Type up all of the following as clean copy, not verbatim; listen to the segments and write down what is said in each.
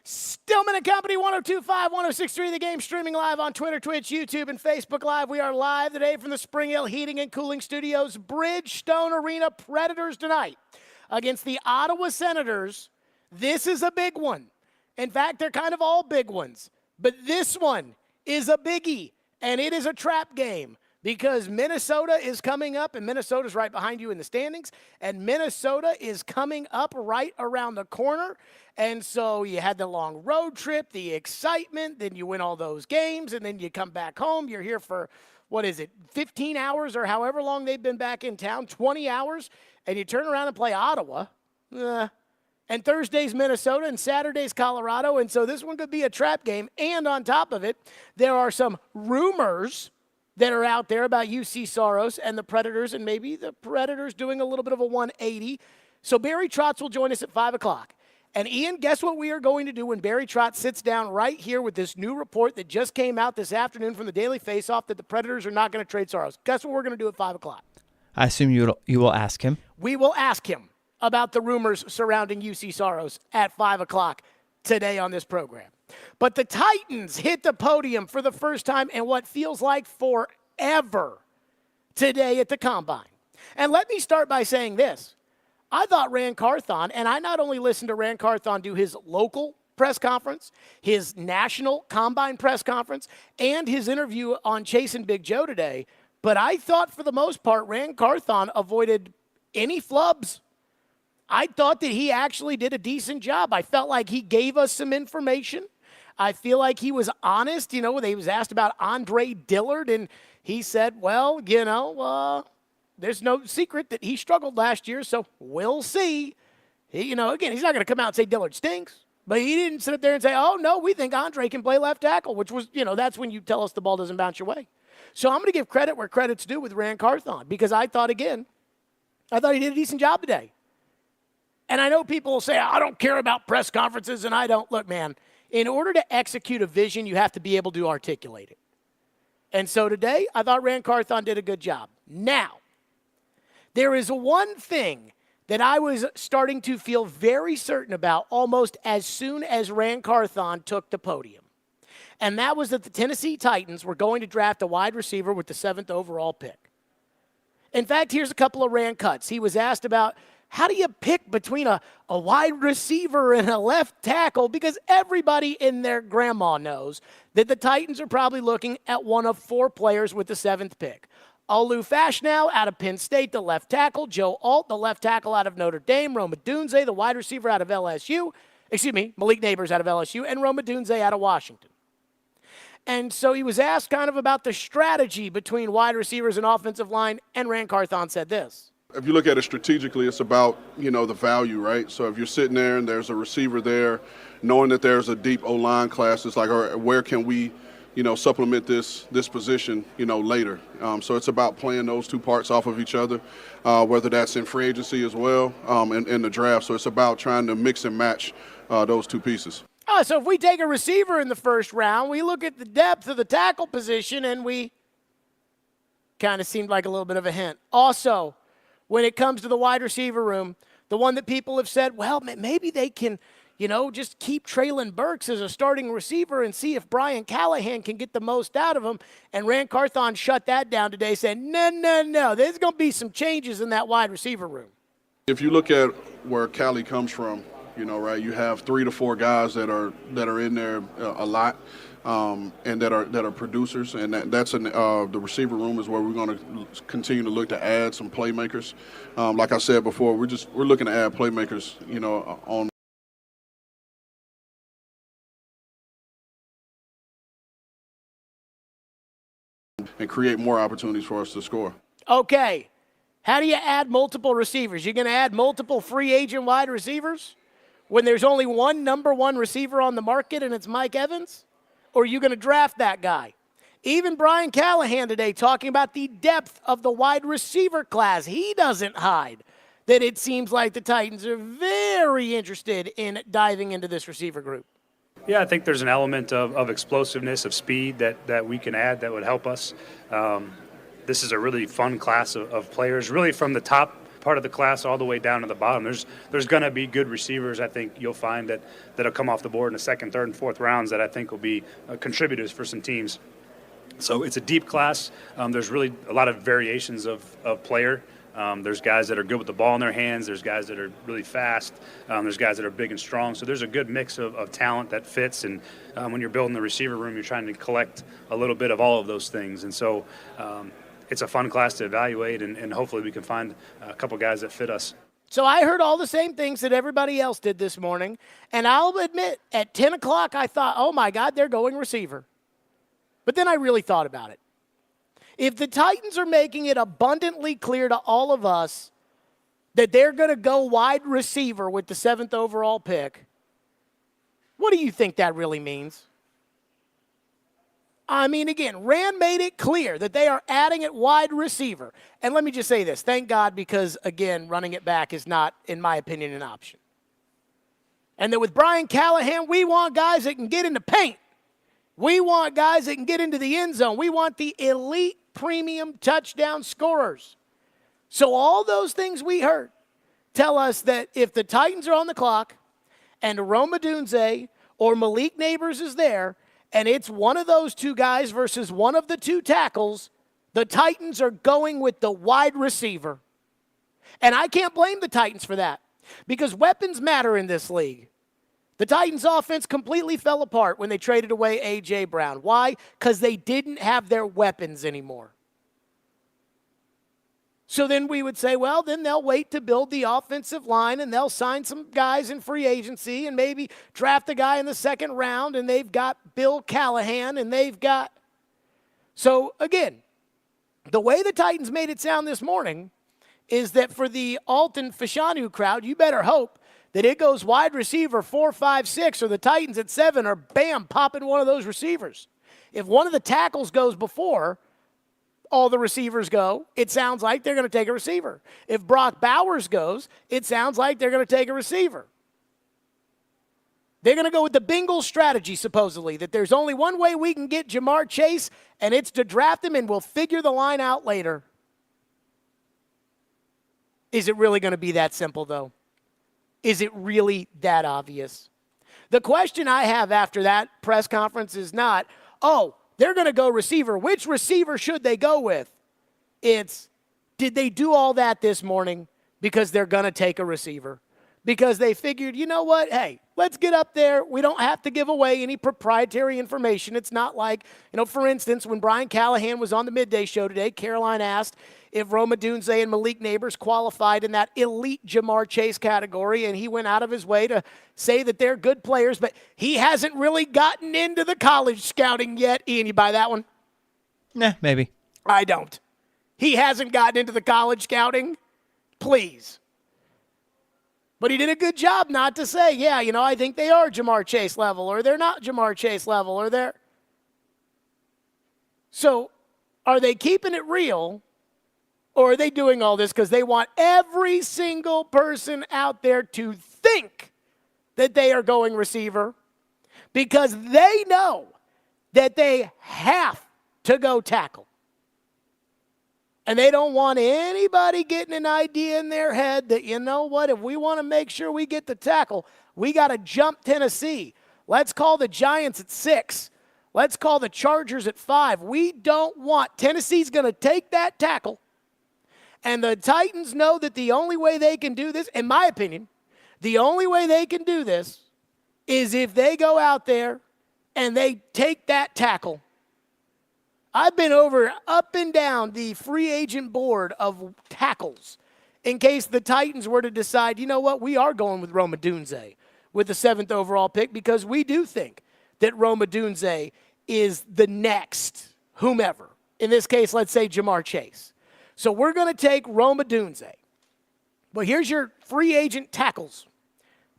Stillman and Company, 102.5, 106.3, The Game, streaming live on Twitter, Twitch, YouTube, and Facebook Live. We are live today from the Spring Hill Heating and Cooling Studios, Bridgestone Arena. Predators tonight against the Ottawa Senators. This is a big one. In fact, they're kind of all big ones. But this one is a biggie, and it is a trap game because Minnesota is coming up, and Minnesota's right behind you in the standings, and Minnesota is coming up right around the corner. And so you had the long road trip, the excitement, then you win all those games, and then you come back home. You're here for, 15 hours or however long they've been back in town, 20 hours, and you turn around and play Ottawa. And Thursday's Minnesota, and Saturday's Colorado, and so this one could be a trap game. And on top of it, there are some rumors that are out there about UC Soros and the Predators, and maybe the Predators doing a little bit of a 180. So Barry Trotz will join us at 5 o'clock. And, Ian, guess what we are going to do when Barry Trotz sits down right here with this new report that just came out this afternoon from the Daily Faceoff that the Predators are not going to trade Soros? Guess what we're going to do at 5 o'clock? I assume you will ask him. We will ask him about the rumors surrounding UC Soros at 5 o'clock today on this program. But the Titans hit the podium for the first time in what feels like forever today at the Combine. And let me start by saying this. I thought Ran Carthon, and I not only listened to Ran Carthon do his local press conference, his national Combine press conference, and his interview on Chasing Big Joe today, but I thought for the most part Ran Carthon avoided any flubs. I thought that he actually did a decent job. I felt like he gave us some information. I feel like he was honest. He was asked about Andre Dillard, and he said, there's no secret that he struggled last year, so we'll see. Again, he's not going to come out and say Dillard stinks, but he didn't sit up there and say, oh, no, we think Andre can play left tackle, which was, that's when you tell us the ball doesn't bounce your way. So I'm going to give credit where credit's due with Ran Carthon because I thought he did a decent job today. And I know people will say, I don't care about press conferences, and I don't. Look, man, in order to execute a vision, you have to be able to articulate it. And so today, I thought Ran Carthon did a good job. Now, there is one thing that I was starting to feel very certain about almost as soon as Ran Carthon took the podium. And that was that the Tennessee Titans were going to draft a wide receiver with the 7th overall pick. In fact, here's a couple of Ran cuts. He was asked about, how do you pick between a wide receiver and a left tackle? Because everybody in their grandma knows that the Titans are probably looking at one of 4 players with the 7th pick. Olu Fashanu out of Penn State, the left tackle. Joe Alt, the left tackle out of Notre Dame. Roma Dunze, the wide receiver out of LSU. Malik Neighbors out of LSU. And Roma Dunze out of Washington. And so he was asked kind of about the strategy between wide receivers and offensive line, and Ran Carthon said this. If you look at it strategically, it's about, the value, right? So if you're sitting there and there's a receiver there, knowing that there's a deep O-line class, it's like, all right, where can we, supplement this position, later? So it's about playing those two parts off of each other, whether that's in free agency as well, in the draft. So it's about trying to mix and match those two pieces. So if we take a receiver in the first round, we look at the depth of the tackle position, and we kind of seemed like a little bit of a hint. Also, when it comes to the wide receiver room, the one that people have said, well, maybe they can, just keep Traylon Burks as a starting receiver and see if Brian Callahan can get the most out of him. And Ran Carthon shut that down today, saying, no, there's going to be some changes in that wide receiver room. If you look at where Cali comes from, right, you have 3 to 4 guys that are in there a lot. And that are producers, and that's the receiver room is where we're going to continue to look to add some playmakers. Like I said before, we're looking to add playmakers, on and create more opportunities for us to score. Okay, how do you add multiple receivers? You're going to add multiple free agent wide receivers when there's only one number 1 receiver on the market, and it's Mike Evans? Or are you going to draft that guy? Even Brian Callahan today talking about the depth of the wide receiver class. He doesn't hide that it seems like the Titans are very interested in diving into this receiver group. Yeah, I think there's an element of explosiveness, of speed that we can add that would help us. This is a really fun class of players, really from the top part of the class all the way down to the bottom. There's going to be good receivers. I think you'll find that'll come off the board in the second, third, and fourth rounds that I think will be contributors for some teams. So it's a deep class. There's really a lot of variations of player. There's guys that are good with the ball in their hands. There's guys that are really fast. There's guys that are big and strong. So there's a good mix of talent that fits. And when you're building the receiver room, you're trying to collect a little bit of all of those things. And so it's a fun class to evaluate, and hopefully we can find a couple guys that fit us. So I heard all the same things that everybody else did this morning. And I'll admit, at 10 o'clock, I thought, oh, my God, they're going receiver. But then I really thought about it. If the Titans are making it abundantly clear to all of us that they're going to go wide receiver with the 7th overall pick, what do you think that really means? I mean, again, Ran made it clear that they are adding at wide receiver. And let me just say this. Thank God, because, again, running it back is not, in my opinion, an option. And that with Brian Callahan, we want guys that can get in the paint. We want guys that can get into the end zone. We want the elite premium touchdown scorers. So all those things we heard tell us that if the Titans are on the clock and Rome Odunze or Malik Neighbors is there and it's one of those two guys versus one of the two tackles, the Titans are going with the wide receiver. And I can't blame the Titans for that because weapons matter in this league. The Titans' offense completely fell apart when they traded away A.J. Brown. Why? Because they didn't have their weapons anymore. So then we would say, well, then they'll wait to build the offensive line and they'll sign some guys in free agency and maybe draft a guy in the second round, and they've got Bill Callahan and they've got... So, again, the way the Titans made it sound this morning is that for the Alton Fashanu crowd, you better hope that it goes wide receiver 4, 5, 6, or the Titans at 7 are, bam, popping one of those receivers. If one of the tackles goes before all the receivers go, it sounds like they're going to take a receiver. If Brock Bowers goes, it sounds like they're going to take a receiver. They're going to go with the Bengals strategy, supposedly, that there's only one way we can get Jamar Chase, and it's to draft him, and we'll figure the line out later. Is it really going to be that simple, though? Is it really that obvious? The question I have after that press conference is not, oh, they're going to go receiver. Which receiver should they go with? It's, did they do all that this morning because they're going to take a receiver? Because they figured, you know what, hey, let's get up there. We don't have to give away any proprietary information. It's not like, for instance, when Brian Callahan was on the midday show today, Caroline asked if Rome Odunze and Malik Neighbors qualified in that elite Jamar Chase category, and he went out of his way to say that they're good players, but he hasn't really gotten into the college scouting yet. Ian, you buy that one? Nah, maybe. I don't. He hasn't gotten into the college scouting? Please. But he did a good job not to say, yeah, I think they are Jamar Chase level, or they're not Jamar Chase level, or they're. So are they keeping it real, or are they doing all this because they want every single person out there to think that they are going receiver because they know that they have to go tackle? And they don't want anybody getting an idea in their head that, you know what, if we want to make sure we get the tackle, we got to jump Tennessee. Let's call the Giants at 6. Let's call the Chargers at 5. We don't want, Tennessee's going to take that tackle. And the Titans know that the only way they can do this, in my opinion, the only way they can do this is if they go out there and they take that tackle. I've been up and down the free agent board of tackles in case the Titans were to decide, you know what, we are going with Rome Odunze with the 7th overall pick because we do think that Rome Odunze is the next whomever. In this case, let's say Jamar Chase. So we're going to take Rome Odunze. Well, here's your free agent tackles.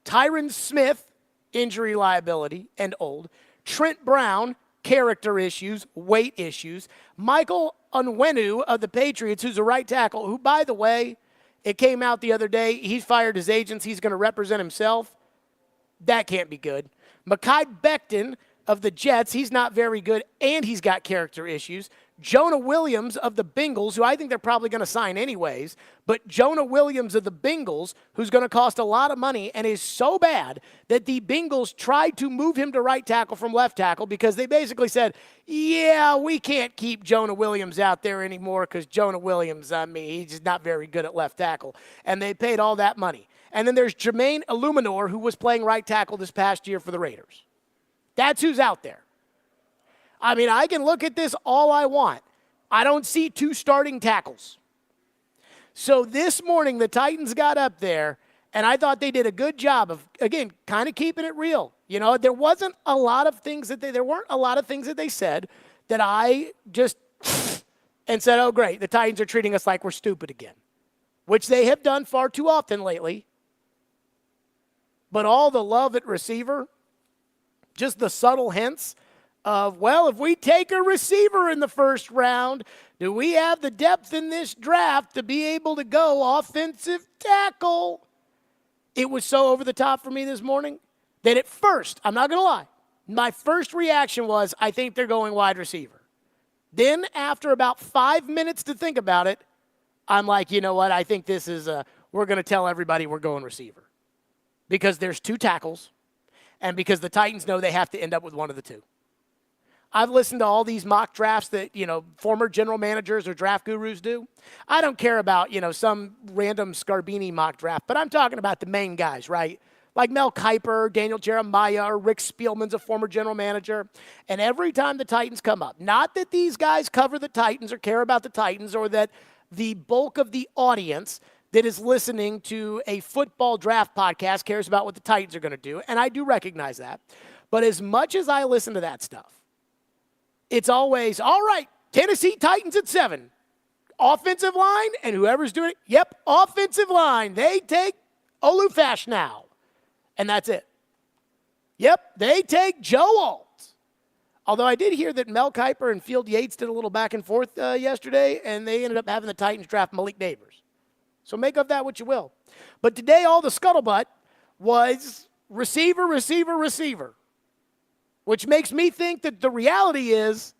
Tyron Smith, injury liability and old. Trent Brown, character issues, weight issues. Michael Onwenu of the Patriots, who's a right tackle, who, by the way, it came out the other day, he's fired his agents. He's going to represent himself. That can't be good. Mekhi Becton of the Jets, he's not very good, and he's got character issues. Jonah Williams of the Bengals, who I think they're probably going to sign anyways, but Jonah Williams of the Bengals, who's going to cost a lot of money and is so bad that the Bengals tried to move him to right tackle from left tackle because they basically said, yeah, we can't keep Jonah Williams out there anymore because Jonah Williams, he's just not very good at left tackle. And they paid all that money. And then there's Jermaine Illuminor, who was playing right tackle this past year for the Raiders. That's who's out there. I can look at this all I want. I don't see 2 starting tackles. So this morning, the Titans got up there, and I thought they did a good job of, again, kind of keeping it real. There weren't a lot of things that they said that I just and said, oh, great, the Titans are treating us like we're stupid again, which they have done far too often lately. But all the love at receiver, just the subtle hints of, well, if we take a receiver in the first round, do we have the depth in this draft to be able to go offensive tackle? It was so over the top for me this morning that at first, I'm not going to lie, my first reaction was, I think they're going wide receiver. Then after about 5 minutes to think about it, I'm like, you know what, I think this is we're going to tell everybody we're going receiver. Because there's 2 tackles, and because the Titans know they have to end up with one of the 2. I've listened to all these mock drafts that, former general managers or draft gurus do. I don't care about, some random Scarbini mock draft, but I'm talking about the main guys, right? Like Mel Kiper, Daniel Jeremiah, or Rick Spielman's a former general manager. And every time the Titans come up, not that these guys cover the Titans or care about the Titans or that the bulk of the audience that is listening to a football draft podcast cares about what the Titans are going to do, and I do recognize that. But as much as I listen to that stuff, it's always, all right, Tennessee Titans at 7. Offensive line, and whoever's doing it, yep, offensive line. They take Olufash now, and that's it. Yep, they take Joe Alt. Although I did hear that Mel Kiper and Field Yates did a little back and forth yesterday, and they ended up having the Titans draft Malik Neighbors. So make of that what you will. But today, all the scuttlebutt was receiver, receiver, receiver, which makes me think that the reality is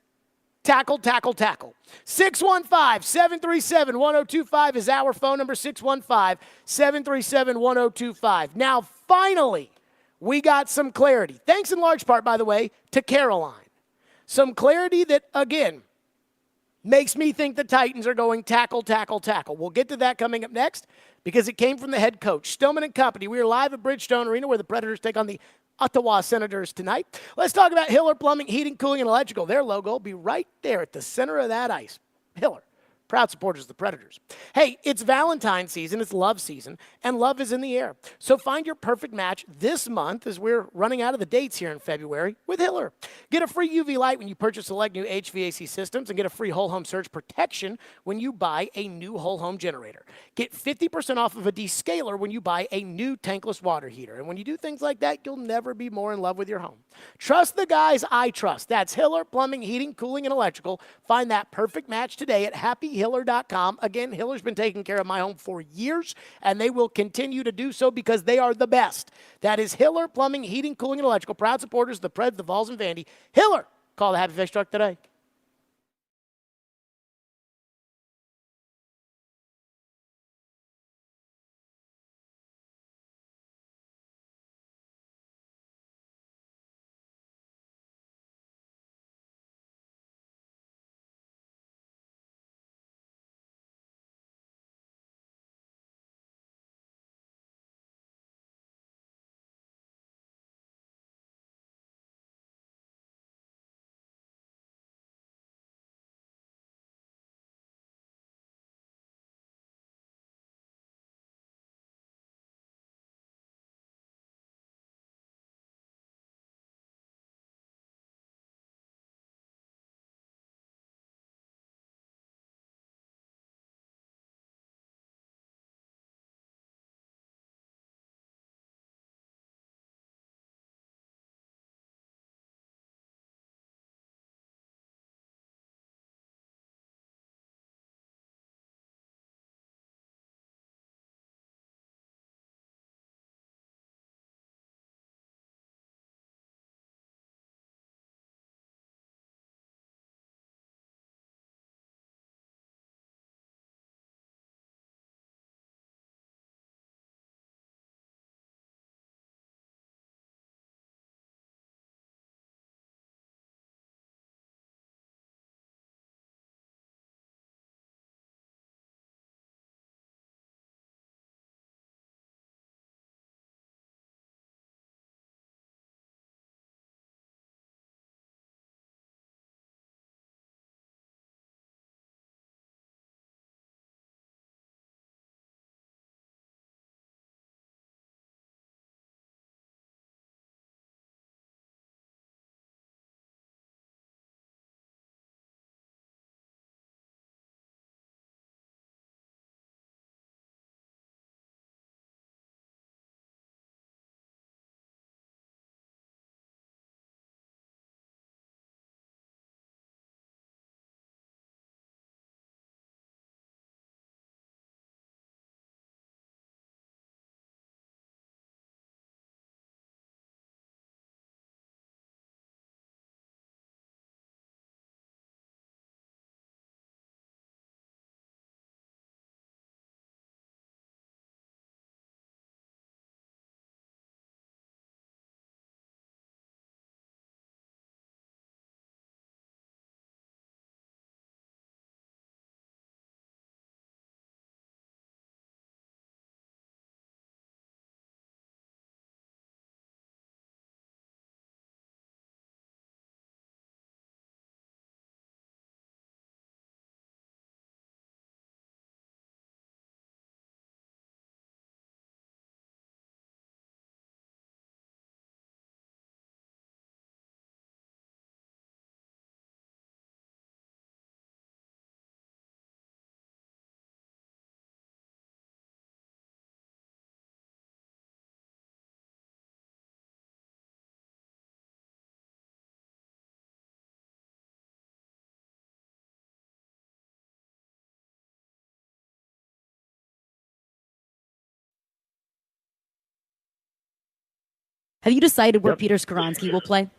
tackle, tackle, tackle. 615-737-1025 is our phone number, 615-737-1025. Now, finally, we got some clarity. Thanks in large part, by the way, to Caroline. Some clarity that, again, makes me think the Titans are going tackle, tackle, tackle. We'll get to that coming up next because it came from the head coach, Stillman and company. We are live at Bridgestone Arena where the Predators take on the Ottawa Senators tonight. Let's talk about Hiller Plumbing, Heating, Cooling, and Electrical. Their logo will be right there at the center of that ice. Hiller, proud supporters of the Predators. Hey, it's Valentine's season, it's love season, and love is in the air. So find your perfect match this month as we're running out of the dates here in February with Hiller. Get a free UV light when you purchase select new HVAC systems and get a free whole home surge protection when you buy a new whole home generator. Get 50% off of a descaler when you buy a new tankless water heater. And when you do things like that, you'll never be more in love with your home. Trust the guys I trust. That's Hiller Plumbing, Heating, Cooling, and Electrical. Find that perfect match today at happyhiller.com. Again, Hiller's been taking care of my home for years, and they will continue to do so because they are the best. That is Hiller Plumbing, Heating, Cooling, and Electrical. Proud supporters of the Preds, the Vols, and Vandy. Hiller, call the Happy Face truck today. Have you decided where Peter Skoronski will play?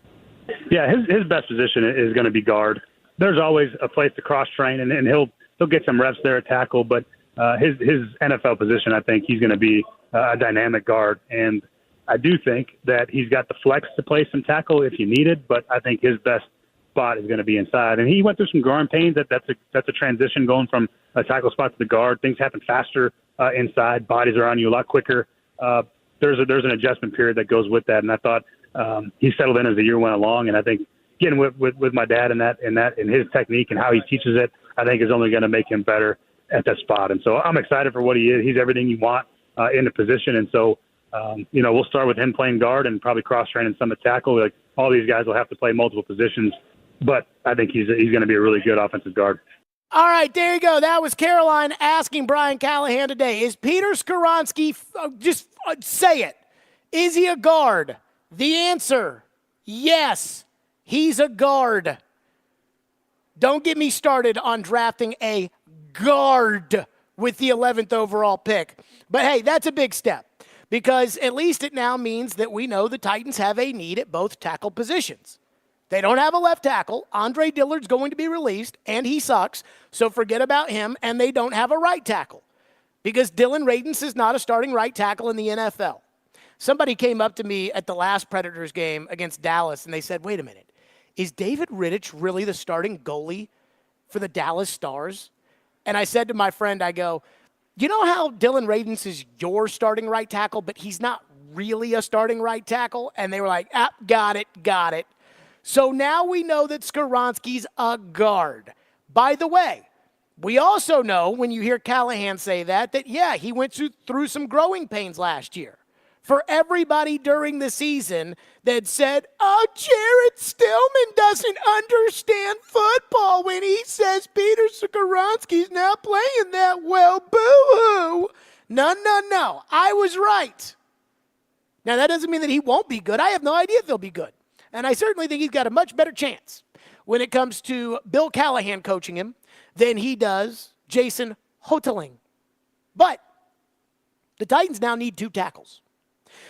Yeah, his best position is going to be guard. There's always a place to cross train, and he'll get some reps there at tackle. But his NFL position, I think he's going to be a dynamic guard, and I do think that he's got the flex to play some tackle if you need it. But I think his best spot is going to be inside. And he went through some growing pains. That's a transition going from a tackle spot to the guard. Things happen faster inside. Bodies are on you a lot quicker. There's an adjustment period that goes with that, and I thought he settled in as the year went along. And I think getting with my dad in his technique and how he teaches it, I think is only going to make him better at that spot. And so I'm excited for what he is. He's everything you want in the position. And so we'll start with him playing guard and probably cross training some at tackle. Like all these guys will have to play multiple positions, but I think he's going to be a really good offensive guard. All right, there you go. That was Caroline asking Brian Callahan today. Is Peter Skoronski, just say it, is he a guard? The answer, yes, he's a guard. Don't get me started on drafting a guard with the 11th overall pick. But hey, that's a big step because at least it now means that we know the Titans have a need at both tackle positions. They don't have a left tackle. Andre Dillard's going to be released, and he sucks, so forget about him. And they don't have a right tackle because Dylan Radins is not a starting right tackle in the NFL. Somebody came up to me at the last Predators game against Dallas, and they said, wait a minute, is David Rittich really the starting goalie for the Dallas Stars? And I said to my friend, I go, you know how Dylan Radins is your starting right tackle, but he's not really a starting right tackle? And they were like, got it. So now we know that Skoronski's a guard. By the way, we also know when you hear Callahan say that yeah, he went through some growing pains last year. For everybody during the season that said, oh, Jared Stillman doesn't understand football when he says Peter Skoronski's not playing that well, boo-hoo. No. I was right. Now, that doesn't mean that he won't be good. I have no idea if he'll be good. And I certainly think he's got a much better chance when it comes to Bill Callahan coaching him than he does Jason Hoteling. But the Titans now need 2 tackles.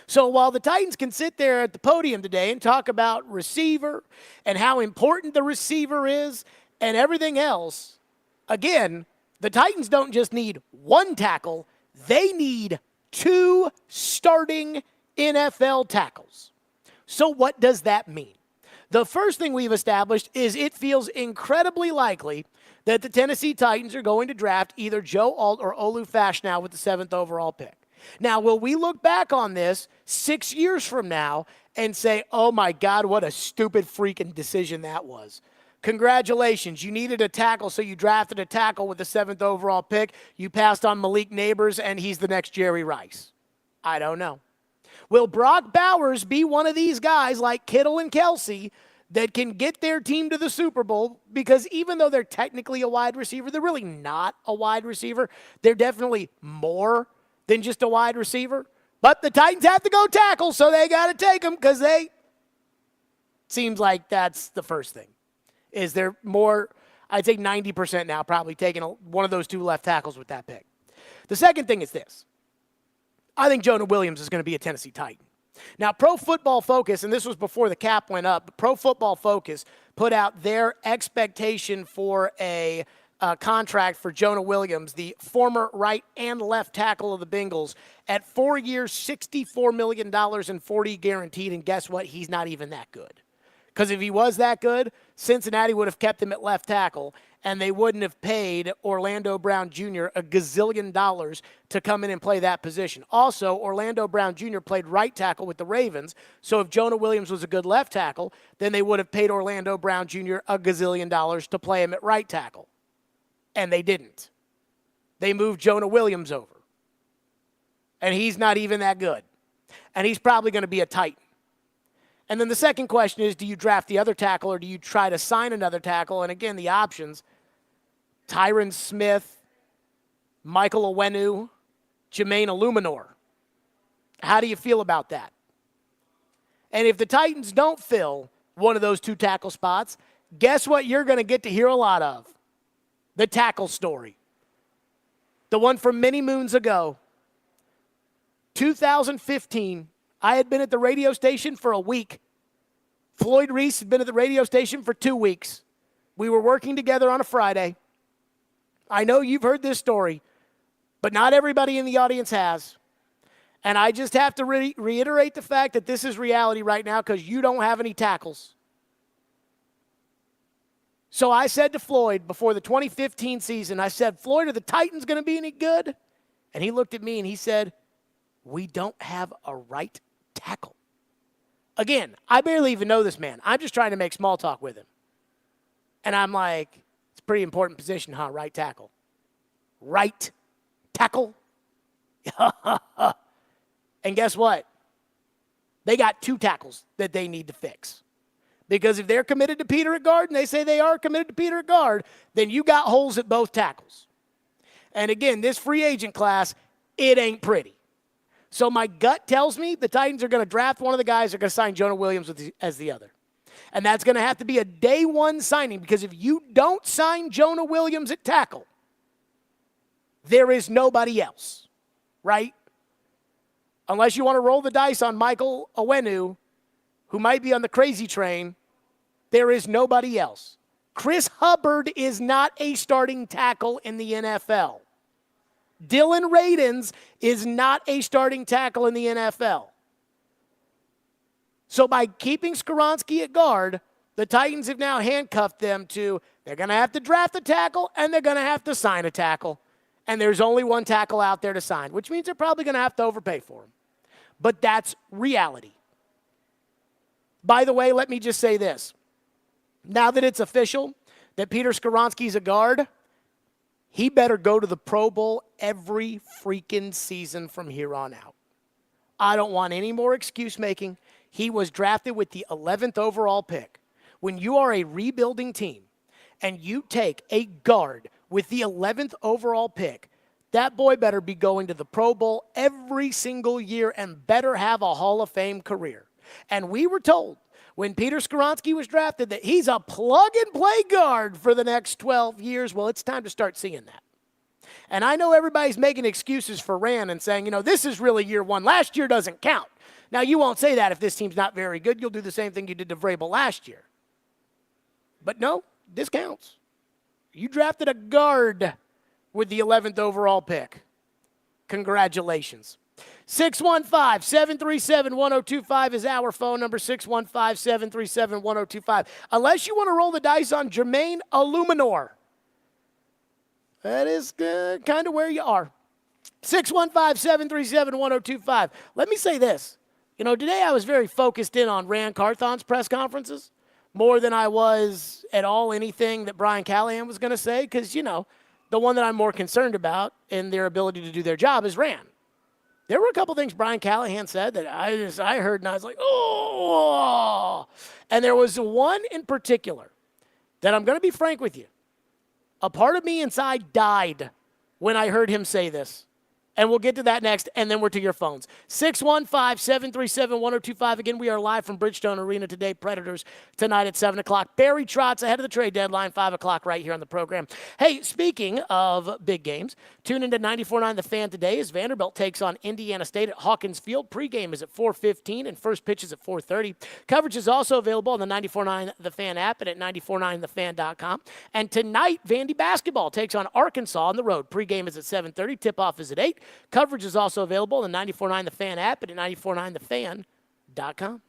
So while the Titans can sit there at the podium today and talk about receiver and how important the receiver is and everything else, again, the Titans don't just need 1 tackle. They need 2 starting NFL tackles. So what does that mean? The first thing we've established is it feels incredibly likely that the Tennessee Titans are going to draft either Joe Alt or Olu Fashanu with the 7th overall pick. Now, will we look back on this 6 years from now and say, oh my God, what a stupid freaking decision that was? Congratulations, you needed a tackle, so you drafted a tackle with the 7th overall pick. You passed on Malik Neighbors, and he's the next Jerry Rice. I don't know. Will Brock Bowers be one of these guys like Kittle and Kelsey that can get their team to the Super Bowl? Because even though they're technically a wide receiver, they're really not a wide receiver. They're definitely more than just a wide receiver. But the Titans have to go tackle, so they got to take them because seems like that's the first thing. Is there more, I'd say 90% now probably taking one of those 2 left tackles with that pick. The second thing is this. I think Jonah Williams is going to be a Tennessee Titan. Now, Pro Football Focus, and this was before the cap went up, but Pro Football Focus put out their expectation for a contract for Jonah Williams, the former right and left tackle of the Bengals, at 4 years, $64 million and 40 guaranteed. And guess what? He's not even that good. Because if he was that good, Cincinnati would have kept him at left tackle, and they wouldn't have paid Orlando Brown Jr. $1 gazillion to come in and play that position. Also, Orlando Brown Jr. played right tackle with the Ravens, so if Jonah Williams was a good left tackle, then they would have paid Orlando Brown Jr. $1 gazillion to play him at right tackle. And they didn't. They moved Jonah Williams over. And he's not even that good. And he's probably going to be a Titan. And then the second question is, do you draft the other tackle or do you try to sign another tackle? And again, the options, Tyron Smith, Michael Owenu, Jermaine Illuminor. How do you feel about that? And if the Titans don't fill one of those 2 tackle spots, guess what you're going to get to hear a lot of? The tackle story. The one from many moons ago. 2015, I had been at the radio station for a week. Floyd Reese had been at the radio station for 2 weeks. We were working together on a Friday. I know you've heard this story, but not everybody in the audience has. And I just have to reiterate the fact that this is reality right now because you don't have any tackles. So I said to Floyd before the 2015 season, I said, Floyd, are the Titans going to be any good? And he looked at me and he said, we don't have a right tackle. Again, I barely even know this man. I'm just trying to make small talk with him. And I'm like, it's a pretty important position, huh? Right tackle. Right tackle? And guess what? They got 2 tackles that they need to fix. Because if they're committed to Peter at guard, and they say they are committed to Peter at guard, then you got holes at both tackles. And again, this free agent class, it ain't pretty. So my gut tells me the Titans are going to draft one of the guys that are going to sign Jonah Williams as the other. And that's going to have to be a day one signing because if you don't sign Jonah Williams at tackle, there is nobody else, right? Unless you want to roll the dice on Michael Owenu, who might be on the crazy train, there is nobody else. Chris Hubbard is not a starting tackle in the NFL. Dylan Radins is not a starting tackle in the NFL. So by keeping Skoronski at guard, the Titans have now handcuffed them to they're going to have to draft a tackle and they're going to have to sign a tackle. And there's only one tackle out there to sign, which means they're probably going to have to overpay for him. But that's reality. By the way, let me just say this. Now that it's official that Peter Skoronski's a guard, he better go to the Pro Bowl every freaking season from here on out. I don't want any more excuse making. He was drafted with the 11th overall pick. When you are a rebuilding team and you take a guard with the 11th overall pick, that boy better be going to the Pro Bowl every single year and better have a Hall of Fame career. And we were told when Peter Skoronski was drafted that he's a plug-and-play guard for the next 12 years. Well, it's time to start seeing that. And I know everybody's making excuses for Ran and saying, this is really year one. Last year doesn't count. Now, you won't say that if this team's not very good. You'll do the same thing you did to Vrabel last year. But no, this counts. You drafted a guard with the 11th overall pick. Congratulations. 615-737-1025 is our phone number, 615-737-1025. Unless you want to roll the dice on Jermaine Illuminor. That is kind of where you are. 615-737-1025. Let me say this. Today I was very focused in on Ran Carthon's press conferences more than I was at all anything that Brian Callahan was going to say because, the one that I'm more concerned about in their ability to do their job is Ran. There were a couple things Brian Callahan said that I heard and I was like, oh. And there was one in particular that I'm going to be frank with you. A part of me inside died when I heard him say this. And we'll get to that next, and then we're to your phones. 615-737-1025. Again, we are live from Bridgestone Arena today. Predators tonight at 7 o'clock. Barry Trotz ahead of the trade deadline, 5 o'clock right here on the program. Hey, speaking of big games, tune into 94.9 The Fan today as Vanderbilt takes on Indiana State at Hawkins Field. Pregame is at 4:15 and first pitch is at 4:30. Coverage is also available on the 94.9 The Fan app and at 949thefan.com. And tonight, Vandy basketball takes on Arkansas on the road. Pregame is at 7:30. Tip-off is at 8. Coverage is also available on the 94.9 The Fan app and at 949thefan.com.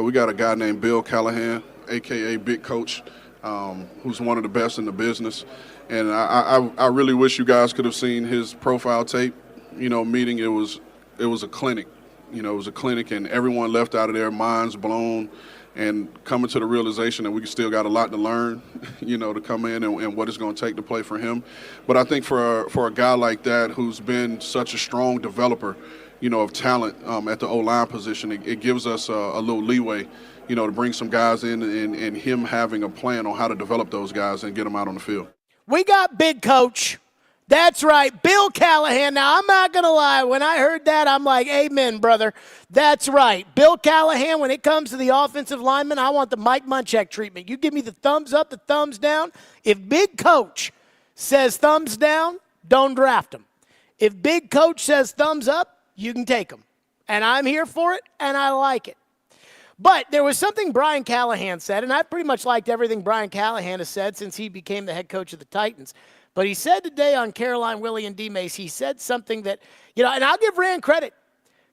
but we got a guy named Bill Callahan, a.k.a. Big Coach, who's one of the best in the business. And I really wish you guys could have seen his profile tape, meeting. It was a clinic. It was a clinic, and everyone left out of there minds blown and coming to the realization that we still got a lot to learn, to come in and what it's going to take to play for him. But I think for a guy like that who's been such a strong developer, of talent at the O-line position, it gives us a little leeway, to bring some guys in and him having a plan on how to develop those guys and get them out on the field. We got Big Coach. That's right, Bill Callahan. Now, I'm not going to lie. When I heard that, I'm like, amen, brother. That's right. Bill Callahan, when it comes to the offensive lineman, I want the Mike Munchak treatment. You give me the thumbs up, the thumbs down. If Big Coach says thumbs down, don't draft him. If Big Coach says thumbs up, you can take him. And I'm here for it, and I like it. But there was something Brian Callahan said, and I pretty much liked everything Brian Callahan has said since he became the head coach of the Titans. But he said today on Caroline, Willie, and D-Mace, he said something that, and I'll give Ran credit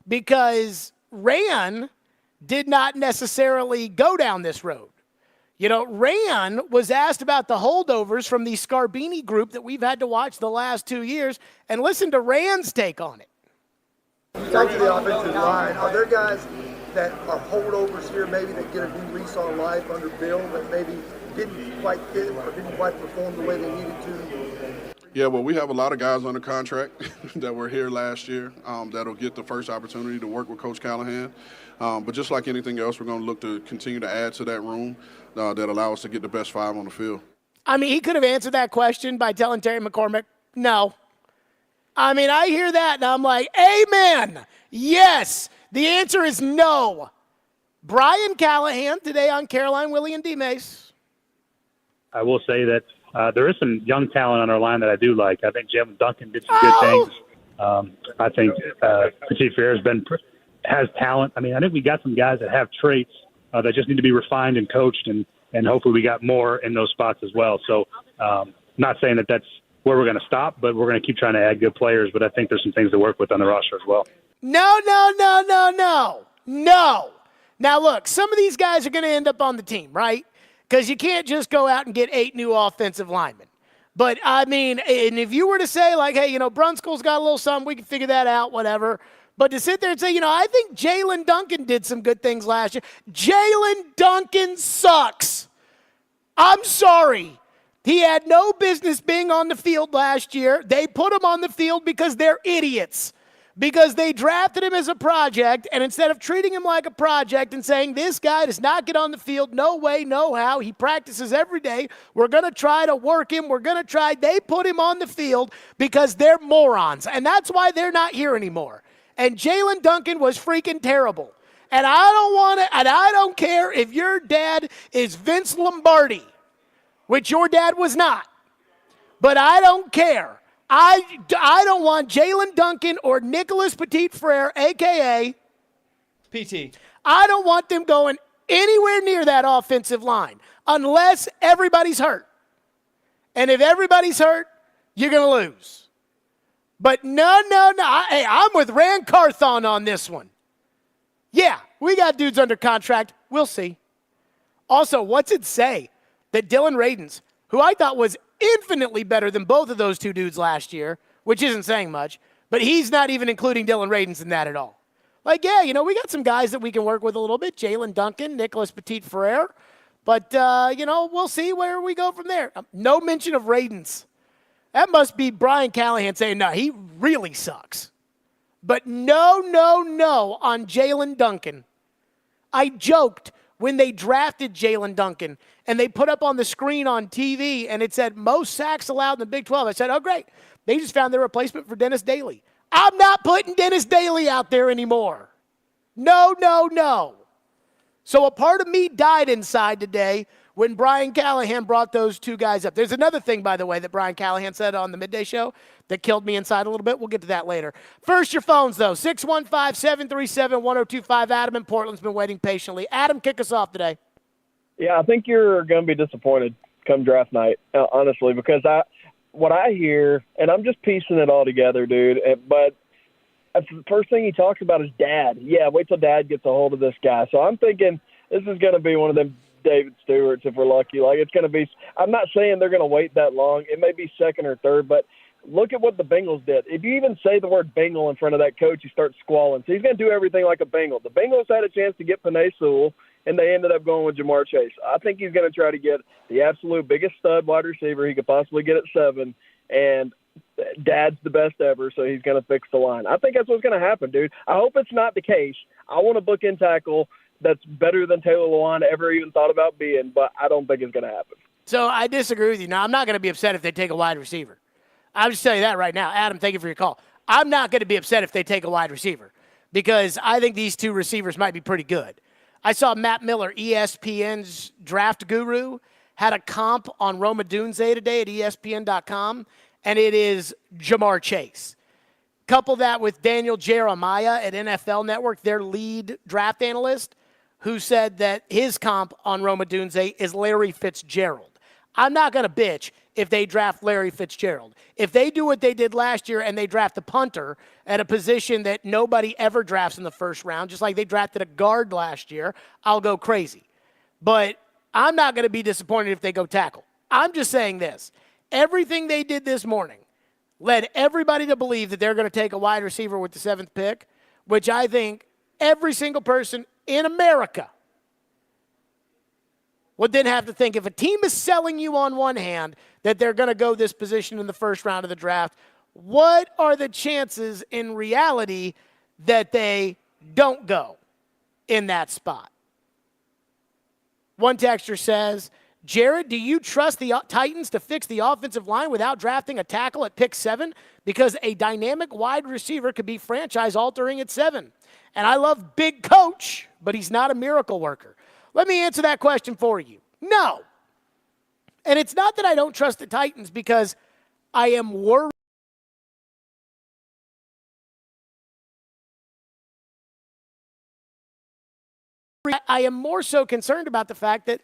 because Ran did not necessarily go down this road. Ran was asked about the holdovers from the Scarbini group that we've had to watch the last 2 years, and listen to Ran's take on it. You talk to the offensive line. Are there guys that are holdovers here maybe that get a new lease on life under Bill that maybe didn't quite fit or didn't quite perform the way they needed to? Yeah, well, we have a lot of guys under contract that were here last year that'll get the first opportunity to work with Coach Callahan. But just like anything else, we're going to look to continue to add to that room that allow us to get the best five on the field. I mean, he could have answered that question by telling Terry McCormick, no. I mean, I hear that, and I'm like, amen, yes. The answer is no. Brian Callahan today on Caroline, Willie, and D-Mace. I will say that there is some young talent on our line that I do like. I think Jalen Duncan did some good things. I think Petit Frere has talent. I mean, I think we got some guys that have traits that just need to be refined and coached, and hopefully we got more in those spots as well. So not saying that that's where we're going to stop, but we're going to keep trying to add good players. But I think there's some things to work with on the roster as well. No. Now, look, some of these guys are going to end up on the team, right? Because you can't just go out and get 8 new offensive linemen. But, I mean, and if you were to say, like, hey, Brunskill's got a little something, we can figure that out, whatever. But to sit there and say, I think Jalen Duncan did some good things last year. Jalen Duncan sucks. I'm sorry. He had no business being on the field last year. They put him on the field because they're idiots. Because they drafted him as a project, and instead of treating him like a project and saying, this guy does not get on the field, no way, no how, he practices every day, we're going to try to work him, they put him on the field because they're morons, and that's why they're not here anymore. And Jalen Duncan was freaking terrible. And I don't care if your dad is Vince Lombardi, which your dad was not, but I don't care. I don't want Jalen Duncan or Nicholas Petit Frere, a.k.a. PT. I don't want them going anywhere near that offensive line unless everybody's hurt. And if everybody's hurt, you're going to lose. But no. Hey, I'm with Ran Carthon on this one. Yeah, we got dudes under contract. We'll see. Also, what's it say that Dylan Radins, who I thought was infinitely better than both of those two dudes last year, which isn't saying much, but he's not even including Dylan Radins in that at all. Like, yeah, we got some guys that we can work with a little bit. Jalen Duncan, Nicholas Petit Frere. But, we'll see where we go from there. No mention of Radins. That must be Brian Callahan saying, no, he really sucks. But no on Jalen Duncan. I joked when they drafted Jalen Duncan and they put up on the screen on TV and it said most sacks allowed in the Big 12. I said, oh, great. They just found their replacement for Dennis Daly. I'm not putting Dennis Daly out there anymore. No. So a part of me died inside today when Brian Callahan brought those two guys up. There's another thing, by the way, that Brian Callahan said on the midday show that killed me inside a little bit. We'll get to that later. First, your phones, though. 615-737-1025. Adam in Portland's been waiting patiently. Adam, kick us off today. Yeah, I think you're going to be disappointed come draft night, honestly, because what I hear, and I'm just piecing it all together, dude, but the first thing he talks about is dad. Yeah, wait till dad gets a hold of this guy. So I'm thinking this is going to be one of them David Stewart's if we're lucky. Like, it's going to be – I'm not saying they're going to wait that long. It may be second or third, but look at what the Bengals did. If you even say the word Bengal in front of that coach, you start squalling. So he's going to do everything like a Bengal. The Bengals had a chance to get Penei Sewell, and they ended up going with Jamar Chase. I think he's going to try to get the absolute biggest stud wide receiver he could possibly get at 7, and Dad's the best ever, so he's going to fix the line. I think that's what's going to happen, dude. I hope it's not the case. I want a bookend tackle that's better than Taylor Lewan ever even thought about being, but I don't think it's going to happen. So I disagree with you. Now, I'm not going to be upset if they take a wide receiver. I'll just tell you that right now. Adam, thank you for your call. I'm not going to be upset if they take a wide receiver because I think these two receivers might be pretty good. I saw Matt Miller, ESPN's draft guru, had a comp on Roma Dunze today at ESPN.com, and it is Jamar Chase. Couple that with Daniel Jeremiah at NFL Network, their lead draft analyst, who said that his comp on Roma Dunze is Larry Fitzgerald. I'm not going to bitch if they draft Larry Fitzgerald. If they do what they did last year and they draft the punter at a position that nobody ever drafts in the first round, just like they drafted a guard last year, I'll go crazy. But I'm not going to be disappointed if they go tackle. I'm just saying this. Everything they did this morning led everybody to believe that they're going to take a wide receiver with the 7th pick, which I think every single person in America would then have to think if a team is selling you on one hand that they're going to go this position in the first round of the draft, what are the chances in reality that they don't go in that spot? One texter says, Jared, do you trust the Titans to fix the offensive line without drafting a tackle at pick 7? Because a dynamic wide receiver could be franchise-altering at 7. And I love Big Coach, but he's not a miracle worker. Let me answer that question for you. No. And it's not that I don't trust the Titans because I am worried. I am more so concerned about the fact that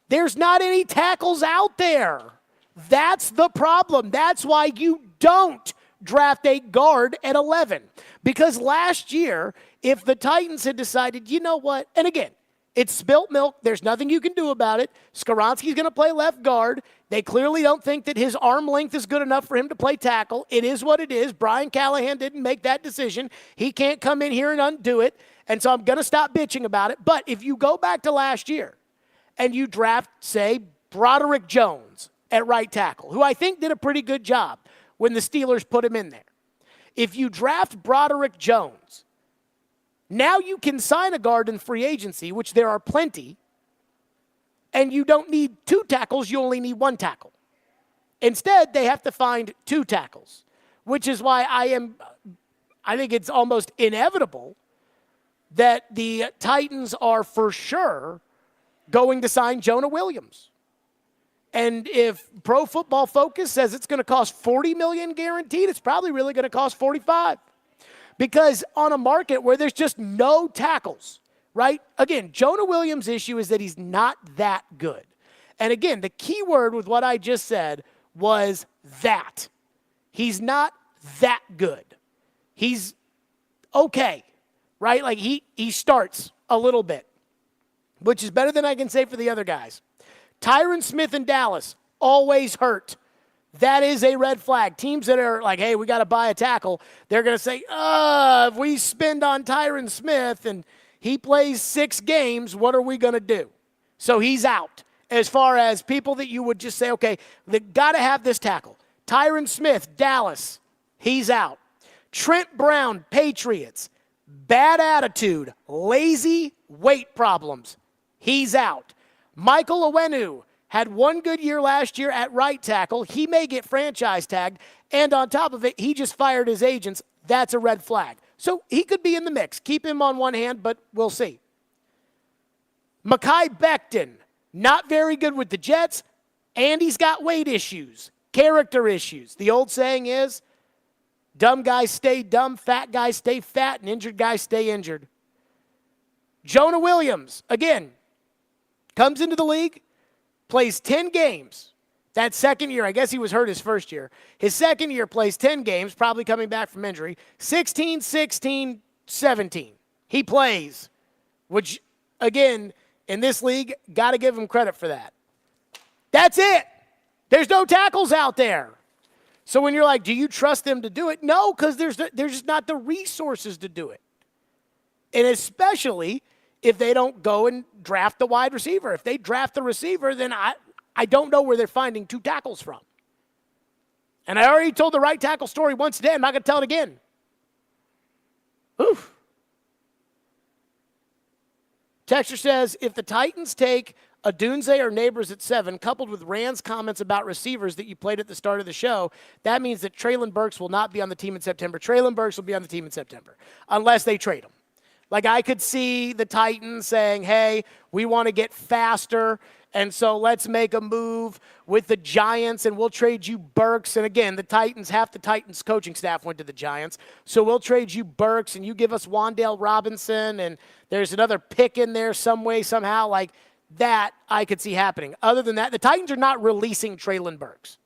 there's not any tackles out there. That's the problem. That's why you don't draft a guard at 11. Because last year, if the Titans had decided, you know what, and again, it's spilt milk. There's nothing you can do about it. Skoronski's going to play left guard. They clearly don't think that his arm length is good enough for him to play tackle. It is what it is. Brian Callahan didn't make that decision. He can't come in here and undo it. And so I'm going to stop bitching about it. But if you go back to last year and you draft, say, Broderick Jones at right tackle, who I think did a pretty good job when the Steelers put him in there. If you draft Broderick Jones, now you can sign a guard in free agency, which there are plenty, and you don't need 2 tackles, you only need 1 tackle. Instead, they have to find 2 tackles, which is why I think it's almost inevitable that the Titans are for sure going to sign Jonah Williams. And if Pro Football Focus says it's going to cost $40 million guaranteed, it's probably really going to cost $45. Because on a market where there's just no tackles, right? Again, Jonah Williams' issue is that he's not that good. And again, the key word with what I just said was that. He's not that good. He's okay, right? Like he starts a little bit, which is better than I can say for the other guys. Tyron Smith in Dallas, always hurt. That is a red flag. Teams that are like, hey, we got to buy a tackle, they're going to say, if we spend on Tyron Smith and he plays 6 games, what are we going to do? So he's out. As far as people that you would just say, okay, they got to have this tackle. Tyron Smith, Dallas, he's out. Trent Brown, Patriots, bad attitude, lazy, weight problems, he's out. Michael Owenu had 1 good year last year at right tackle. He may get franchise tagged. And on top of it, he just fired his agents. That's a red flag. So he could be in the mix. Keep him on one hand, but we'll see. Mekhi Becton, not very good with the Jets, and he's got weight issues, character issues. The old saying is, dumb guys stay dumb, fat guys stay fat, and injured guys stay injured. Jonah Williams, again, comes into the league, plays 10 games. That second year, I guess he was hurt his first year. His second year plays 10 games, probably coming back from injury. 16, 16, 17. He plays, which, again, in this league. Got to give him credit for that. That's it. There's no tackles out there. So when you're like, do you trust them to do it? No, because there's just not the resources to do it. And especially if they don't go and draft the wide receiver. If they draft the receiver, then I don't know where they're finding 2 tackles from. And I already told the right tackle story once today. I'm not going to tell it again. Oof. Texter says, if the Titans take Adunze or Neighbors at 7, coupled with Rand's comments about receivers that you played at the start of the show, that means that Treylon Burks will not be on the team in September. Treylon Burks will be on the team in September, unless they trade him. Like, I could see the Titans saying, hey, we want to get faster, and so let's make a move with the Giants, and we'll trade you Burks. And again, half the Titans coaching staff went to the Giants. So we'll trade you Burks, and you give us Wan'Dale Robinson, and there's another pick in there some way, somehow. Like, that I could see happening. Other than that, the Titans are not releasing Treylon Burks.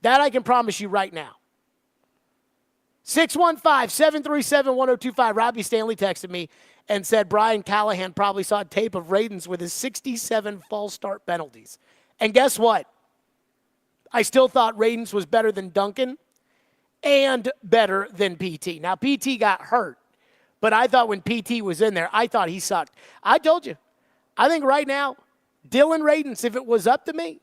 That I can promise you right now. 615-737-1025. Robbie Stanley texted me and said Brian Callahan probably saw tape of Radens with his 67 false start penalties. And guess what? I still thought Radens was better than Duncan and better than PT. Now, PT got hurt, but I thought when PT was in there, I thought he sucked. I told you, I think right now, Dylan Radens, if it was up to me,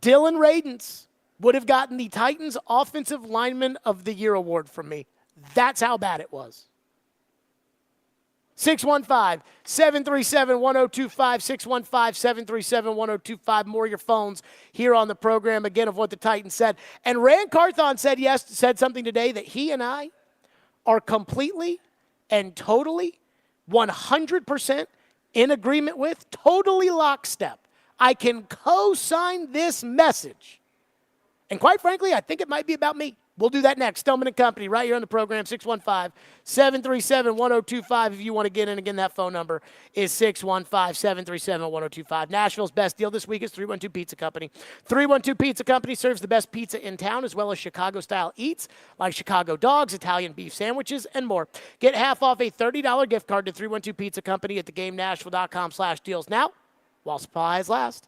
Dylan Radens would have gotten the Titans Offensive Lineman of the Year award from me. That's how bad it was. 615-737-1025, 615-737-1025. More of your phones here on the program, again, of what the Titans said. And Ran Carthon said something today that he and I are completely and totally 100% in agreement with, totally lockstep. I can co-sign this message. And quite frankly, I think it might be about me. We'll do that next. Stillman and Company right here on the program, 615-737-1025. If you want to get in, again, that phone number is 615-737-1025. Nashville's best deal this week is 312 Pizza Company. 312 Pizza Company serves the best pizza in town as well as Chicago-style eats like Chicago dogs, Italian beef sandwiches, and more. Get half off a $30 gift card to 312 Pizza Company at thegamenashville.com/deals now while supplies last.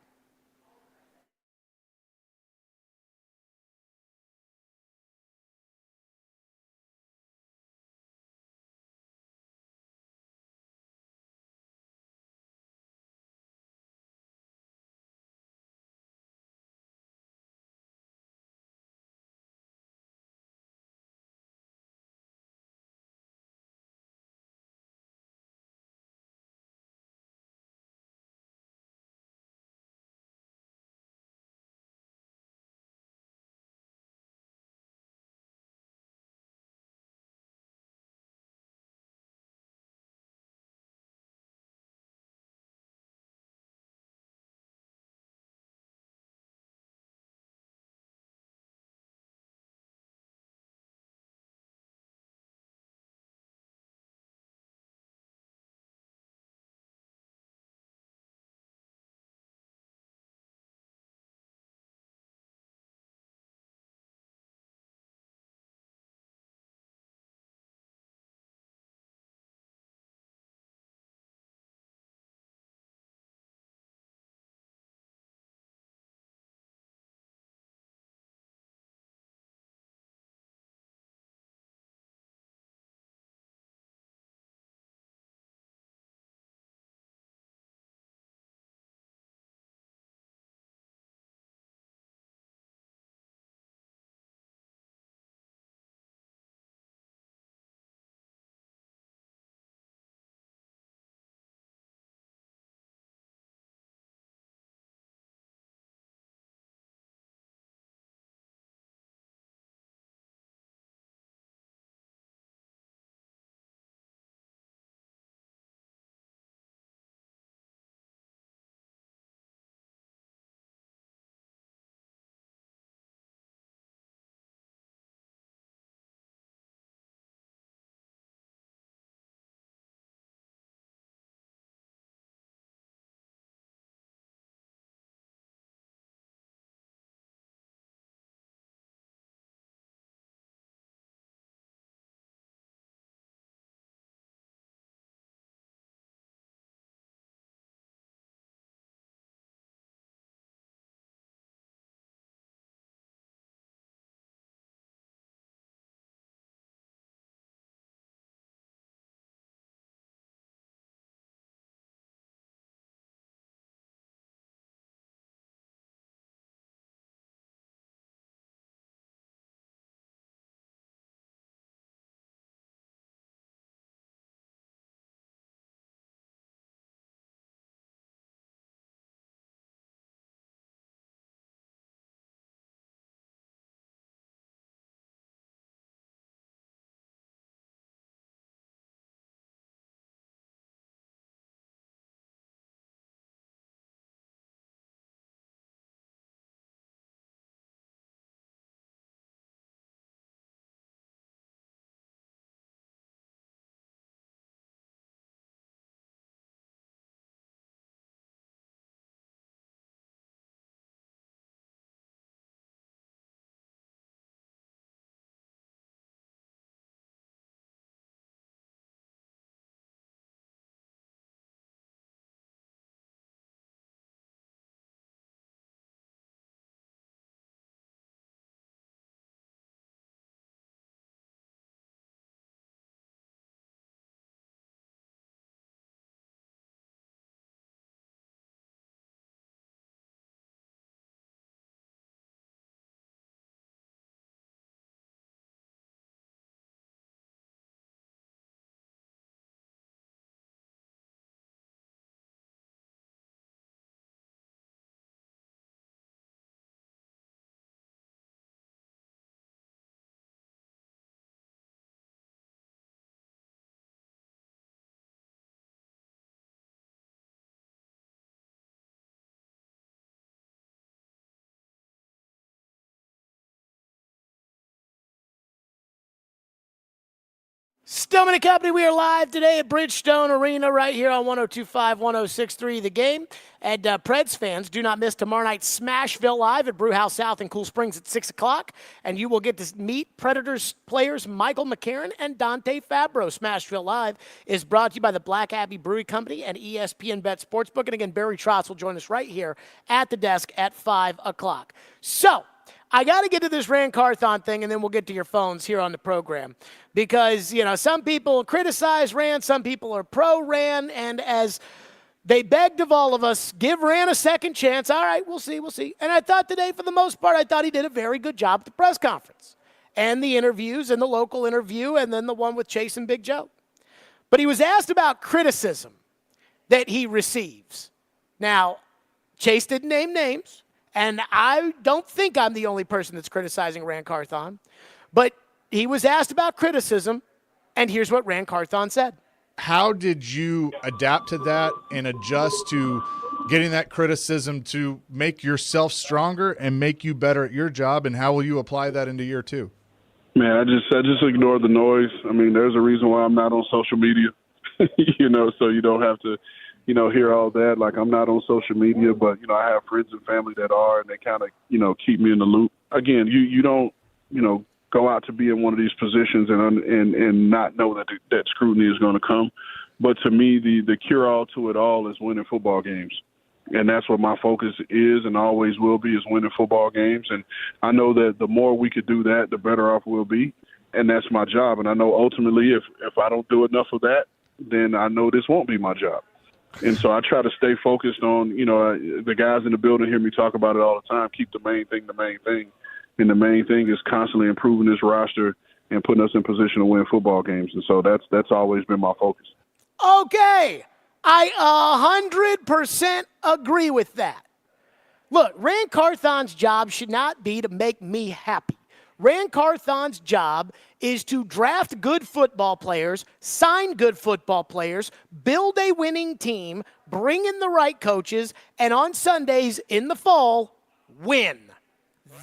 Stillman and Company, we are live today at Bridgestone Arena right here on 102.5, 106.3 The Game. And Preds fans, do not miss tomorrow night's Smashville Live at Brewhouse South in Cool Springs at 6 o'clock. And you will get to meet Predators players Michael McCarron and Dante Fabro. Smashville Live is brought to you by the Black Abbey Brewery Company and ESPN Bet Sportsbook. And again, Barry Trotz will join us right here at the desk at 5 o'clock. So, I got to get to this Ran Carthon thing, and then we'll get to your phones here on the program. Because, some people criticize Ran, some people are pro-Ran, and as they begged of all of us, give Ran a second chance. All right, we'll see. And I thought today, for the most part, I thought he did a very good job at the press conference and the interviews and the local interview and then the one with Chase and Big Joe. But he was asked about criticism that he receives. Now, Chase didn't name names. And I don't think I'm the only person that's criticizing Ran Carthon. But he was asked about criticism, and here's what Ran Carthon said. How did you adapt to that and adjust to getting that criticism to make yourself stronger and make you better at your job, and how will you apply that into year two? Man, I just ignore the noise. I mean, there's a reason why I'm not on social media, so you don't have to hear all that. Like, I'm not on social media, but, I have friends and family that are, and they kind of, keep me in the loop. Again, you don't, go out to be in one of these positions and not know that scrutiny is going to come. But to me, the cure-all to it all is winning football games. And that's what my focus is and always will be, is winning football games. And I know that the more we could do that, the better off we'll be. And that's my job. And I know ultimately if I don't do enough of that, then I know this won't be my job. And so I try to stay focused on, the guys in the building hear me talk about it all the time, keep the main thing the main thing. And the main thing is constantly improving this roster and putting us in position to win football games. And so that's always been my focus. Okay. I 100% agree with that. Look, Ran Carthon's job should not be to make me happy. Ran Carthon's job is to draft good football players, sign good football players, build a winning team, bring in the right coaches, and on Sundays in the fall, win.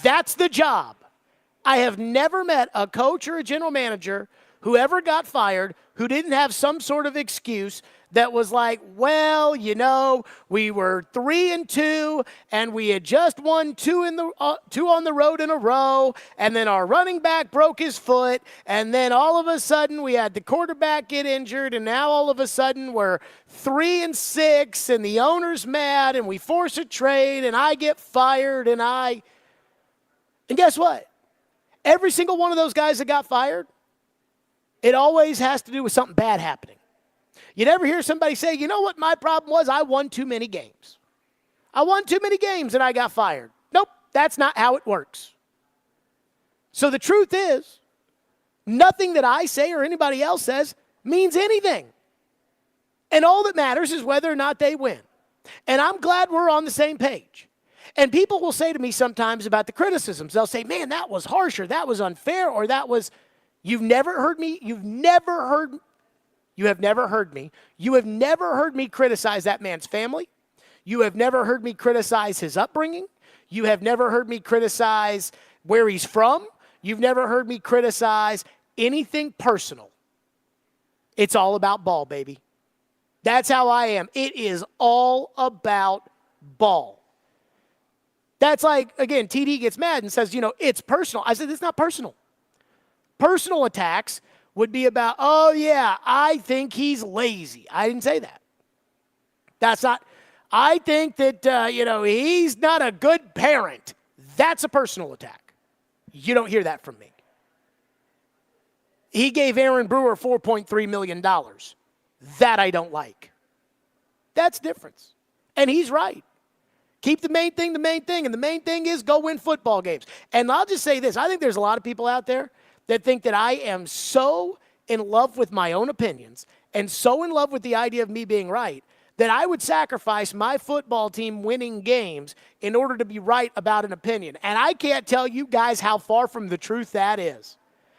That's the job. I have never met a coach or a general manager who ever got fired who didn't have some sort of excuse that was like, well, we were 3-2 and we had just won two on the road in a row, and then our running back broke his foot, and then all of a sudden we had the quarterback get injured, and now all of a sudden we're 3-6 and the owner's mad and we force a trade and I get fired and guess what? Every single one of those guys that got fired, it always has to do with something bad happening. You never hear somebody say, you know what my problem was? I won too many games. I won too many games and I got fired. Nope, that's not how it works. So the truth is, nothing that I say or anybody else says means anything. And all that matters is whether or not they win. And I'm glad we're on the same page. And people will say to me sometimes about the criticisms, they'll say, man, that was harsh, or that was unfair, or that was, you have never heard me criticize that man's family. You have never heard me criticize his upbringing. You have never heard me criticize where he's from. You've never heard me criticize anything personal. It's all about ball, baby. That's how I am. It is all about ball. That's like, again, TD gets mad and says, it's personal. I said, it's not personal. Personal attacks would be about, oh, yeah, I think he's lazy. I didn't say that. That's not, I think that, he's not a good parent. That's a personal attack. You don't hear that from me. He gave Aaron Brewer $4.3 million. That I don't like. That's difference. And he's right. Keep the main thing, and the main thing is go win football games. And I'll just say this. I think there's a lot of people out there that think that I am so in love with my own opinions and so in love with the idea of me being right that I would sacrifice my football team winning games in order to be right about an opinion. And I can't tell you guys how far from the truth that is.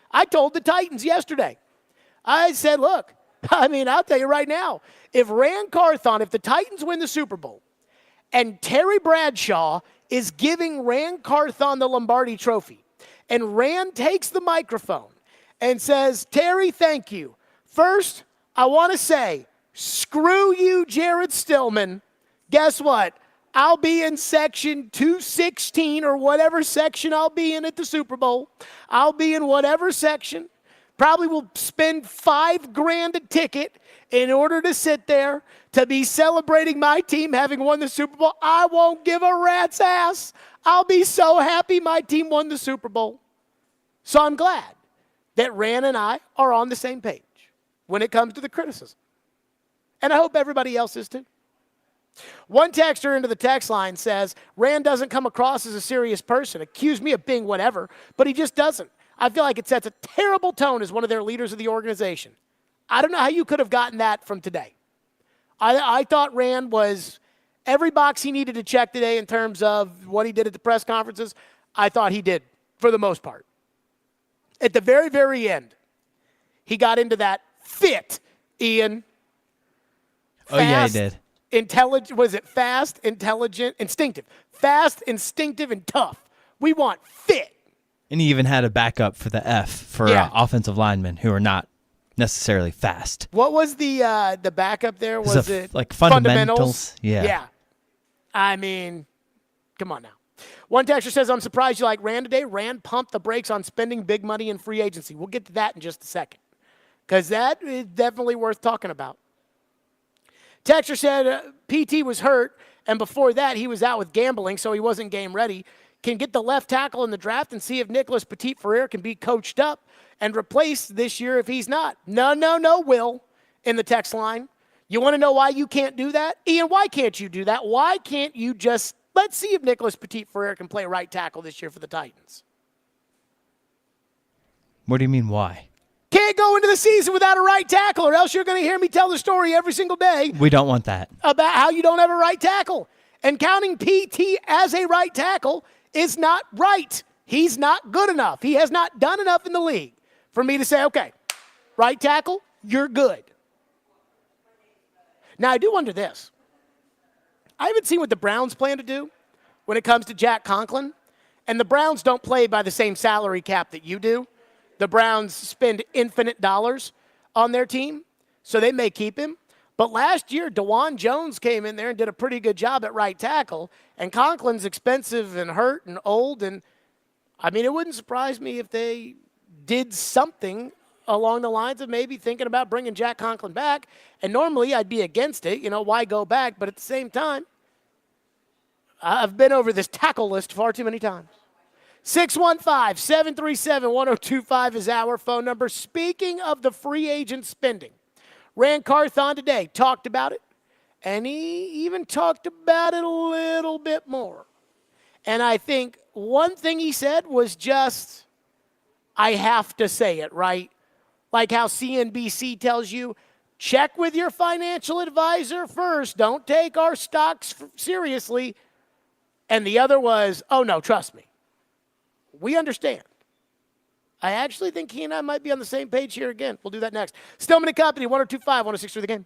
I told the Titans yesterday. I said, look, I'll tell you right now, if the Titans win the Super Bowl, and Terry Bradshaw is giving Ran Carthon the Lombardi Trophy, and Ran takes the microphone and says, Terry, thank you First, I want to say, screw you, Jared Stillman. Guess what? I'll be in section 216 or whatever section I'll be in at the Super Bowl. I'll be in whatever section. Probably will spend $5,000 a ticket in order to sit there to be celebrating my team having won the Super Bowl. I won't give a rat's ass. I'll be so happy my team won the Super Bowl. So I'm glad that Ran and I are on the same page when it comes to the criticism. And I hope everybody else is too. One texter into the text line says, Ran doesn't come across as a serious person. Accuse me of being whatever, but he just doesn't. I feel like it sets a terrible tone as one of their leaders of the organization. I don't know how you could have gotten that from today. I thought Ran was every box he needed to check today in terms of what he did at the press conferences. I thought he did for the most part. At the very, very end, he got into that fit, Ian. Oh, yeah, he did. Intelligent, was it fast, intelligent, instinctive? Fast, instinctive, and tough. We want fit. And he even had a backup for the F for offensive linemen who are not necessarily fast. What was the backup there? Was it like fundamentals? Yeah. I mean, come on now. One texter says, I'm surprised you like Ran today. Ran pumped the brakes on spending big money in free agency. We'll get to that in just a second because that is definitely worth talking about. Texter said PT was hurt, and before that he was out with gambling, so he wasn't game ready. Can get the left tackle in the draft and see if Nicholas Petit-Frere can be coached up and replaced this year if he's not. No, Will, in the text line. You want to know why you can't do that? Ian, why can't you do that? Why can't you just, let's see if Nicholas Petit-Frere can play right tackle this year for the Titans. What do you mean, why? Can't go into the season without a right tackle, or else you're going to hear me tell the story every single day. We don't want that. About how you don't have a right tackle. And counting PT as a right tackle is not right. He's not good enough. He has not done enough in the league for me to say, okay, right tackle, you're good. Now, I do wonder this. I haven't seen what the Browns plan to do when it comes to Jack Conklin. And the Browns don't play by the same salary cap that you do. The Browns spend infinite dollars on their team, so they may keep him. But last year, DeJuan Jones came in there and did a pretty good job at right tackle. And Conklin's expensive and hurt and old. And, I mean, it wouldn't surprise me if they did something along the lines of maybe thinking about bringing Jack Conklin back. And normally I'd be against it. You know, why go back? But at the same time, I've been over this tackle list far too many times. 615-737-1025 is our phone number. Speaking of the free agent spending, Ran Carthon today talked about it, and he even talked about it a little bit more. And I think one thing he said was just, I have to say it, right? Like how CNBC tells you, check with your financial advisor first. Don't take our stocks seriously. And the other was, oh, no, trust me. We understand. I actually think he and I might be on the same page here again. We'll do that next. Stillman & Company, 1025, 106 through the game.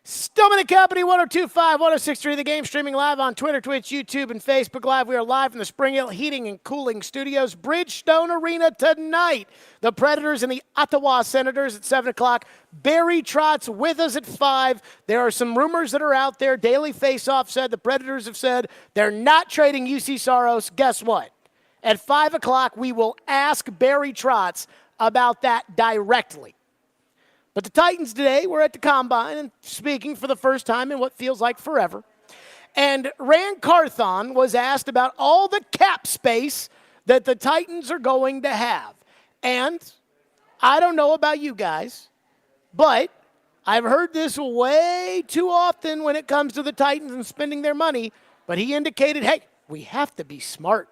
Stillman and Company, 102.5, 106.3, The Game, streaming live on Twitter, Twitch, YouTube, and Facebook Live. We are live from the Spring Hill Heating and Cooling Studios, Bridgestone Arena tonight. The Predators and the Ottawa Senators at 7 o'clock. Barry Trotz with us at 5. There are some rumors that are out there. Daily Faceoff said, the Predators have said they're not trading UC Saros. Guess what? At 5 o'clock, we will ask Barry Trotz about that directly. But the Titans today were at the Combine and speaking for the first time in what feels like forever. And Ran Carthon was asked about all the cap space that the Titans are going to have. And I don't know about you guys, but I've heard this way too often when it comes to the Titans and spending their money. But he indicated, hey, we have to be smart.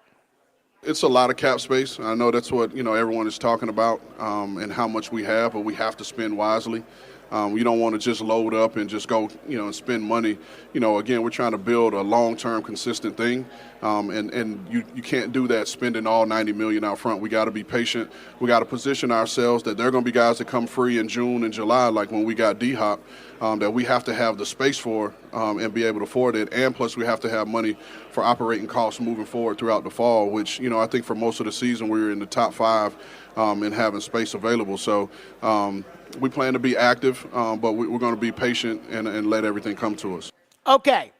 It's a lot of cap space. I know that's what everyone is talking about and how much we have, but we have to spend wisely. We don't want to just load up and just go, and spend money. Again, we're trying to build a long-term, consistent thing, and you can't do that spending all $90 million out front. We got to be patient. We got to position ourselves that there are going to be guys that come free in June and July, like when we got D-Hop, that we have to have the space for and be able to afford it. And plus, we have to have money for operating costs moving forward throughout the fall, which I think for most of the season we were in the top 5 and having space available. So. We plan to be active, but we're going to be patient and let everything come to us. Okay.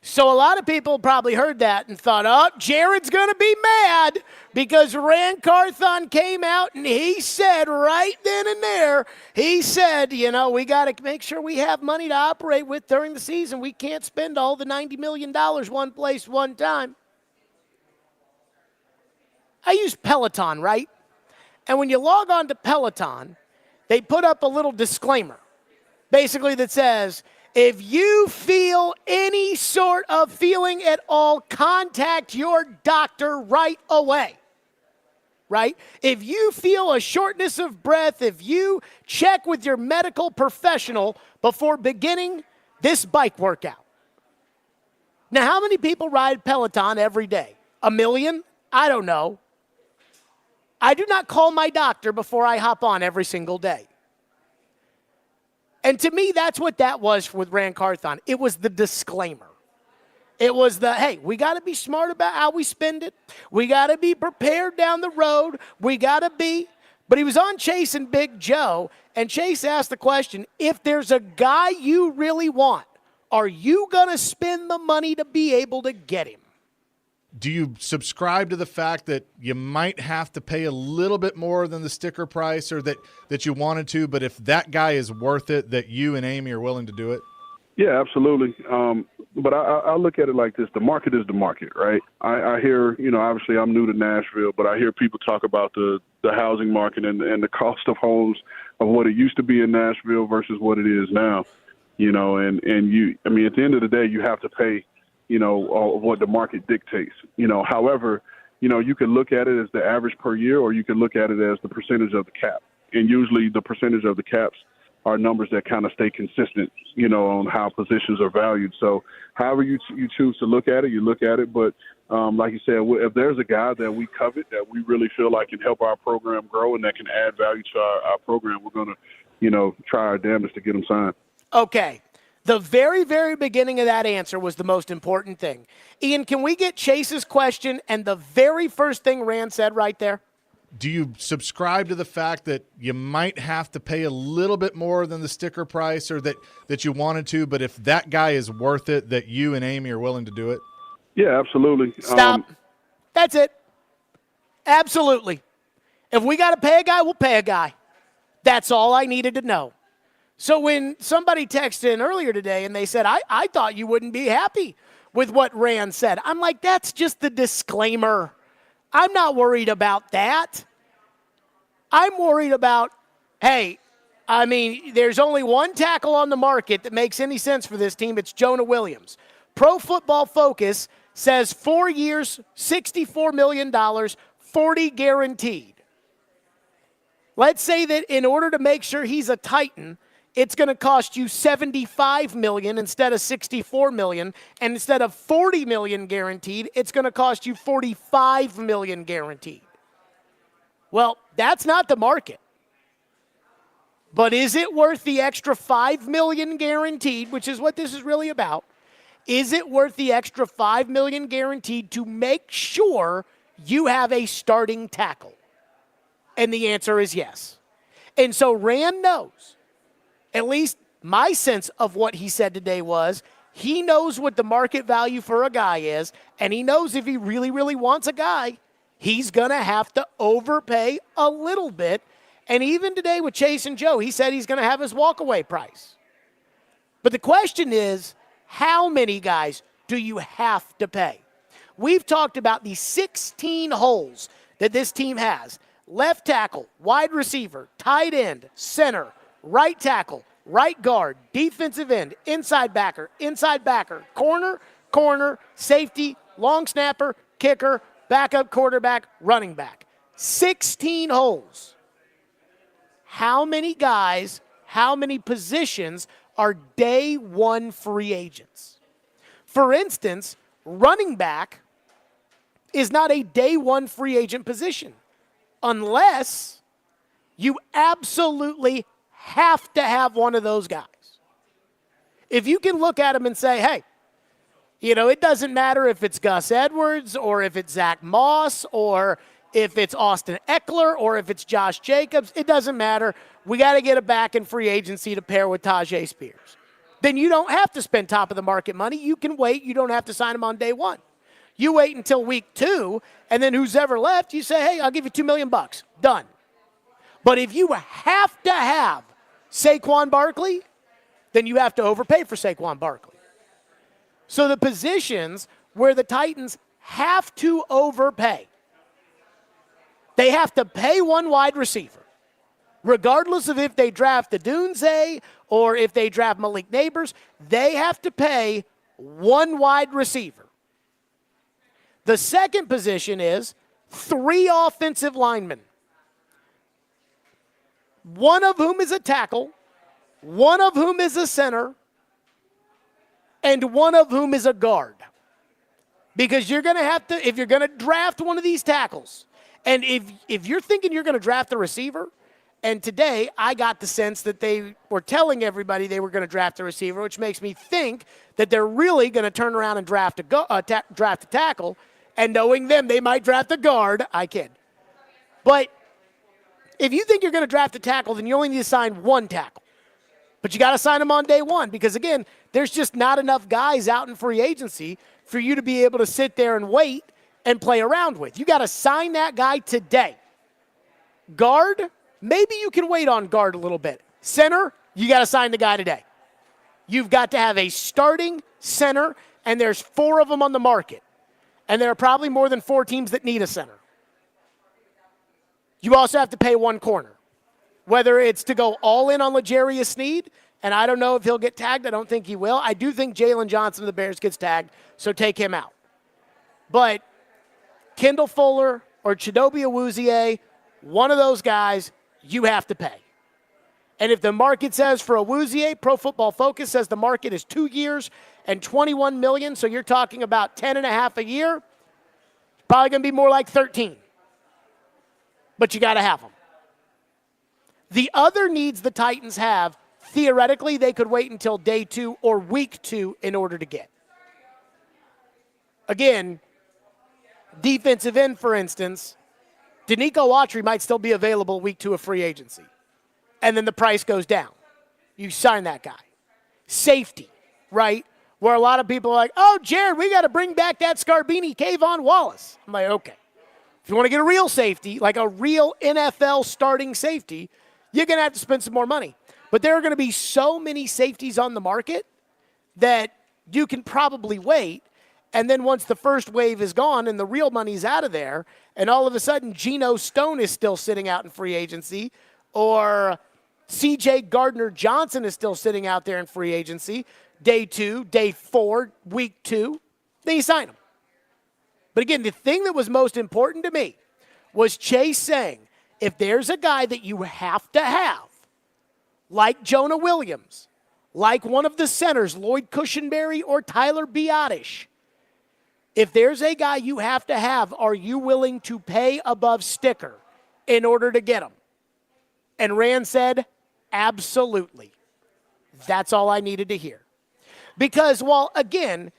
So a lot of people probably heard that and thought, oh, Jared's going to be mad because Ran Carthon came out and he said right then and there, he said, we got to make sure we have money to operate with during the season. We can't spend all the $90 million one place, one time. I use Peloton, right? And when you log on to Peloton, they put up a little disclaimer, basically that says, if you feel any sort of feeling at all, contact your doctor right away, right? If you feel a shortness of breath, if you check with your medical professional before beginning this bike workout. Now, how many people ride Peloton every day? 1 million? I don't know. I do not call my doctor before I hop on every single day. And to me, that's what that was with Ran Carthon. It was the disclaimer. It was the, hey, we got to be smart about how we spend it. We got to be prepared down the road. We got to be. But he was on Chase and Big Joe, and Chase asked the question, if there's a guy you really want, are you going to spend the money to be able to get him? Do you subscribe to the fact that you might have to pay a little bit more than the sticker price or that you wanted to, but if that guy is worth it, that you and Amy are willing to do it? Yeah, absolutely. But I look at it like this. The market is the market, right? I hear, obviously I'm new to Nashville, but I hear people talk about the housing market and the cost of homes of what it used to be in Nashville versus what it is now, and at the end of the day, you have to pay what the market dictates. However, you can look at it as the average per year, or you can look at it as the percentage of the cap. And usually the percentage of the caps are numbers that kind of stay consistent, on how positions are valued. So however you choose to look at it, you look at it. But like you said, if there's a guy that we covet, that we really feel like can help our program grow and that can add value to our program, we're going to, try our damnedest to get him signed. Okay. The very, very beginning of that answer was the most important thing. Ian, can we get Chase's question and the very first thing Ran said right there? Do you subscribe to the fact that you might have to pay a little bit more than the sticker price or that you wanted to, but if that guy is worth it, that you and Amy are willing to do it? Yeah, absolutely. Stop. That's it. Absolutely. If we got to pay a guy, we'll pay a guy. That's all I needed to know. So when somebody texted in earlier today and they said, I thought you wouldn't be happy with what Ran said. I'm like, that's just the disclaimer. I'm not worried about that. I'm worried about, there's only one tackle on the market that makes any sense for this team. It's Jonah Williams. Pro Football Focus says 4 years, $64 million, 40 guaranteed. Let's say that in order to make sure he's a Titan, it's going to cost you $75 million instead of $64 million, and instead of $40 million guaranteed, it's going to cost you $45 million guaranteed. Well, that's not the market. But is it worth the extra $5 million guaranteed, which is what this is really about? Is it worth the extra $5 million guaranteed to make sure you have a starting tackle? And the answer is yes. And so Ran knows, at least my sense of what he said today was, he knows what the market value for a guy is, and he knows if he really, really wants a guy, he's going to have to overpay a little bit. And even today with Chase and Joe, he said he's going to have his walkaway price. But the question is, how many guys do you have to pay? We've talked about the 16 holes that this team has. Left tackle, wide receiver, tight end, center, right tackle, right guard, defensive end, inside backer, corner, safety, long snapper, kicker, backup quarterback, running back. 16 holes. How many guys, how many positions are day one free agents? For instance, running back is not a day one free agent position unless you absolutely have to have one of those guys. If you can look at him and say, hey, it doesn't matter if it's Gus Edwards or if it's Zach Moss or if it's Austin Eckler or if it's Josh Jacobs, it doesn't matter. We got to get it back in free agency to pair with Tajay Spears. Then you don't have to spend top of the market money. You can wait. You don't have to sign him on day one. You wait until week 2, and then who's ever left, you say, hey, I'll give you $2 million. Done. But if you have to have Saquon Barkley, then you have to overpay for Saquon Barkley. So the positions where the Titans have to overpay, they have to pay one wide receiver, regardless of if they draft the Dunze or if they draft Malik Neighbors, they have to pay one wide receiver. The second position is 3 offensive linemen, one of whom is a tackle, one of whom is a center, and one of whom is a guard. Because you're going to have to, if you're going to draft one of these tackles, and if you're thinking you're going to draft a receiver, and today I got the sense that they were telling everybody they were going to draft a receiver, which makes me think that they're really going to turn around and draft a tackle, and knowing them, they might draft a guard. I kid. But if you think you're going to draft a tackle, then you only need to sign one tackle. But you got to sign them on day one because, again, there's just not enough guys out in free agency for you to be able to sit there and wait and play around with. You got to sign that guy today. Guard, maybe you can wait on guard a little bit. Center, you got to sign the guy today. You've got to have a starting center, and there's 4 of them on the market. And there are probably more than 4 teams that need a center. You also have to pay one corner. Whether it's to go all in on L'Jarius Sneed, and I don't know if he'll get tagged. I don't think he will. I do think Jalen Johnson of the Bears gets tagged, so take him out. But Kendall Fuller or Chidobe Awuzie, one of those guys, you have to pay. And if the market says for Awuzie, Pro Football Focus says the market is 2 years and $21 million, so you're talking about 10.5 a year, it's probably going to be more like 13. But you got to have them. The other needs the Titans have, theoretically, they could wait until day 2 or week 2 in order to get. Again, defensive end, for instance, Danico Autry might still be available week 2 of free agency. And then the price goes down. You sign that guy. Safety, right? Where a lot of people are like, oh, Jared, we got to bring back that Scarbini, Kayvon Wallace. I'm like, okay. If you want to get a real safety, like a real NFL starting safety, you're going to have to spend some more money. But there are going to be so many safeties on the market that you can probably wait. And then once the first wave is gone and the real money's out of there, and all of a sudden Geno Stone is still sitting out in free agency, or C.J. Gardner-Johnson is still sitting out there in free agency, day 2, day 4, week 2, then you sign them. But again, the thing that was most important to me was Chase saying, if there's a guy that you have to have, like Jonah Williams, like one of the centers, Lloyd Cushenberry or Tyler Biadasz, if there's a guy you have to have, are you willing to pay above sticker in order to get him? And Ran said, absolutely. That's all I needed to hear. Because while, again,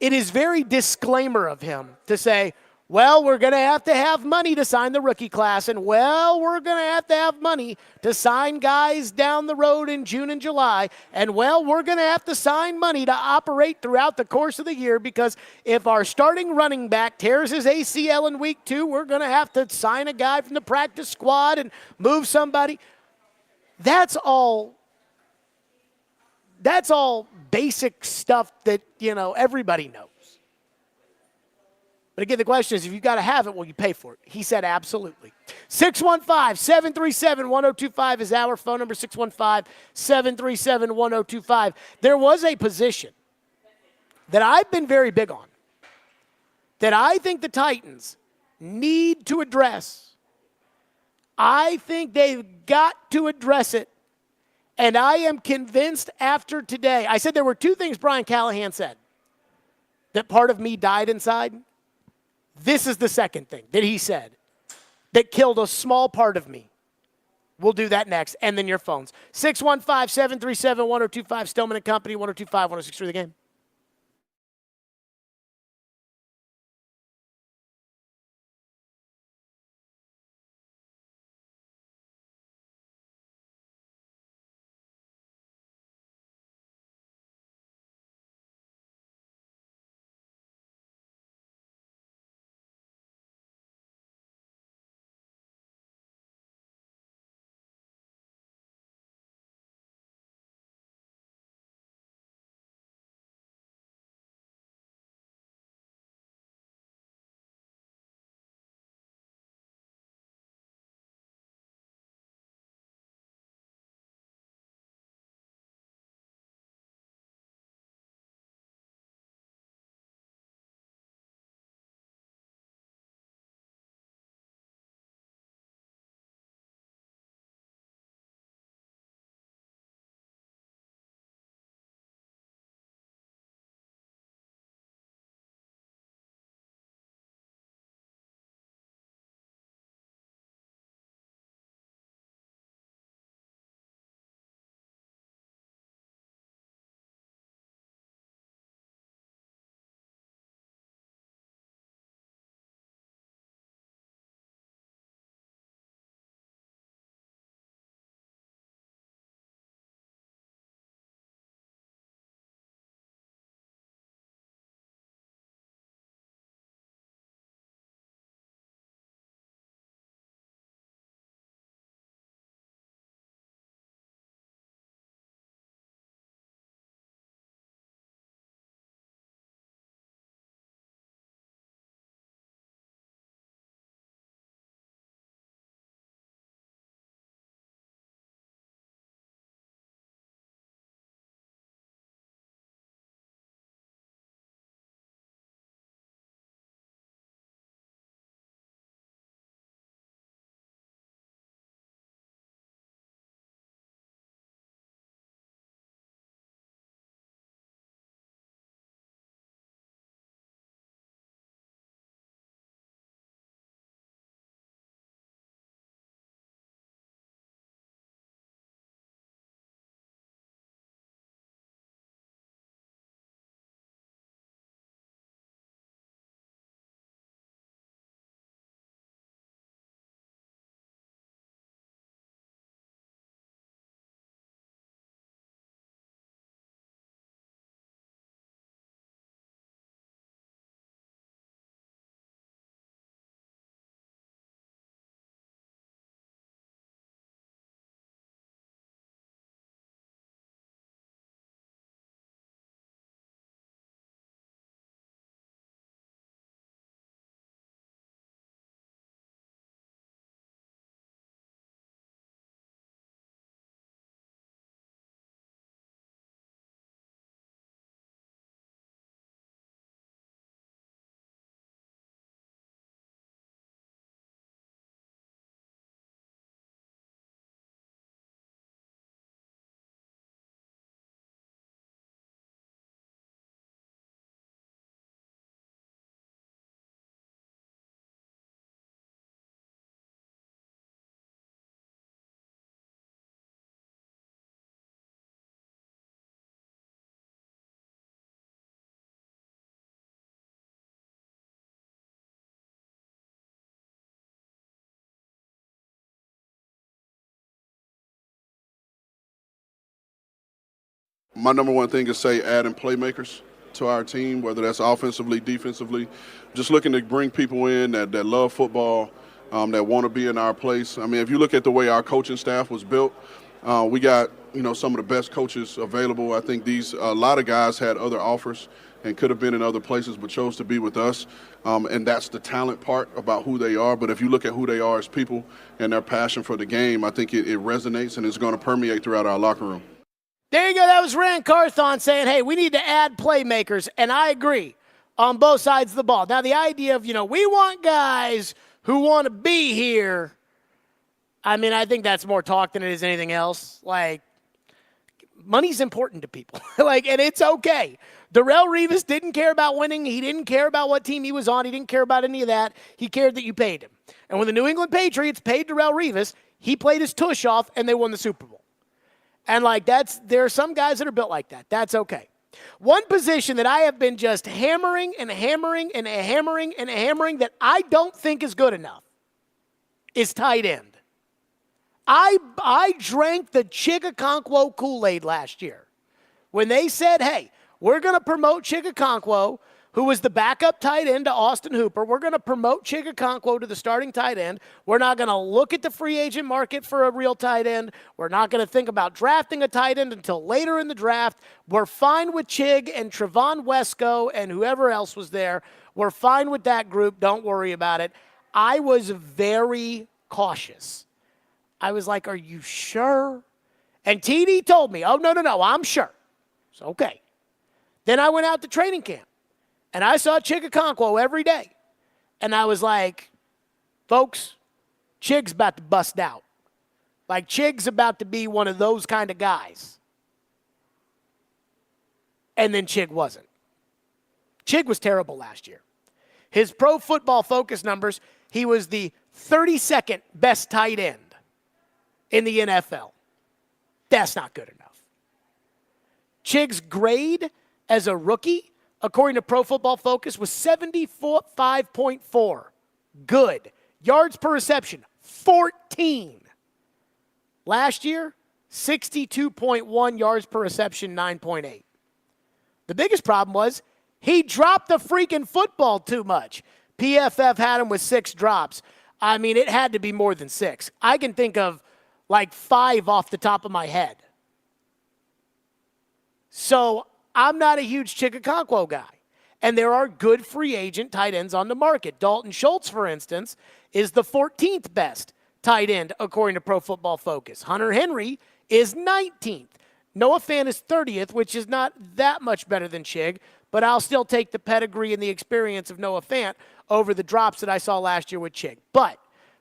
it is very disclaimer of him to say, well, we're going to have money to sign the rookie class, and, well, we're going to have money to sign guys down the road in June and July, and, well, we're going to have to sign money to operate throughout the course of the year because if our starting running back tears his ACL in week 2, we're going to have to sign a guy from the practice squad and move somebody. That's all basic stuff that, everybody knows. But again, the question is, if you've got to have it, will you pay for it? He said absolutely. 615-737-1025 is our phone number, 615-737-1025. There was a position that I've been very big on, that I think the Titans need to address. I think they've got to address it. And I am convinced after today, I said there were 2 things Brian Callahan said that part of me died inside. This is the second thing that he said that killed a small part of me. We'll do that next. And then your phones. 615-737-1025, Stillman & Company, 102.5, 106.3 The Game. my number one thing is say adding playmakers to our team, whether that's offensively, defensively. Just looking to bring people in that love football, that want to be in our place. I mean, if you look at the way our coaching staff was built, we got, some of the best coaches available. I think a lot of guys had other offers and could have been in other places but chose to be with us. And that's the talent part about who they are. But if you look at who they are as people and their passion for the game, I think it resonates and it's going to permeate throughout our locker room. There you go. That was Ran Carthon saying, hey, we need to add playmakers. And I agree on both sides of the ball. Now, the idea of, we want guys who want to be here, I mean, I think that's more talk than it is anything else. Like, money's important to people. And it's okay. Darrelle Revis didn't care about winning. He didn't care about what team he was on. He didn't care about any of that. He cared that you paid him. And when the New England Patriots paid Darrelle Revis, he played his tush off and they won the Super Bowl. And there are some guys that are built like that. That's okay. One position that I have been just hammering and hammering and hammering and hammering that I don't think is good enough is tight end. I drank the Chigakonkwo Kool-Aid last year when they said, hey, we're going to promote Chigakonkwo, who was the backup tight end to Austin Hooper. We're going to promote Chigakonkwo to the starting tight end. We're not going to look at the free agent market for a real tight end. We're not going to think about drafting a tight end until later in the draft. We're fine with Chig and Trevon Wesco and whoever else was there. We're fine with that group. Don't worry about it. I was very cautious. I was like, are you sure? And TD told me, oh, no, I'm sure. So, okay. Then I went out to training camp. And I saw Chigakonkwo every day. And I was like, folks, Chig's about to bust out. Chig's about to be one of those kind of guys. And then Chig wasn't. Chig was terrible last year. His Pro Football Focus numbers, he was the 32nd best tight end in the NFL. That's not good enough. Chig's grade as a rookie, according to Pro Football Focus, was 75.4. Good. Yards per reception, 14. Last year, 62.1 yards per reception, 9.8. The biggest problem was he dropped the freaking football too much. PFF had him with 6 drops. I mean, it had to be more than 6. I can think of 5 off the top of my head. So I'm not a huge Chigakonkwo guy. And there are good free agent tight ends on the market. Dalton Schultz, for instance, is the 14th best tight end according to Pro Football Focus. Hunter Henry is 19th. Noah Fant is 30th, which is not that much better than Chig, but I'll still take the pedigree and the experience of Noah Fant over the drops that I saw last year with Chig. But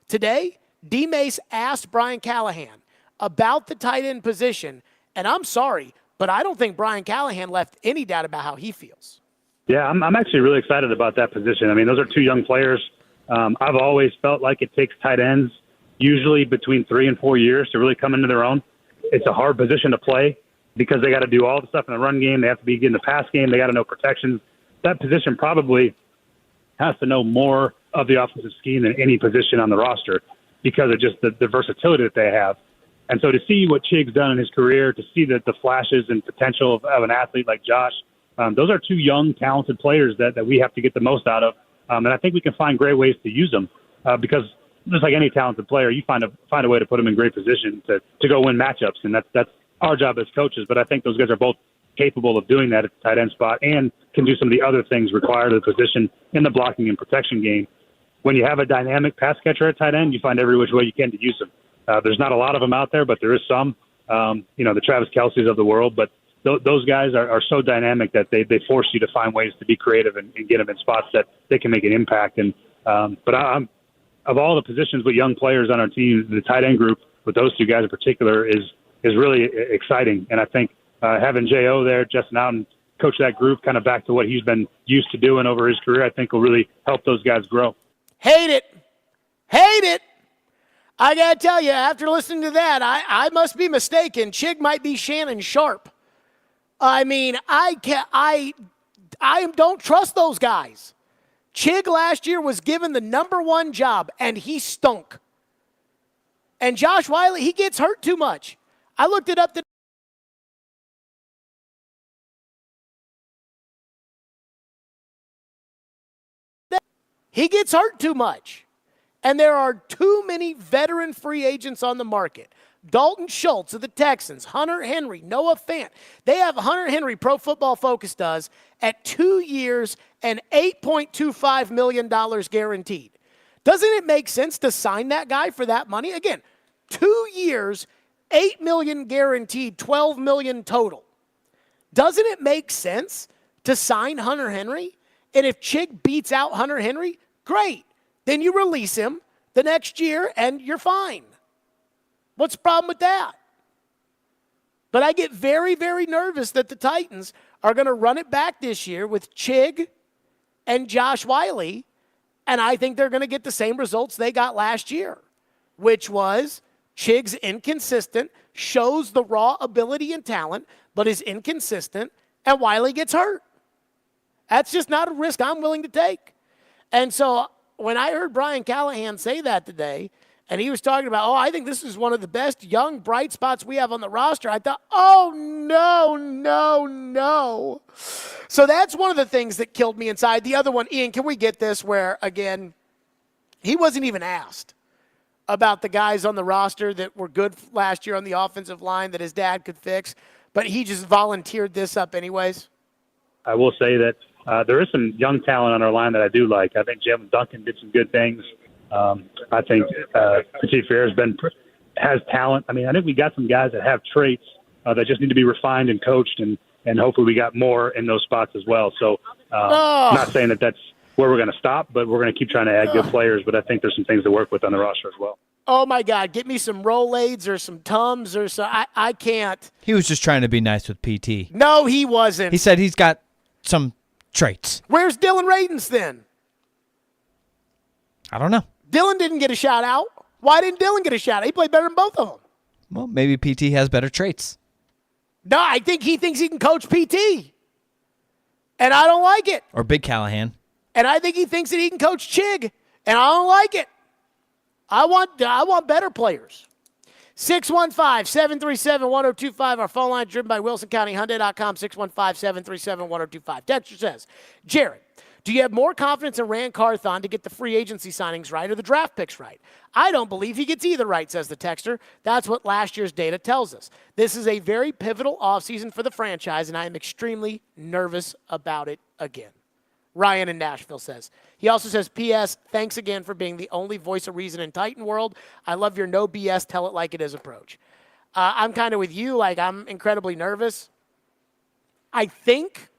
today, D. Mace asked Brian Callahan about the tight end position, and I'm sorry, but I don't think Brian Callahan left any doubt about how he feels. Yeah, I'm actually really excited about that position. I mean, those are 2 young players. I've always felt like it takes tight ends usually between 3 and 4 years to really come into their own. It's a hard position to play because they got to do all the stuff in the run game. They have to be in the pass game. They got to know protections. That position probably has to know more of the offensive scheme than any position on the roster because of just the versatility that they have. And so to see what Chig's done in his career, to see the flashes and potential of an athlete like Josh, those are 2 young, talented players that we have to get the most out of. And I think we can find great ways to use them because just like any talented player, you find a way to put them in great position to go win matchups. And that's our job as coaches. But I think those guys are both capable of doing that at the tight end spot and can do some of the other things required of the position in the blocking and protection game. When you have a dynamic pass catcher at tight end, you find every which way you can to use them. There's not a lot of them out there, but there is some, the Travis Kelce's of the world. But those guys are so dynamic that they force you to find ways to be creative and get them in spots that they can make an impact. And but I'm of all the positions with young players on our team, the tight end group with those 2 guys in particular is really exciting. And I think having J.O. there, Justin Outen, coach that group kind of back to what he's been used to doing over his career, I think will really help those guys grow. Hate it. I got to tell you, after listening to that, I must be mistaken. Chig might be Shannon Sharp. I mean, I don't trust those guys. Chig last year was given the number 1 job, and he stunk. And Josh Wiley, he gets hurt too much. I looked it up today. He gets hurt too much. And there are too many veteran free agents on the market. Dalton Schultz of the Texans, Hunter Henry, Noah Fant. They have Hunter Henry, Pro Football Focus does, at 2 years and $8.25 million guaranteed. Doesn't it make sense to sign that guy for that money? Again, 2 years, $8 million guaranteed, $12 million total. Doesn't it make sense to sign Hunter Henry? And if Chig beats out Hunter Henry, great. Then you release him the next year and you're fine. What's the problem with that? But I get very, very nervous that the Titans are going to run it back this year with Chig and Josh Wiley, and I think they're going to get the same results they got last year, which was Chig's inconsistent, shows the raw ability and talent, but is inconsistent, and Wiley gets hurt. That's just not a risk I'm willing to take. And so when I heard Brian Callahan say that today, and he was talking about, I think this is one of the best young, bright spots we have on the roster, I thought, no. So that's one of the things that killed me inside. The other one, Ian, can we get this where, again, he wasn't even asked about the guys on the roster that were good last year on the offensive line that his dad could fix, but he just volunteered this up anyways? I will say that there is some young talent on our line that I do like. I think Jim Duncan did some good things. I think Petit has talent. I mean, I think we got some guys that have traits that just need to be refined and coached, and hopefully we got more in those spots as well. So I'm not saying that that's where we're going to stop, but we're going to keep trying to add good players. But I think there's some things to work with on the roster as well. Oh, my God. Get me some Rolaids or some Tums or some. I can't. He was just trying to be nice with PT. No, he wasn't. He said he's got some traits. Where's Dylan Radins then? I don't know. Dylan didn't get a shout out. Why didn't Dylan get a shout out? He played better than both of them. Well, maybe PT has better traits. No, I think he thinks he can coach PT. And I don't like it. Or Big Callahan. And I think he thinks that he can coach Chig. And I don't like it. I want better players. 615-737-1025. Our phone line driven by WilsonCountyHyundai.com. 615-737-1025. Dexter says, Jared, do you have more confidence in Ran Carthon to get the free agency signings right or the draft picks right? I don't believe he gets either right, says the texter. That's what last year's data tells us. This is a very pivotal offseason for the franchise, and I am extremely nervous about it again. Ryan in Nashville says. He also says, P.S., thanks again for being the only voice of reason in Titan world. I love your no BS, tell it like it is approach. I'm kind of with you. Like, I'm incredibly nervous. I think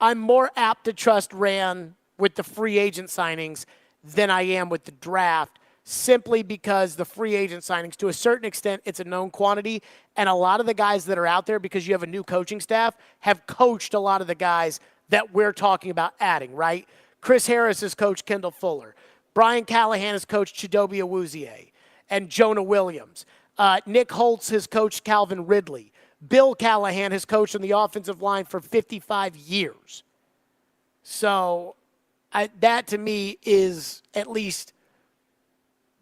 I'm more apt to trust Ran with the free agent signings than I am with the draft, simply because the free agent signings, to a certain extent, it's a known quantity, and a lot of the guys that are out there, because you have a new coaching staff, have coached a lot of the guys that we're talking about adding, right? Chris Harris has coached Kendall Fuller. Brian Callahan has coached Chidobe Awuzie and Jonah Williams. Nick Holtz has coached Calvin Ridley. Bill Callahan has coached on the offensive line for 55 years. So that to me is at least,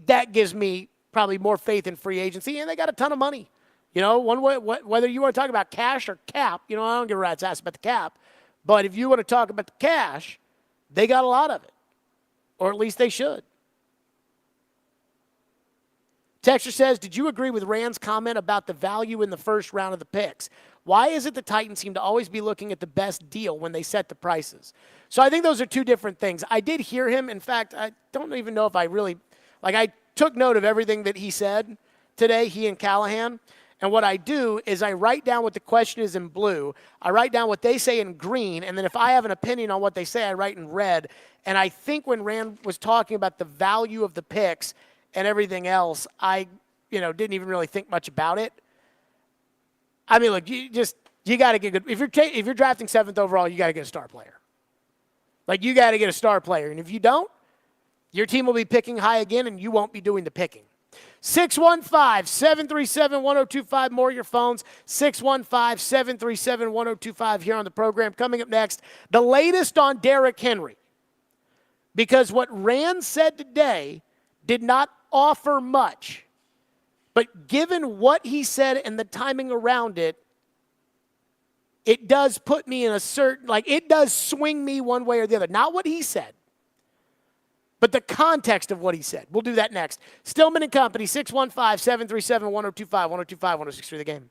that gives me probably more faith in free agency, and they got a ton of money. You know, one way, whether you want to talk about cash or cap, I don't give a rat's ass about the cap. But if you want to talk about the cash, they got a lot of it. Or at least they should. Texter says, did you agree with Rand's comment about the value in the first round of the picks? Why is it the Titans seem to always be looking at the best deal when they set the prices? So I think those are two different things. I did hear him. In fact, I don't even know if I really, I took note of everything that he said today, he and Callahan. And what I do is I write down what the question is in blue. I write down what they say in green. And then if I have an opinion on what they say, I write in red. And I think when Rand was talking about the value of the picks and everything else, I, didn't even really think much about it. I mean, look, you got to get good. If you're drafting 7th overall, you got to get a star player. You got to get a star player. And if you don't, your team will be picking high again, and you won't be doing the picking. 615-737-1025. More of your phones. 615-737-1025 here on the program. Coming up next, the latest on Derrick Henry. Because what Rand said today did not offer much. But given what he said and the timing around it, it does put me in a certain, it does swing me one way or the other. Not what he said. but the context of what he said. We'll do that next. Stillman and Company, 615-737-1025, 1025, 1063 The Game.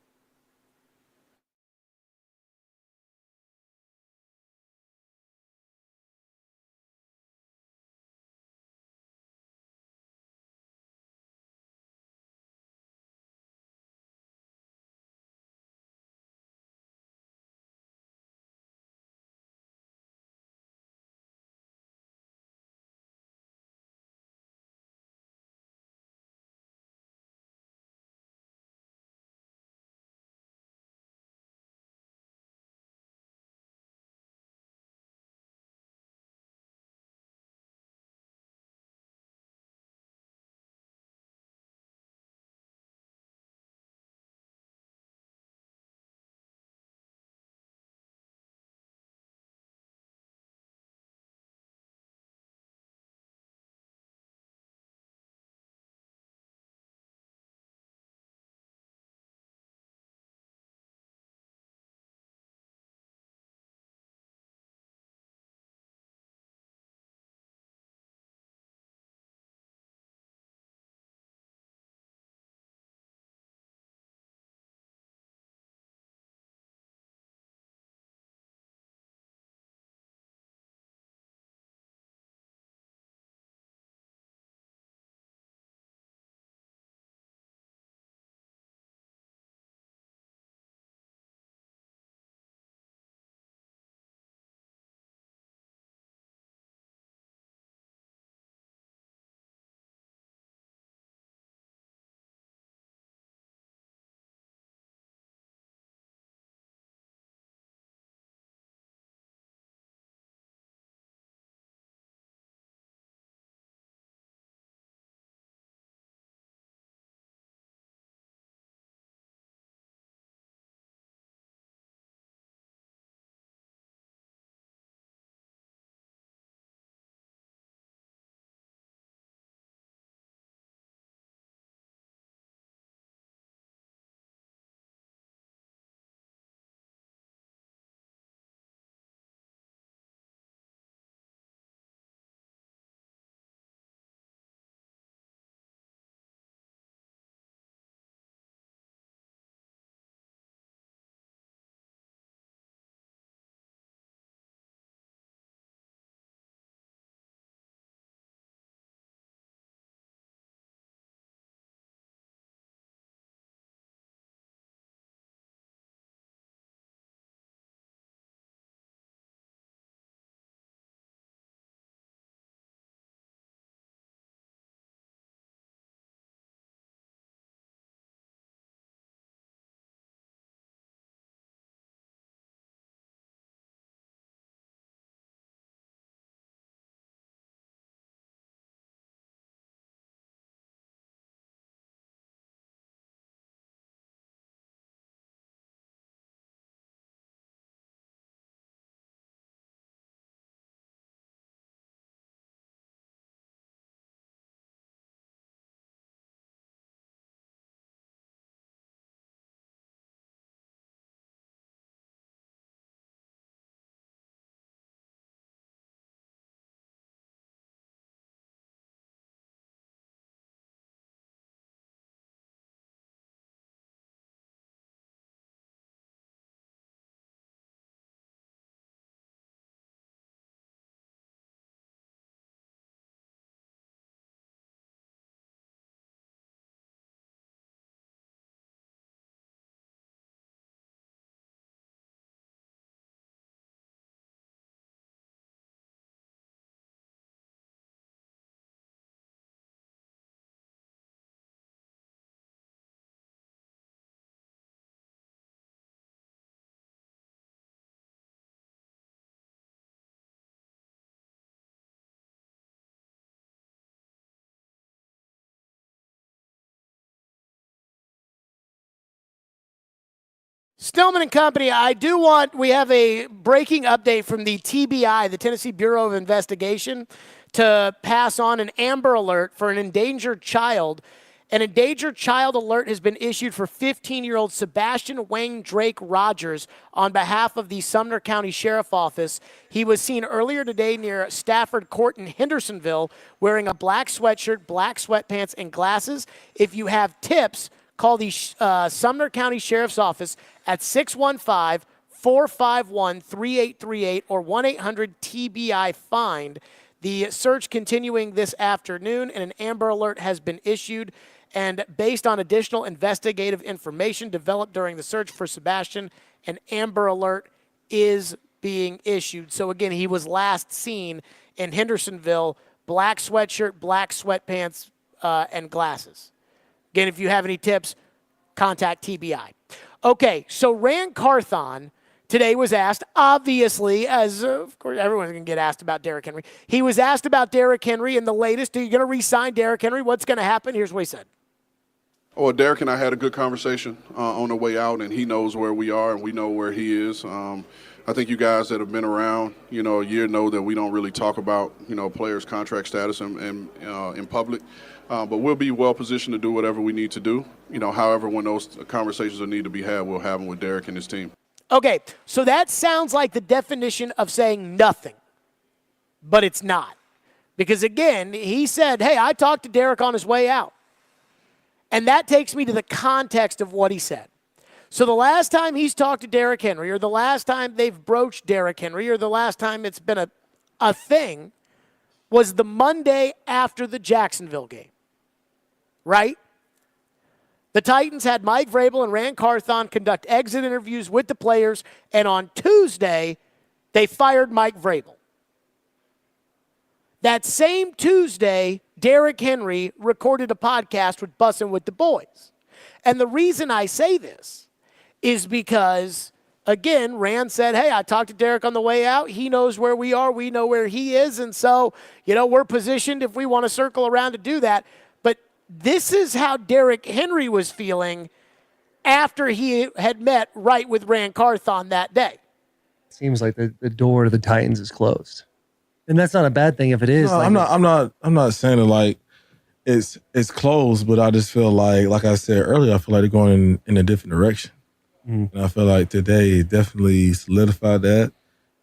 Stillman and Company, we have a breaking update from the TBI, the Tennessee Bureau of Investigation, to pass on an Amber Alert for an endangered child. An endangered child alert has been issued for 15-year-old Sebastian Wayne Drake Rogers on behalf of the Sumner County Sheriff Office. He was seen earlier today near Stafford Court in Hendersonville wearing a black sweatshirt, black sweatpants, and glasses. If you have tips, call the Sumner County Sheriff's Office at 615-451-3838 or 1-800-TBI-FIND. The search continuing this afternoon, and an Amber Alert has been issued. And based on additional investigative information developed during the search for Sebastian, an Amber Alert is being issued. So, again, he was last seen in Hendersonville, black sweatshirt, black sweatpants, and glasses. Again, if you have any tips, contact TBI. Okay, so Ran Carthon today was asked, obviously, as of course everyone's going to get asked about Derrick Henry. He was asked about Derrick Henry in the latest. Are you going to re-sign Derrick Henry? What's going to happen? Here's what he said. Well, Derrick and I had a good conversation on the way out, and he knows where we are and we know where he is. I think you guys that have been around, a year know that we don't really talk about, players' contract status in public. But we'll be well positioned to do whatever we need to do. However, when those conversations need to be had, we'll have them with Derrick and his team. Okay, so that sounds like the definition of saying nothing, but it's not. Because, again, he said, hey, I talked to Derrick on his way out. And that takes me to the context of what he said. So the last time he's talked to Derrick Henry, or the last time they've broached Derrick Henry, or the last time it's been a thing, was the Monday after the Jacksonville game. Right? The Titans had Mike Vrabel and Ran Carthon conduct exit interviews with the players, and on Tuesday, they fired Mike Vrabel. That same Tuesday, Derrick Henry recorded a podcast with Bussin' with the Boys. And the reason I say this is because, again, Ran said, hey, I talked to Derrick on the way out. He knows where we are. We know where he is. And so, we're positioned if we want to circle around to do that. But this is how Derrick Henry was feeling after he had met right with Ran Carthon that day. Seems like the door to the Titans is closed. And that's not a bad thing if it is. No, I'm not saying it like it's closed, but I just feel like I said earlier, I feel like they're going in a different direction. And I feel like today definitely solidified that.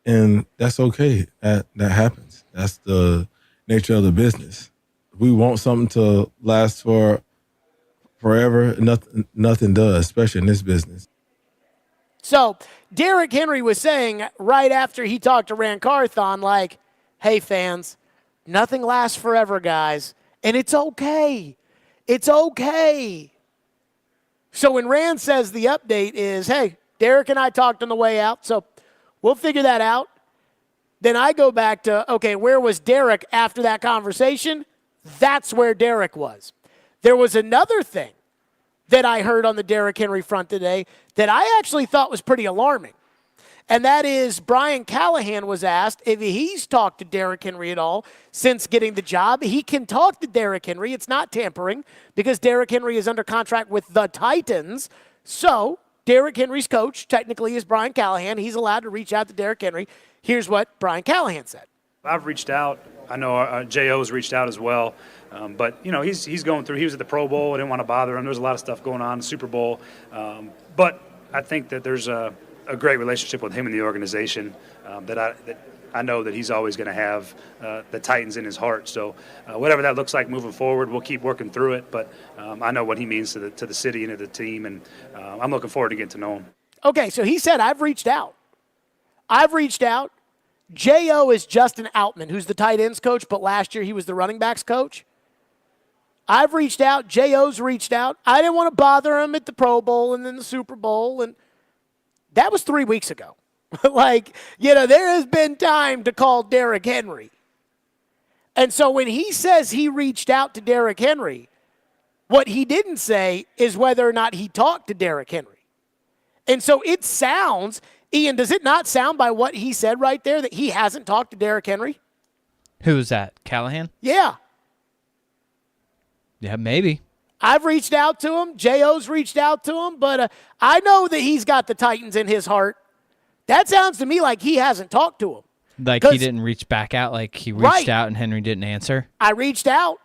And that's okay. That happens. That's the nature of the business. We want something to last for forever. Nothing does, especially in this business. So Derrick Henry was saying right after he talked to Ran Carthon, like, hey, fans, nothing lasts forever, guys, and it's okay. It's okay. So when Rand says the update is, hey, Derrick and I talked on the way out, so we'll figure that out. Then I go back to, okay, where was Derrick after that conversation? That's where Derrick was. There was another thing that I heard on the Derrick Henry front today that I actually thought was pretty alarming. And that is Brian Callahan was asked if he's talked to Derrick Henry at all since getting the job. He can talk to Derrick Henry. It's not tampering because Derrick Henry is under contract with the Titans. So Derrick Henry's coach technically is Brian Callahan. He's allowed to reach out to Derrick Henry. Here's what Brian Callahan said. I've reached out. I know J.O.'s reached out as well. But, he's going through. He was at the Pro Bowl. I didn't want to bother him. There's a lot of stuff going on, the Super Bowl. But I think that there's a great relationship with him and the organization that I know that he's always going to have the Titans in his heart. So whatever that looks like moving forward, we'll keep working through it. But I know what he means to the city and to the team, and I'm looking forward to getting to know him. Okay, so he said, I've reached out. J.O. is Justin Outman, who's the tight ends coach, but last year he was the running backs coach. I've reached out. J.O.'s reached out. I didn't want to bother him at the Pro Bowl and then the Super Bowl, and that was 3 weeks ago. There has been time to call Derrick Henry. And so when he says he reached out to Derrick Henry, what he didn't say is whether or not he talked to Derrick Henry. And so it sounds, Ian, does it not sound by what he said right there that he hasn't talked to Derrick Henry? Who is that? Callahan? Yeah. Yeah, maybe. I've reached out to him. J.O.'s reached out to him. But I know that he's got the Titans in his heart. That sounds to me like he hasn't talked to him. Like he didn't reach back out, like he reached out and Henry didn't answer? I reached out,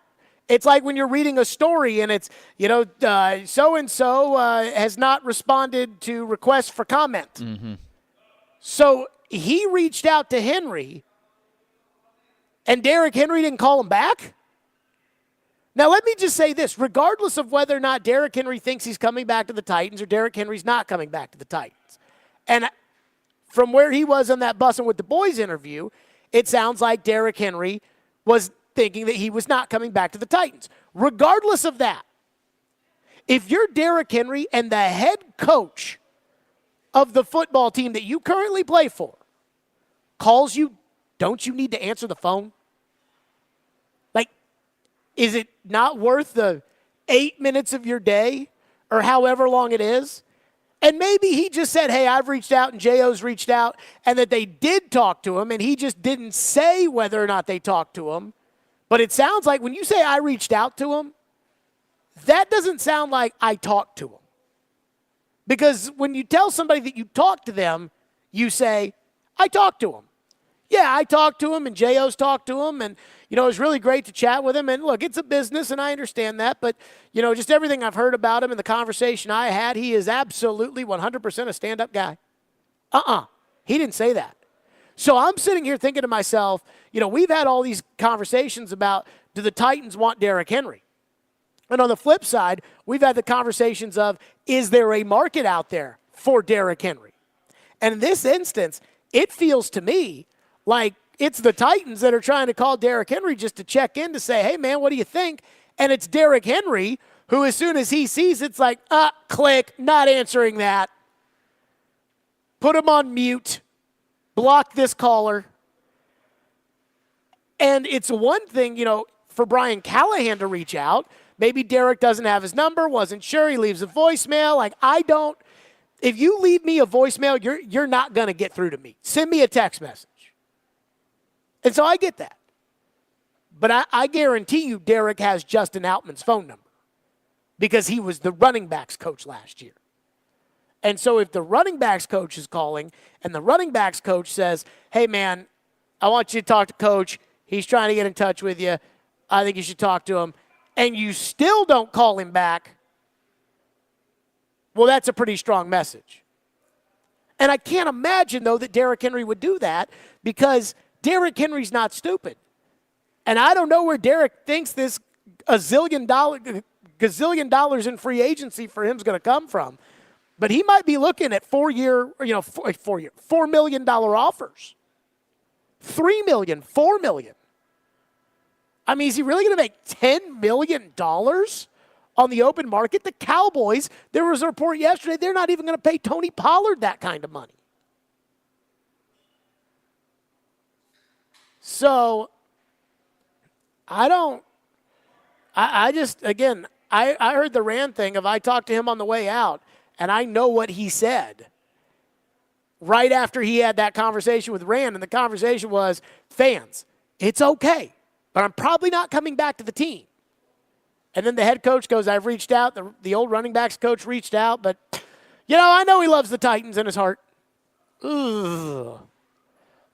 It's like when you're reading a story and it's, so-and-so has not responded to requests for comment. Mm-hmm. So he reached out to Henry, and Derrick Henry didn't call him back? Now, let me just say this. Regardless of whether or not Derrick Henry thinks he's coming back to the Titans or Derrick Henry's not coming back to the Titans, and from where he was on that Bussin' with the Boys interview, it sounds like Derrick Henry was thinking that he was not coming back to the Titans. Regardless of that, if you're Derrick Henry and the head coach of the football team that you currently play for calls you, don't you need to answer the phone? Like, is it not worth the 8 minutes of your day or however long it is? And maybe he just said, hey, I've reached out and J.O.'s reached out, and that they did talk to him, and he just didn't say whether or not they talked to him. But it sounds like when you say I reached out to him, that doesn't sound like I talked to him. Because when you tell somebody that you talked to them, you say, I talked to him. Yeah, I talked to him, and J.O.'s talked to him, and, it was really great to chat with him. And, look, it's a business, and I understand that. But, just everything I've heard about him and the conversation I had, he is absolutely 100% a stand-up guy. He didn't say that. So I'm sitting here thinking to myself, we've had all these conversations about, do the Titans want Derrick Henry? And on the flip side, we've had the conversations of, is there a market out there for Derrick Henry? And in this instance, it feels to me like it's the Titans that are trying to call Derrick Henry just to check in to say, hey, man, what do you think? And it's Derrick Henry who, as soon as he sees it's like, click, not answering that. Put him on mute. Block this caller. And it's one thing, for Brian Callahan to reach out. Maybe Derrick doesn't have his number, wasn't sure. He leaves a voicemail. If you leave me a voicemail, you're not going to get through to me. Send me a text message. And so I get that. But I guarantee you Derrick has Justin Outman's phone number because he was the running backs coach last year. And so if the running backs coach is calling and the running backs coach says, hey, man, I want you to talk to coach. He's trying to get in touch with you. I think you should talk to him. And you still don't call him back, well, that's a pretty strong message. And I can't imagine, though, that Derrick Henry would do that because Derrick Henry's not stupid. And I don't know where Derrick thinks this gazillion dollars in free agency for him is going to come from. But he might be looking at $4 million offers. $3 million, $4 million. I mean, is he really going to make $10 million on the open market? The Cowboys, there was a report yesterday, they're not even going to pay Tony Pollard that kind of money. So, I heard the Ran thing of I talked to him on the way out, and I know what he said right after he had that conversation with Ran, and the conversation was, fans, it's okay, but I'm probably not coming back to the team. And then the head coach goes, I've reached out. The old running backs coach reached out, but, I know he loves the Titans in his heart. Ugh.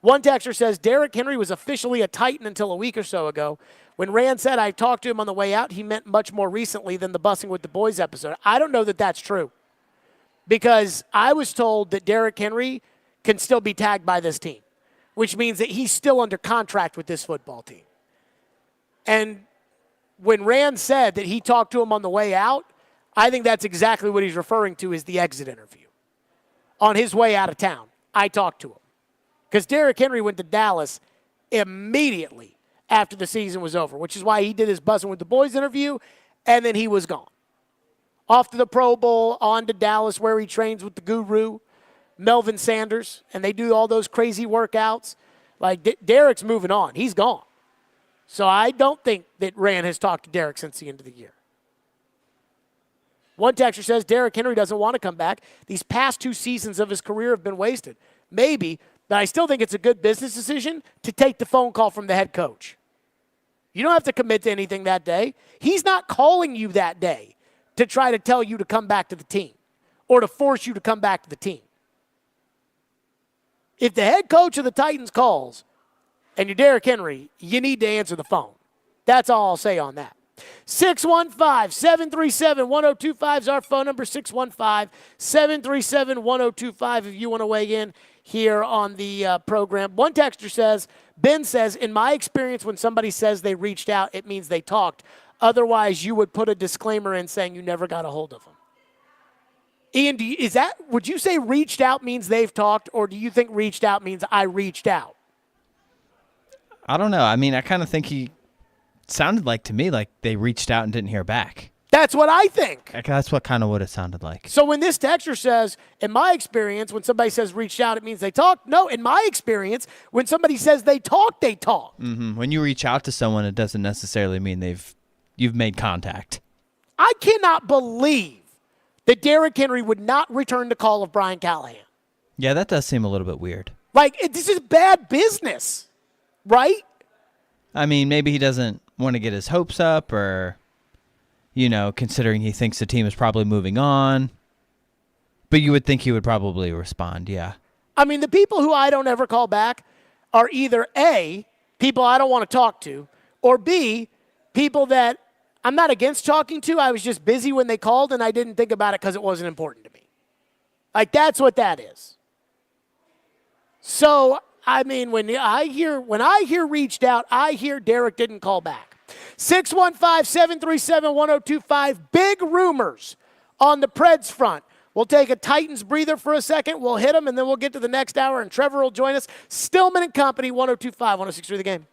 One texter says, Derrick Henry was officially a Titan until a week or so ago. When Ran said I talked to him on the way out, he meant much more recently than the Bussin' with the Boys episode. I don't know that that's true because I was told that Derrick Henry can still be tagged by this team, which means that he's still under contract with this football team. And when Ran said that he talked to him on the way out, I think that's exactly what he's referring to as the exit interview. On his way out of town, I talked to him. Because Derrick Henry went to Dallas immediately after the season was over, which is why he did his Bussin' with the Boys interview, and then he was gone. Off to the Pro Bowl, on to Dallas where he trains with the guru, Melvin Sanders, and they do all those crazy workouts. Like, Derrick's moving on. He's gone. So I don't think that Ran has talked to Derrick since the end of the year. One texter says Derrick Henry doesn't want to come back. These past 2 seasons of his career have been wasted. Maybe, but I still think it's a good business decision to take the phone call from the head coach. You don't have to commit to anything that day. He's not calling you that day to try to tell you to come back to the team or to force you to come back to the team. If the head coach of the Titans calls and you're Derrick Henry, you need to answer the phone. That's all I'll say on that. 615-737-1025 is our phone number, 615-737-1025 if you want to weigh in here on the program. One texter says, Ben says, in my experience, when somebody says they reached out, it means they talked. Otherwise, you would put a disclaimer in saying you never got a hold of them. Ian, would you say reached out means they've talked, or do you think reached out means I reached out? I don't know. I mean, I kind of think he sounded like to me like they reached out and didn't hear back. That's what I think. That's what kind of what it sounded like. So when this texter says, in my experience, when somebody says reached out, it means they talked. No, in my experience, when somebody says they talked, they talk. Mm-hmm. When you reach out to someone, it doesn't necessarily mean you've made contact. I cannot believe that Derrick Henry would not return the call of Brian Callahan. Yeah, that does seem a little bit weird. Like, this is bad business, right? I mean, maybe he doesn't want to get his hopes up or, considering he thinks the team is probably moving on. But you would think he would probably respond, yeah. I mean, the people who I don't ever call back are either A, people I don't want to talk to, or B, people that I'm not against talking to. I was just busy when they called and I didn't think about it because it wasn't important to me. Like, that's what that is. So, I mean, when I hear reached out, I hear Derrick didn't call back. 615-737-1025. Big rumors on the Preds front. We'll take a Titans breather for a second. We'll hit them, and then we'll get to the next hour, and Trevor will join us. Stillman and Company, 102.5, 106.3 The Game.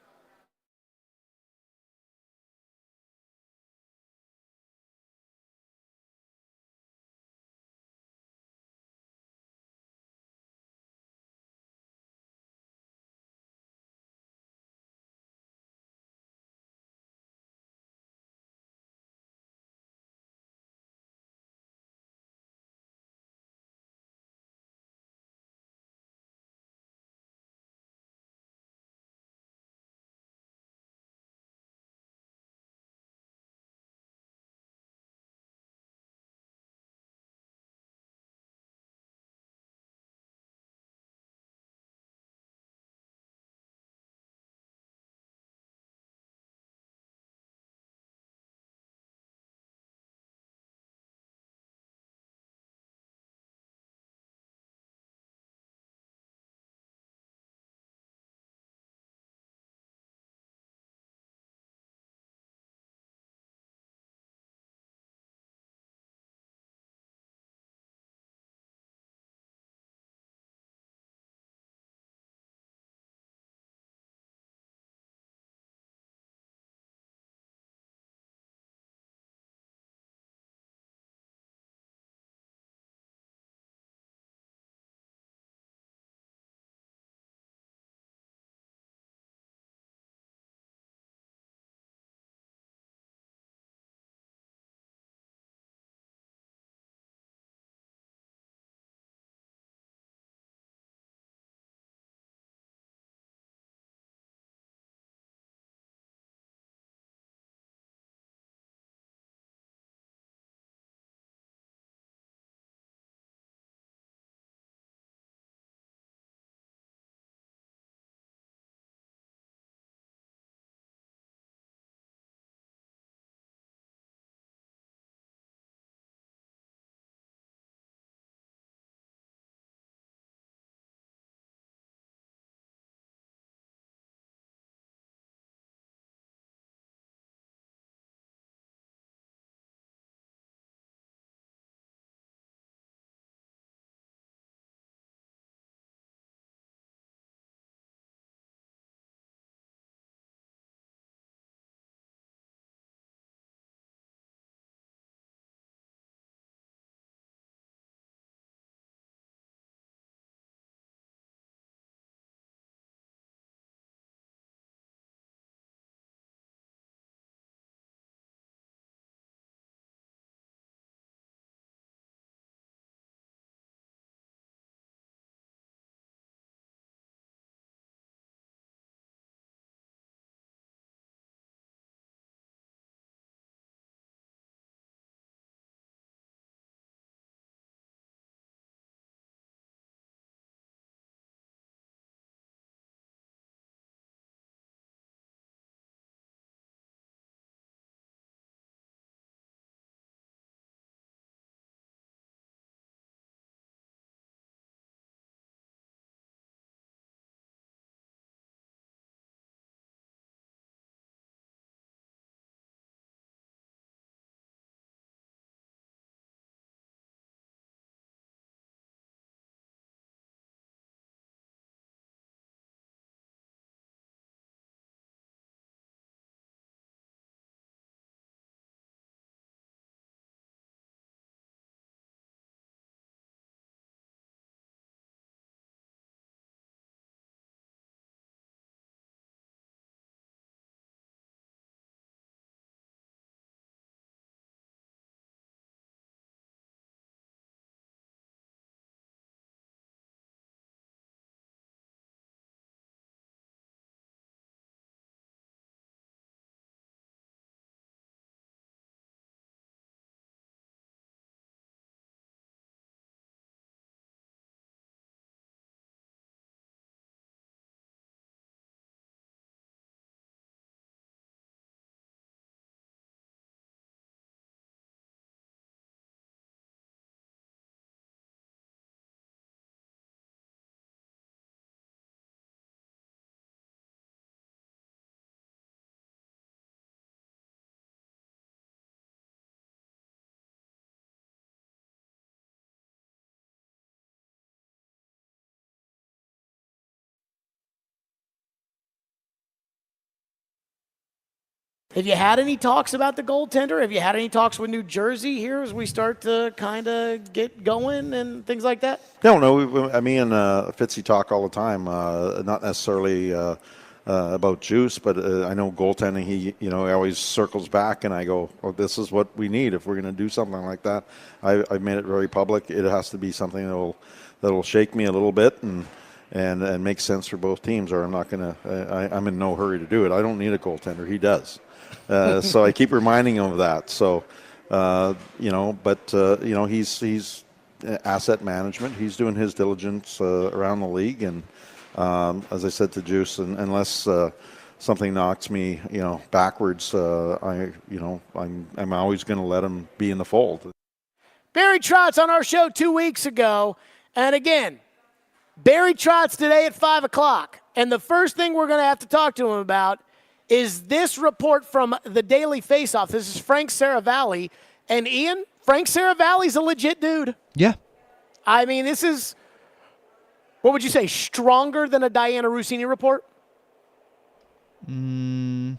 Have you had any talks about the goaltender? Have you had any talks with New Jersey here as we start to kind of get going and things like that? No. Me and Fitzy talk all the time. Not necessarily about Juice, but I know goaltending. He always circles back, and I go, "Oh, this is what we need if we're going to do something like that." I've made it very public. It has to be something that'll shake me a little bit and make sense for both teams, or I'm not going to. I'm in no hurry to do it. I don't need a goaltender. He does. So I keep reminding him of that. So, he's asset management. He's doing his diligence around the league, and as I said to Juice, unless something knocks me, backwards, I'm always going to let him be in the fold. Barry Trotz on our show 2 weeks ago, and again, Barry Trotz today at 5 o'clock, and the first thing we're going to have to talk to him about is this report from the Daily Faceoff. This is Frank Saravalli. And Ian, Frank Saravalli's a legit dude. Yeah. I mean, this is, what would you say, stronger than a Diana Russini report? Kind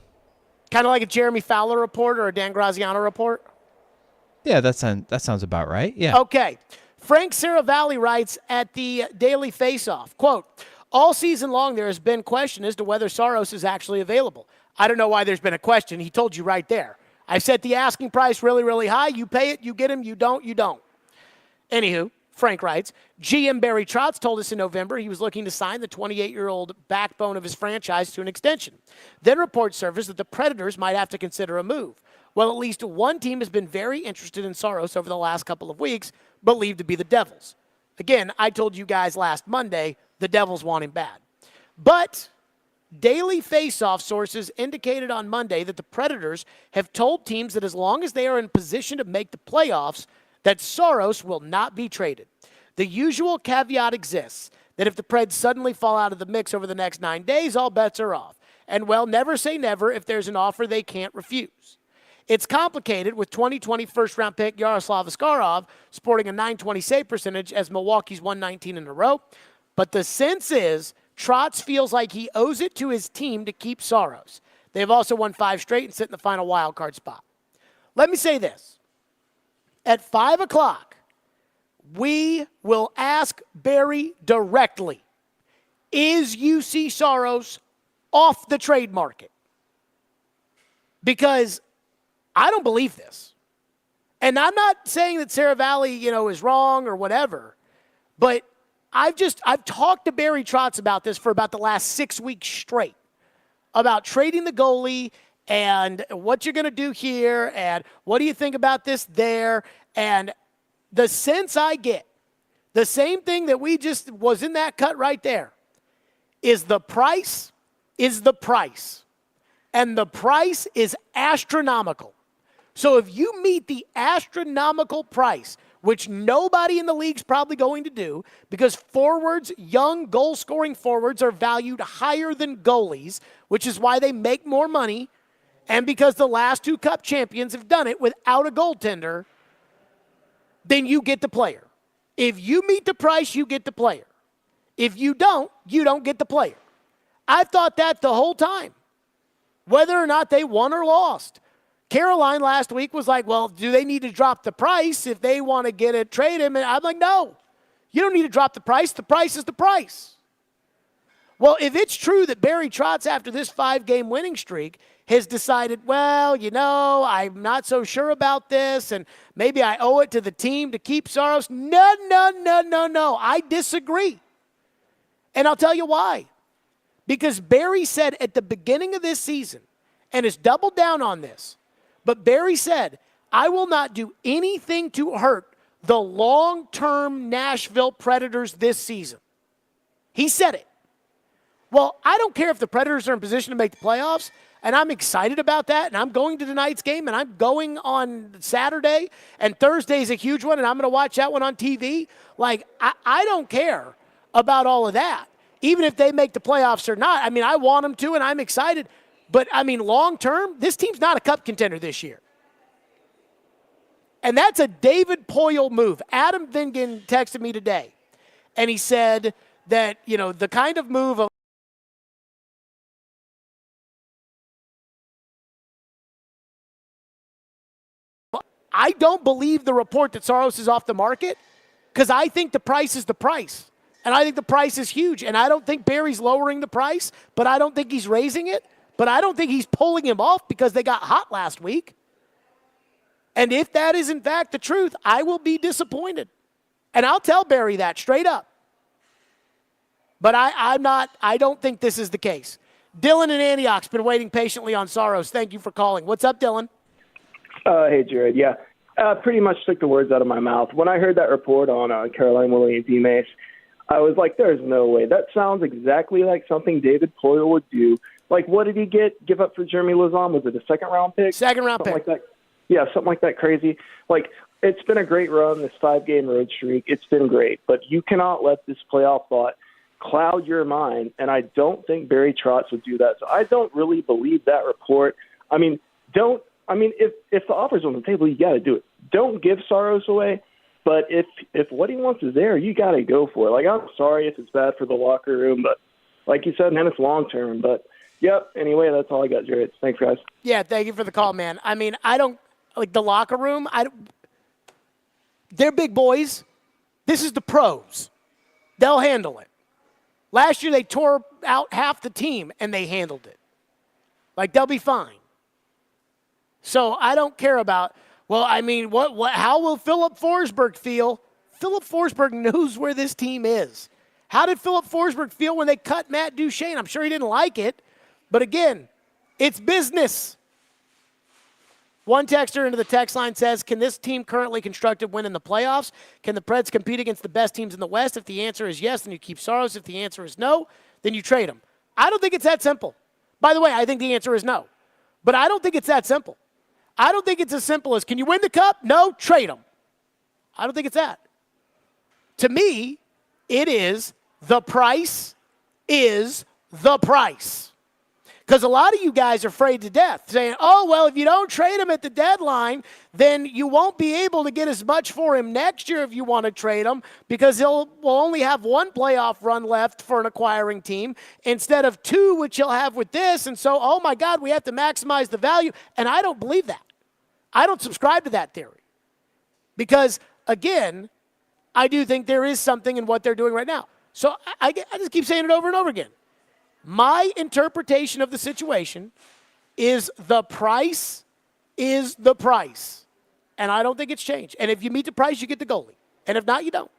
of like a Jeremy Fowler report or a Dan Graziano report? Yeah, that sounds about right. Yeah. Okay. Frank Saravalli writes at the Daily Faceoff, quote, all season long there has been question as to whether Saros is actually available. I don't know why there's been a question. He told you right there. I set the asking price really, really high. You pay it, you get him. You don't, you don't. Anywho, Frank writes, GM Barry Trotz told us in November he was looking to sign the 28-year-old backbone of his franchise to an extension. Then reports surfaced that the Predators might have to consider a move. Well, at least one team has been very interested in Saros over the last couple of weeks, believed to be the Devils. Again, I told you guys last Monday the Devils want him bad. But Daily Faceoff sources indicated on Monday that the Predators have told teams that as long as they are in position to make the playoffs, that Saros will not be traded. The usual caveat exists that if the Preds suddenly fall out of the mix over the next 9 days, all bets are off. And, well, never say never if there's an offer they can't refuse. It's complicated with 2020 first-round pick Yaroslav Askarov sporting a .920 save percentage as Milwaukee's won 19 in a row. But the sense is Trotz feels like he owes it to his team to keep Saros. They've also won 5 straight and sit in the final wild card spot. Let me say this. At 5 o'clock, we will ask Barry directly, is UC Saros off the trade market? Because I don't believe this. And I'm not saying that Saravalli, is wrong or whatever, but I've talked to Barry Trotz about this for about the last 6 weeks straight, about trading the goalie and what you're going to do here and what do you think about this there. And the sense I get, the same thing that we just was in that cut right there, is the price is the price. And the price is astronomical. So if you meet the astronomical price, which nobody in the league's probably going to do, because forwards, young goal-scoring forwards are valued higher than goalies, which is why they make more money, and because the last 2 Cup champions have done it without a goaltender, then you get the player. If you meet the price, you get the player. If you don't get the player. I've thought that the whole time, whether or not they won or lost. Caroline last week was like, well, do they need to drop the price if they want to get it, trade him? And I'm like, no, you don't need to drop the price. The price is the price. Well, if it's true that Barry Trotz, after this 5-game winning streak, has decided, well, I'm not so sure about this, and maybe I owe it to the team to keep Saros. No. I disagree. And I'll tell you why. Because Barry said at the beginning of this season, and has doubled down on this, but Barry said, I will not do anything to hurt the long-term Nashville Predators this season. He said it. Well, I don't care if the Predators are in position to make the playoffs, and I'm excited about that, and I'm going to tonight's game, and I'm going on Saturday, and Thursday is a huge one, and I'm going to watch that one on TV. Like, I don't care about all of that, even if they make the playoffs or not. I mean, I want them to, and I'm excited. But, long-term, this team's not a Cup contender this year. And that's a David Poyle move. Adam Vingan texted me today, and he said that, the kind of move of I don't believe the report that Saros is off the market because I think the price is the price. And I think the price is huge. And I don't think Barry's lowering the price, but I don't think he's raising it. But I don't think he's pulling him off because they got hot last week. And if that is in fact the truth, I will be disappointed. And I'll tell Barry that straight up. But I don't think this is the case. Dylan in Antioch's been waiting patiently on Saros. Thank you for calling. What's up, Dylan? Hey, Jared. Yeah, pretty much took the words out of my mouth. When I heard that report on Caroline Williams-Emace, I was like, there's no way. That sounds exactly like something David Poyle would do. Like, what did he give up for Jeremy Lazon? Was it a second-round pick? Second-round pick. Like that. Yeah, something like that crazy. Like, it's been a great run, this 5-game road streak. It's been great. But you cannot let this playoff thought cloud your mind, and I don't think Barry Trotz would do that. So I don't really believe that report. If the offer's on the table, you got to do it. Don't give Saros away. But if what he wants is there, you got to go for it. Like, I'm sorry if it's bad for the locker room, but like you said, man, it's long-term. But, yep, anyway, that's all I got, Jared. Thanks, guys. Yeah, thank you for the call, man. I mean, I don't – like, the locker room, they're big boys. This is the pros. They'll handle it. Last year they tore out half the team, and they handled it. Like, they'll be fine. So I don't care about – well, I mean, how will Philip Forsberg feel? Philip Forsberg knows where this team is. How did Philip Forsberg feel when they cut Matt Duchene? I'm sure he didn't like it. But again, it's business. One texter into the text line says, can this team currently constructed win in the playoffs? Can the Preds compete against the best teams in the West? If the answer is yes, then you keep Saros. If the answer is no, then you trade him. I don't think it's that simple. By the way, I think the answer is no. But I don't think it's that simple. I don't think it's as simple as, can you win the cup? No, trade them. I don't think it's that. To me, it is the price is the price. Because a lot of you guys are afraid to death, saying, oh, well, if you don't trade him at the deadline, then you won't be able to get as much for him next year if you want to trade him, because will only have one playoff run left for an acquiring team instead of two, which he'll have with this. And so, oh, my God, we have to maximize the value. And I don't believe that. I don't subscribe to that theory. Because, again, I do think there is something in what they're doing right now. So I just keep saying it over and over again. My interpretation of the situation is the price is the price. And I don't think it's changed. And if you meet the price, you get the goalie. And if not, you don't.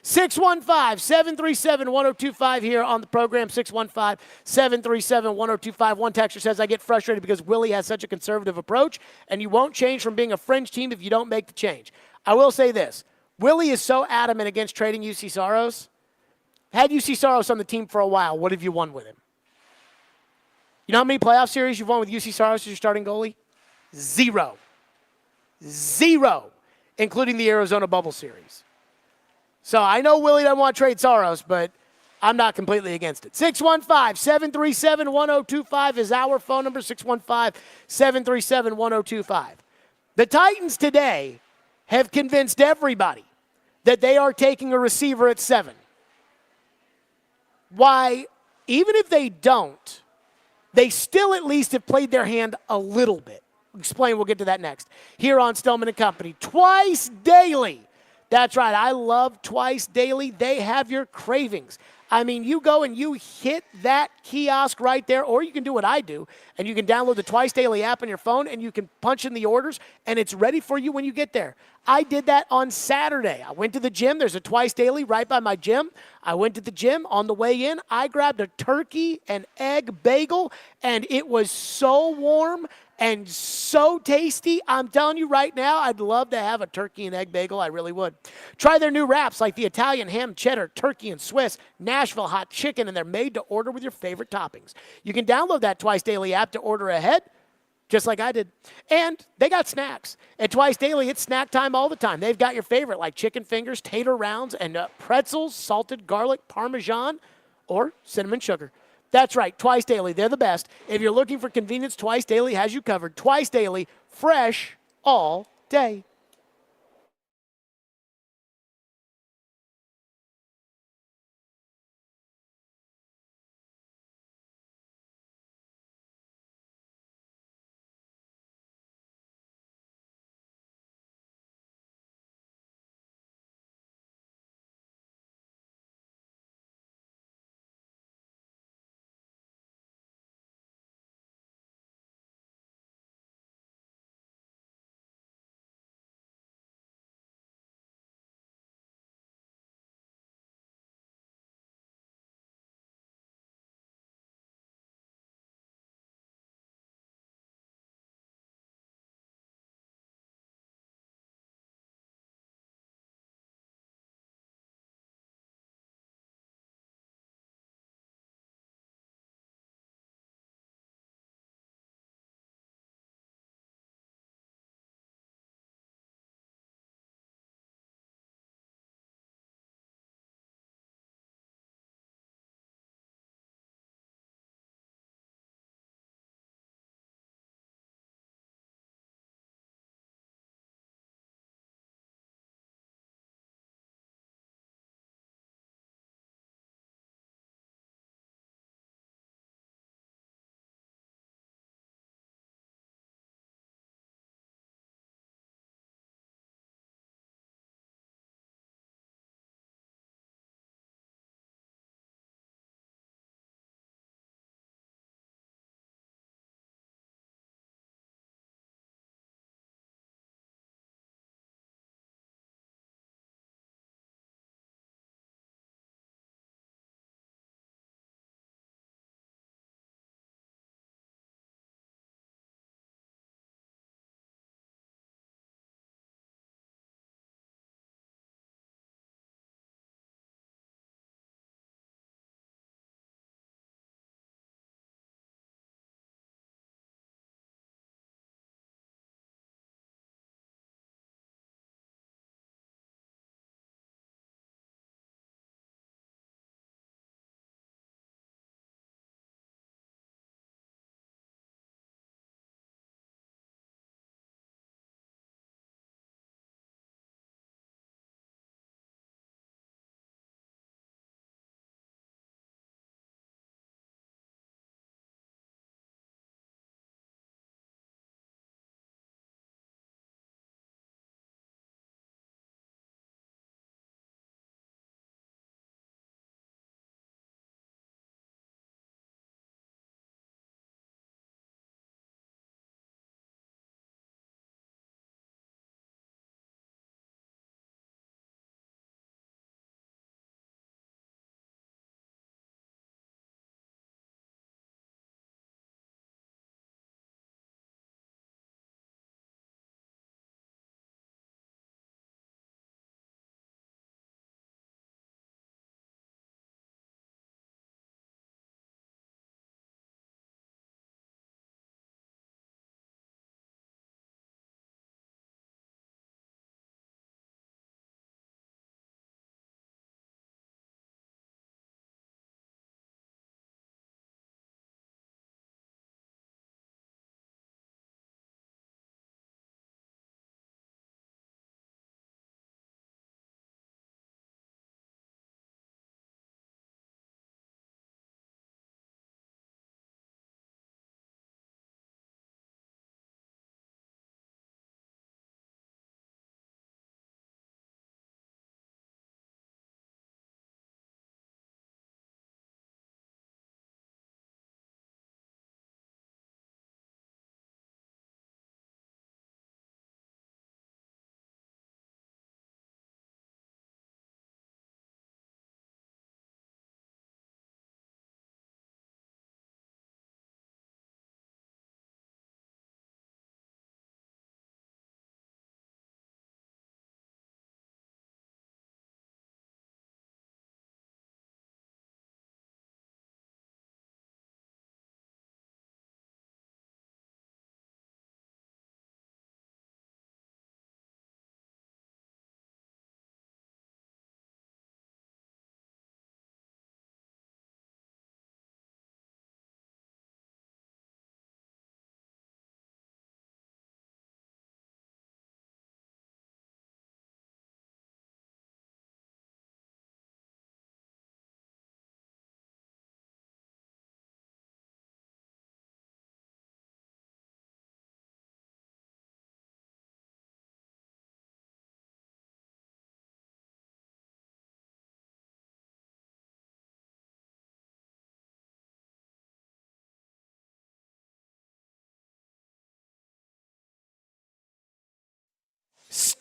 615-737-1025 here on the program, 615-737-1025. One texter says, I get frustrated because Willie has such a conservative approach, and you won't change from being a fringe team if you don't make the change. I will say this. Willie is so adamant against trading UC Saros. Had UC Saros on the team for a while, what have you won with him? You know how many playoff series you've won with UC Saros as your starting goalie? Zero. Zero, including the Arizona Bubble Series. So I know Willie doesn't want to trade Saros, but I'm not completely against it. 615-737-1025 is our phone number, 615-737-1025. The Titans today have convinced everybody that they are taking a receiver at 7. Why, even if they don't, they still at least have played their hand a little bit. Explain, we'll get to that next. Here on Stillman and Company, twice daily. That's right, I love Twice Daily. They have your cravings. I mean, you go and you hit that kiosk right there, or you can do what I do, and you can download the Twice Daily app on your phone, and you can punch in the orders, and it's ready for you when you get there. I did that on Saturday. I went to the gym. There's a Twice Daily right by my gym. I went to the gym. On the way in, I grabbed a turkey and egg bagel, and it was so warm and so tasty. I'm telling you right now, I'd love to have a turkey and egg bagel. I really would. Try their new wraps like the Italian ham cheddar, turkey and Swiss, Nashville hot chicken, and they're made to order with your favorite toppings. You can download that Twice Daily app to order ahead, just like I did. And they got snacks. At Twice Daily, it's snack time all the time. They've got your favorite like chicken fingers, tater rounds, and pretzels, salted garlic, Parmesan, or cinnamon sugar. That's right, Twice Daily, they're the best. If you're looking for convenience, Twice Daily has you covered. Twice Daily, fresh all day.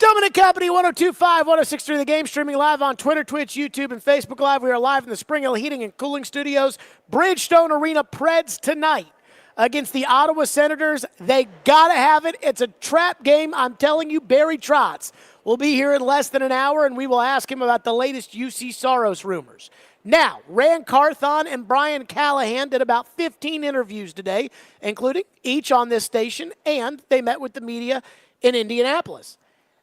Stillman and Company, 102.5, 106.3 The Game, streaming live on Twitter, Twitch, YouTube, and Facebook Live. We are live in the Spring Hill Heating and Cooling Studios, Bridgestone Arena. Preds tonight against the Ottawa Senators. They got to have it. It's a trap game. I'm telling you, Barry Trotz will be here in less than an hour, and we will ask him about the latest UC Saros rumors. Now, Ran Carthon and Brian Callahan did about 15 interviews today, including each on this station, and they met with the media in Indianapolis.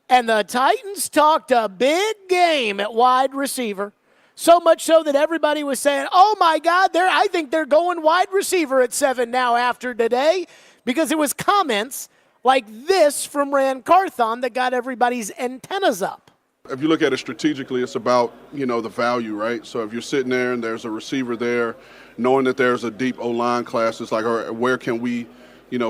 And the Titans talked a big game at wide receiver, so much so that everybody was saying, oh, my God, I think they're going wide receiver at 7 now after today, because it was comments like this from Ran Carthon that got everybody's antennas up. If you look at it strategically, it's about, the value, right? So if you're sitting there and there's a receiver there, knowing that there's a deep O-line class, it's like, all right, where can we,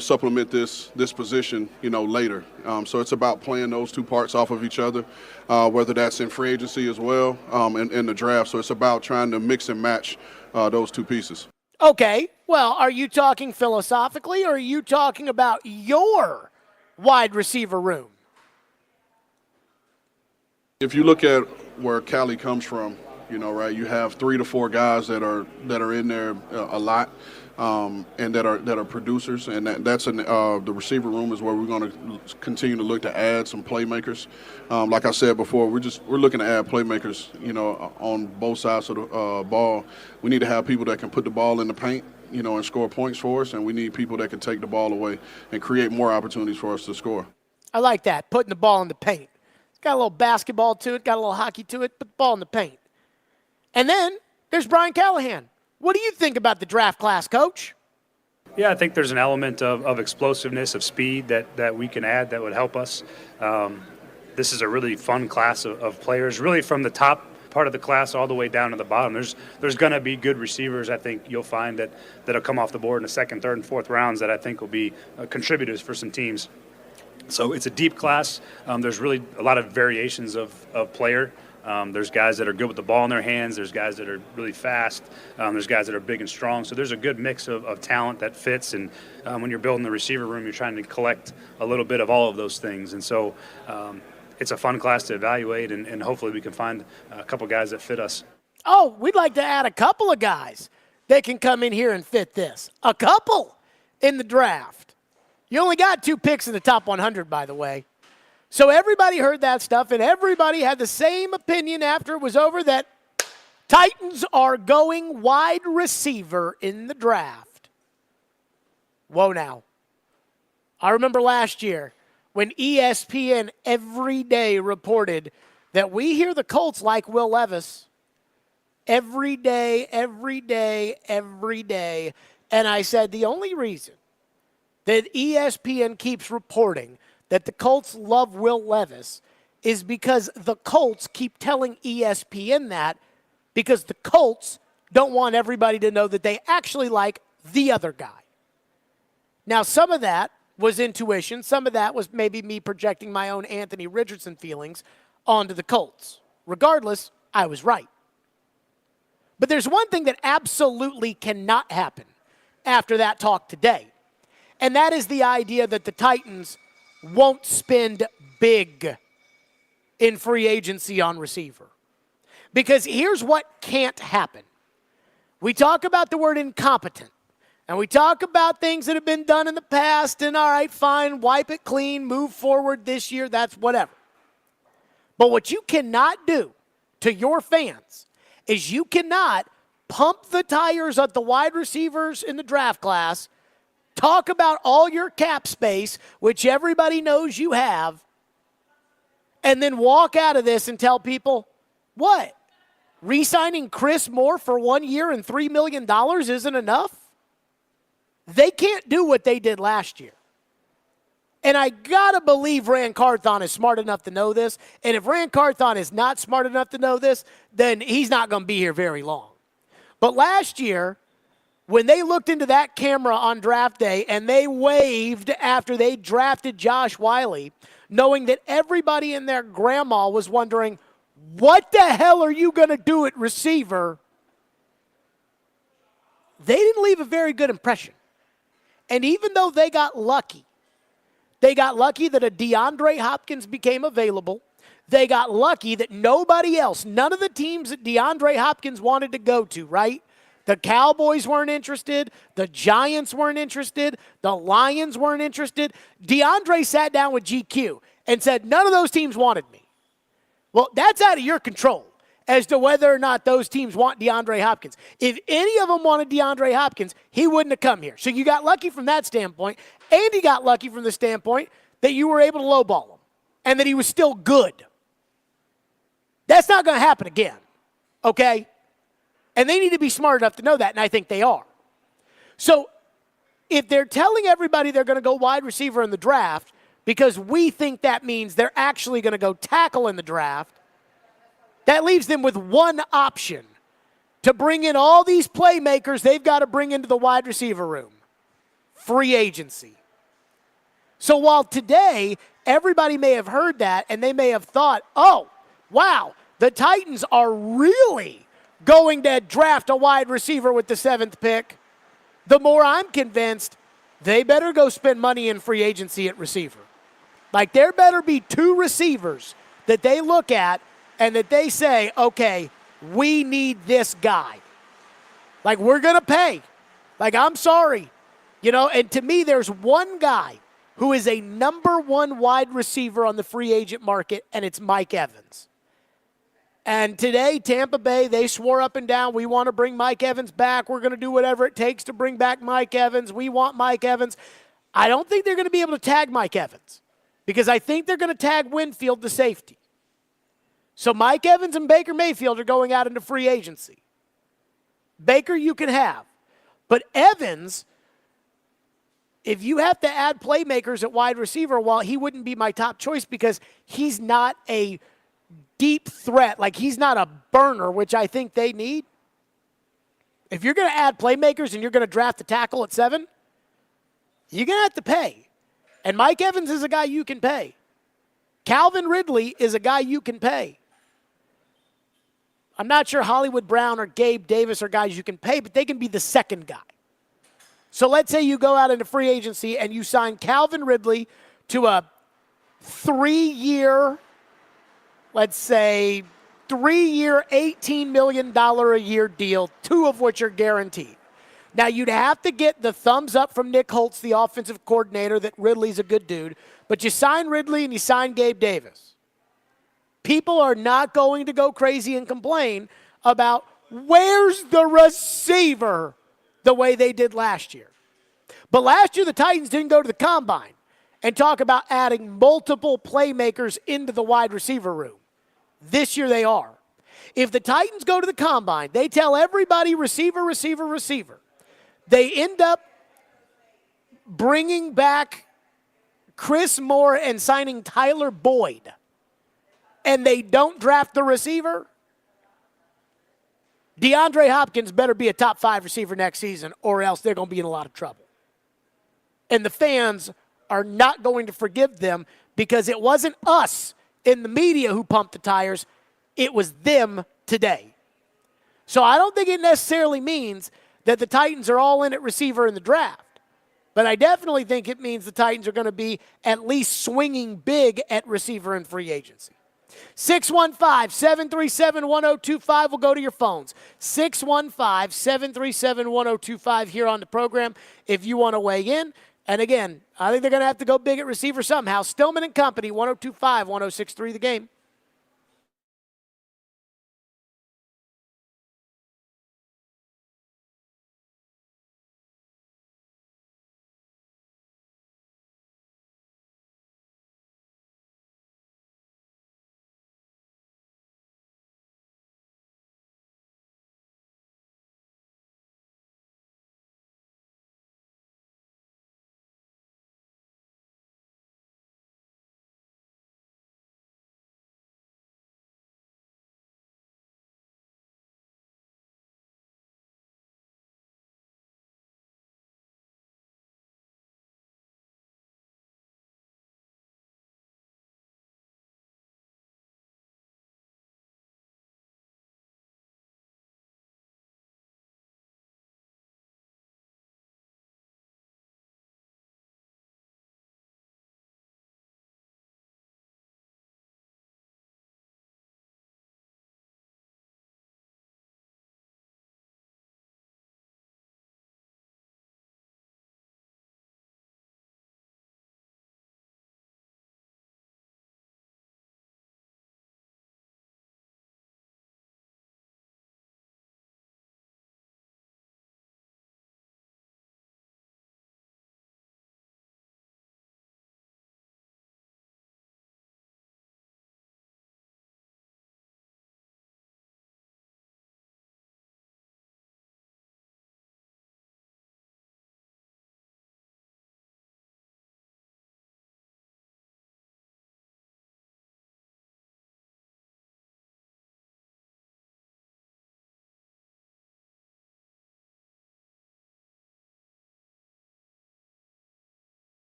supplement this position, later? So it's about playing those two parts off of each other, whether that's in free agency as well, in the draft. So it's about trying to mix and match those two pieces. Okay, well, are you talking philosophically, or are you talking about your wide receiver room? If you look at where Cali comes from, right, you have 3 to 4 guys that are in there a lot, and that are producers, and that's the receiver room is where we're going to continue to look to add some playmakers. Like I said before, we're looking to add playmakers, on both sides of the ball. We need to have people that can put the ball in the paint, and score points for us, and we need people that can take the ball away and create more opportunities for us to score. I like that, putting the ball in the paint. It's got a little basketball to it, got a little hockey to it, put the ball in the paint. And then there's Brian Callahan. What do you think about the draft class, Coach? Yeah, I think there's an element of explosiveness, of speed that we can add that would help us. This is a really fun class of players, really from the top part of the class all the way down to the bottom. There's going to be good receivers, I think you'll find, that'll come off the board in the second, third, and fourth rounds that I think will be contributors for some teams. So it's a deep class. There's really a lot of variations of player. There's guys that are good with the ball in their hands. There's guys that are really fast. There's guys that are big and strong. So there's a good mix of talent that fits. And when you're building the receiver room, you're trying to collect a little bit of all of those things. And so it's a fun class to evaluate, and hopefully we can find a couple guys that fit us. Oh, we'd like to add a couple of guys that can come in here and fit this. A couple in the draft. You only got 2 picks in the top 100, by the way. So everybody heard that stuff, and everybody had the same opinion after it was over that Titans are going wide receiver in the draft. Whoa now. I remember last year when ESPN every day reported that we hear the Colts like Will Levis. Every day, every day, every day. And I said the only reason that ESPN keeps reporting that the Colts love Will Levis is because the Colts keep telling ESPN that, because the Colts don't want everybody to know that they actually like the other guy. Now, some of that was intuition. Some of that was maybe me projecting my own Anthony Richardson feelings onto the Colts. Regardless, I was right. But there's one thing that absolutely cannot happen after that talk today, and that is the idea that the Titans won't spend big in free agency on receiver. Because here's what can't happen. We talk about the word incompetent, and we talk about things that have been done in the past, and all right, fine, wipe it clean, move forward this year, that's whatever. But what you cannot do to your fans is you cannot pump the tires at the wide receivers in the draft class, talk about all your cap space, which everybody knows you have, and then walk out of this and tell people, what? Re-signing Chris Moore for 1 year and $3 million isn't enough? They can't do what they did last year. And I got to believe Ran Carthon is smart enough to know this. And if Ran Carthon is not smart enough to know this, then he's not going to be here very long. But last year, when they looked into that camera on draft day and they waved after they drafted Josh Wiley, knowing that everybody and their grandma was wondering, what the hell are you going to do at receiver? They didn't leave a very good impression. And even though they got lucky They got lucky that a DeAndre Hopkins became available. They got lucky that nobody else, none of the teams that DeAndre Hopkins wanted to go to, right? The Cowboys weren't interested. The Giants weren't interested. The Lions weren't interested. DeAndre sat down with GQ and said, none of those teams wanted me. Well, that's out of your control as to whether or not those teams want DeAndre Hopkins. If any of them wanted DeAndre Hopkins, he wouldn't have come here. So you got lucky from that standpoint, and he got lucky from the standpoint that you were able to lowball him and that he was still good. That's not going to happen again, okay? And they need to be smart enough to know that, and I think they are. So if they're telling everybody they're going to go wide receiver in the draft because we think that means they're actually going to go tackle in the draft, that leaves them with one option to bring in all these playmakers they've got to bring into the wide receiver room: free agency. So while today everybody may have heard that and they may have thought, oh, wow, the Titans are really going to draft a wide receiver with the 7th pick, the more I'm convinced they better go spend money in free agency at receiver. Like, there better be 2 receivers that they look at and that they say, okay, we need this guy. Like, we're going to pay. Like, I'm sorry. You know, and to me, there's one guy who is a number 1 wide receiver on the free agent market, and it's Mike Evans. And today, Tampa Bay, they swore up and down, we want to bring Mike Evans back. We're going to do whatever it takes to bring back Mike Evans. We want Mike Evans. I don't think they're going to be able to tag Mike Evans because I think they're going to tag Winfield to safety. So Mike Evans and Baker Mayfield are going out into free agency. Baker you can have. But Evans, if you have to add playmakers at wide receiver, well, he wouldn't be my top choice because he's not a deep threat. Like, he's not a burner, which I think they need. If you're going to add playmakers and you're going to draft a tackle at 7, you're going to have to pay. And Mike Evans is a guy you can pay. Calvin Ridley is a guy you can pay. I'm not sure Hollywood Brown or Gabe Davis are guys you can pay, but they can be the second guy. So let's say you go out into free agency and you sign Calvin Ridley to a 3-year, let's say, 3-year, $18 million a year deal, 2 of which are guaranteed. Now, you'd have to get the thumbs up from Nick Holtz, the offensive coordinator, that Ridley's a good dude. But you sign Ridley and you sign Gabe Davis. People are not going to go crazy and complain about where's the receiver the way they did last year. But last year, the Titans didn't go to the combine and talk about adding multiple playmakers into the wide receiver room. This year they are. If the Titans go to the combine, they tell everybody receiver, receiver, receiver. They end up bringing back Chris Moore and signing Tyler Boyd, and they don't draft the receiver, DeAndre Hopkins better be a top 5 receiver next season, or else they're going to be in a lot of trouble. And the fans are not going to forgive them because it wasn't us in the media who pumped the tires. It was them today. So I don't think it necessarily means that the Titans are all in at receiver in the draft. But I definitely think it means the Titans are going to be at least swinging big at receiver in free agency. 615-737-1025 will go to your phones. 615-737-1025 here on the program if you want to weigh in. And again, I think they're going to have to go big at receiver somehow. Stillman and Company, 102.5, 106.3 The Game.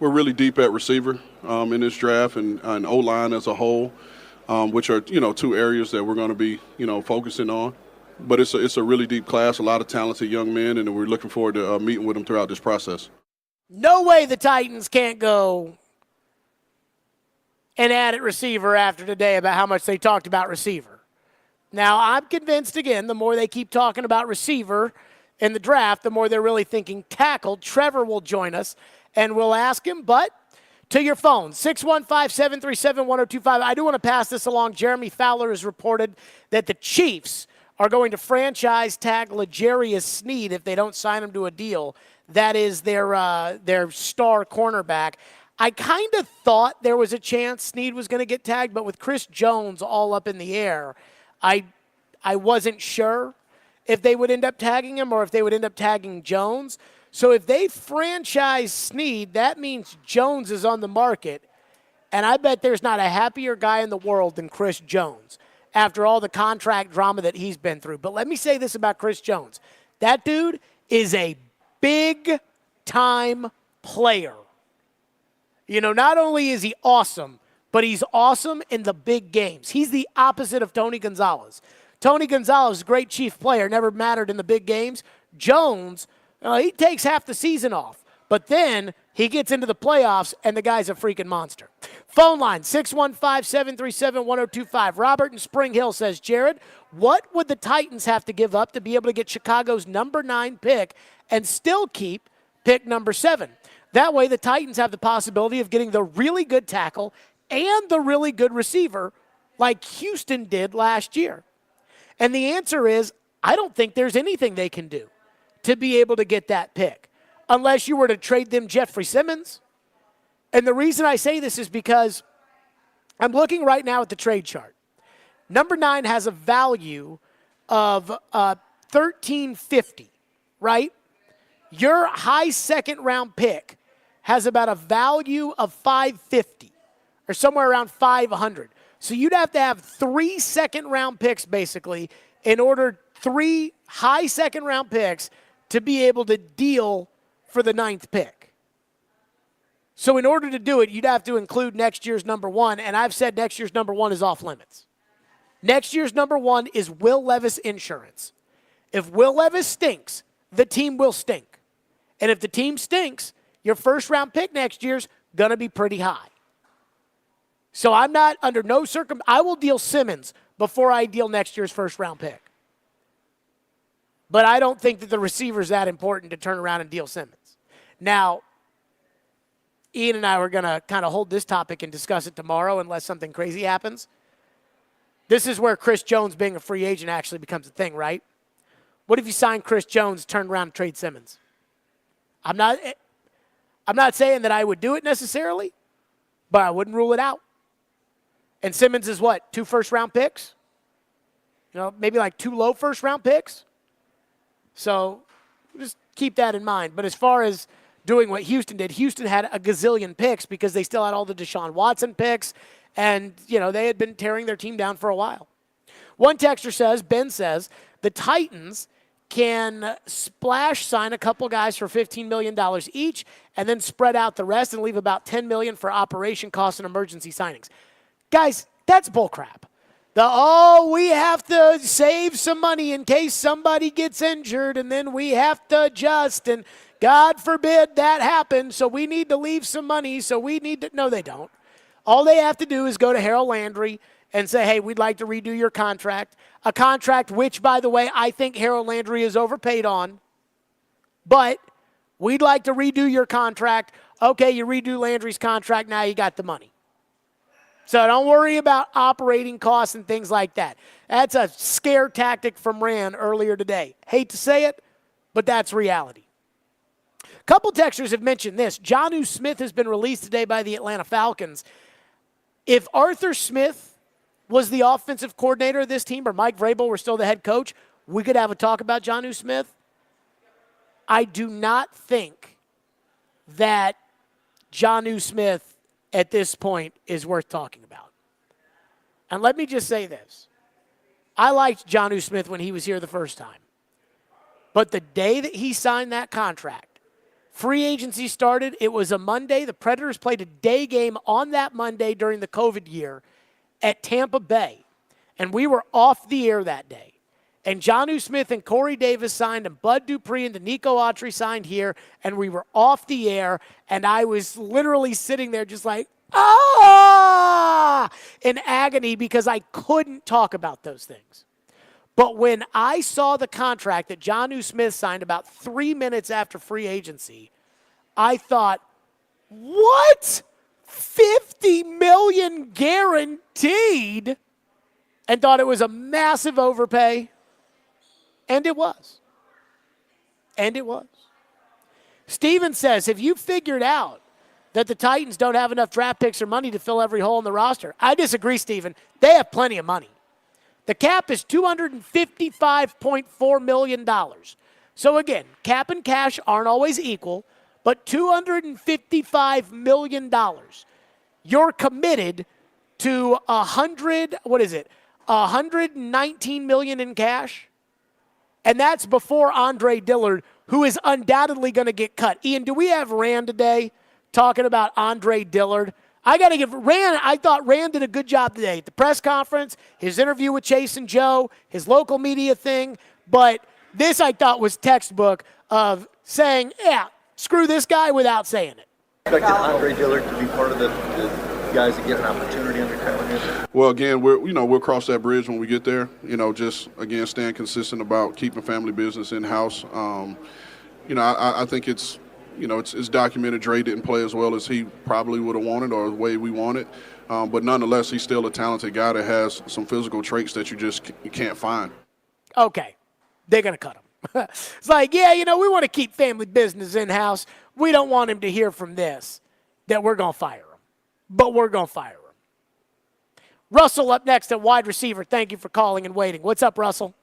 We're really deep at receiver in this draft and O-line as a whole, which are, two areas that we're going to be, focusing on. But it's a really deep class, a lot of talented young men, and we're looking forward to meeting with them throughout this process. No way the Titans can't go and add at receiver after today about how much they talked about receiver. Now, I'm convinced, again, the more they keep talking about receiver in the draft, the more they're really thinking tackle. Trevor will join us, and we'll ask him. But to your phone, 615-737-1025. I do want to pass this along. Jeremy Fowler has reported that the Chiefs are going to franchise tag L'Jarius Sneed if they don't sign him to a deal. That is their star cornerback. I kind of thought there was a chance Sneed was going to get tagged, but with Chris Jones all up in the air, I wasn't sure if they would end up tagging him or if they would end up tagging Jones. So if they franchise Sneed, that means Jones is on the market, and I bet there's not a happier guy in the world than Chris Jones after all the contract drama that he's been through. But let me say this about Chris Jones. That dude is a big-time player. Not only is he awesome, but he's awesome in the big games. He's the opposite of Tony Gonzalez. Tony Gonzalez, great chief player, never mattered in the big games. Jones, he takes half the season off, but then he gets into the playoffs, and the guy's a freaking monster. Phone line, 615-737-1025. Robert in Spring Hill says, Jared, what would the Titans have to give up to be able to get Chicago's number 9 pick and still keep pick number 7? That way, the Titans have the possibility of getting the really good tackle and the really good receiver like Houston did last year. And the answer is, I don't think there's anything they can do to be able to get that pick, unless you were to trade them Jeffrey Simmons. And the reason I say this is because I'm looking right now at the trade chart. Number 9 has a value of $13.50, right? Your high second-round pick has about a value of $550 or somewhere around $500. So you'd have to have 3 second-round picks, basically, in order 3 high second-round picks to be able to deal for the 9th pick. So in order to do it, you'd have to include next year's number 1, and I've said next year's number 1 is off limits. Next year's number 1 is Will Levis insurance. If Will Levis stinks, the team will stink. And if the team stinks, your first-round pick next year's going to be pretty high. So I'm not under no I will deal Simmons before I deal next year's first-round pick. But I don't think that the receiver's that important to turn around and deal Simmons. Now, Ian and I were going to kind of hold this topic and discuss it tomorrow unless something crazy happens. This is where Chris Jones being a free agent actually becomes a thing, right? What if you sign Chris Jones, turn around and trade Simmons? I'm not saying that I would do it necessarily, but I wouldn't rule it out. And Simmons is what, 2 first-round picks? Maybe like 2 low first-round picks? So just keep that in mind. But as far as doing what Houston did, Houston had a gazillion picks because they still had all the Deshaun Watson picks, and, they had been tearing their team down for a while. One texter says, Ben says, the Titans can splash sign a couple guys for $15 million each and then spread out the rest and leave about $10 million for operation costs and emergency signings. Guys, that's bullcrap. We have to save some money in case somebody gets injured, and then we have to adjust, and God forbid that happens, so we need to leave some money, so we need to – no, they don't. All they have to do is go to Harold Landry and say, hey, we'd like to redo your contract, a contract which, by the way, I think Harold Landry is overpaid on, but we'd like to redo your contract. Okay, you redo Landry's contract, now you got the money. So don't worry about operating costs and things like that. That's a scare tactic from Ran earlier today. Hate to say it, but that's reality. A couple texters have mentioned this. Jonnu Smith has been released today by the Atlanta Falcons. If Arthur Smith was the offensive coordinator of this team or Mike Vrabel were still the head coach, we could have a talk about Jonnu Smith. I do not think that Jonnu Smith at this point is worth talking about. And let me just say this. I liked Jonnu Smith when he was here the first time. But the day that he signed that contract, Free agency started. It was a Monday. The Predators played a day game on that Monday during the COVID year at Tampa Bay. And we were off the air that day. And Jonnu Smith and Corey Davis signed, and Bud Dupree and Nico Autry signed here, and we were off the air, and I was literally sitting there just like, in agony because I couldn't talk about those things. But when I saw the contract that Jonnu Smith signed about 3 minutes after free agency, I thought, what? $50 million guaranteed? And thought it was a massive overpay. And it was. And it was. Steven says, have you figured out that the Titans don't have enough draft picks or money to fill every hole in the roster? I disagree, Steven. They have plenty of money. The cap is $255.4 million. So again, cap and cash aren't always equal, but $255 million. You're committed to $119 million in cash? And that's before Andre Dillard, who is undoubtedly going to get cut. Ian, do we have Ran today talking about Andre Dillard? I got to give Ran, I thought Ran did a good job today at the press conference, his interview with Chase and Joe, his local media thing. But this I thought was textbook of saying, yeah, screw this guy without saying it. Expected Andre Dillard to be part of the guys that get an opportunity under Callahan? Well, again, we'll cross that bridge when we get there. Just again, staying consistent about keeping family business in house. I think it's documented. Dre didn't play as well as he probably would have wanted or the way we wanted, but nonetheless, he's still a talented guy that has some physical traits that you can't find. Okay, they're gonna cut him. It's like, yeah, we want to keep family business in house. We don't want him to hear from this that we're gonna fire him. But we're going to fire him. Russell up next at wide receiver. Thank you for calling and waiting. What's up, Russell?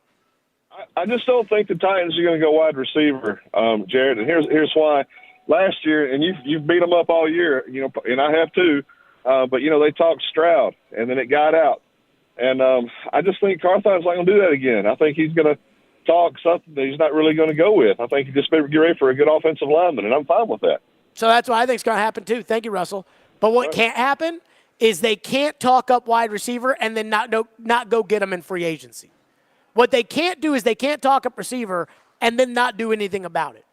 I just don't think the Titans are going to go wide receiver, Jared. And here's why. Last year, and you've beat them up all year, and I have too. But they talked Stroud, and then it got out. And I just think Carthon's not going to do that again. I think he's going to talk something that he's not really going to go with. I think he just better get ready for a good offensive lineman, and I'm fine with that. So that's what I think is going to happen too. Thank you, Russell. But what can't happen is they can't talk up wide receiver and then not go get them in free agency. What they can't do is they can't talk up receiver and then not do anything about it.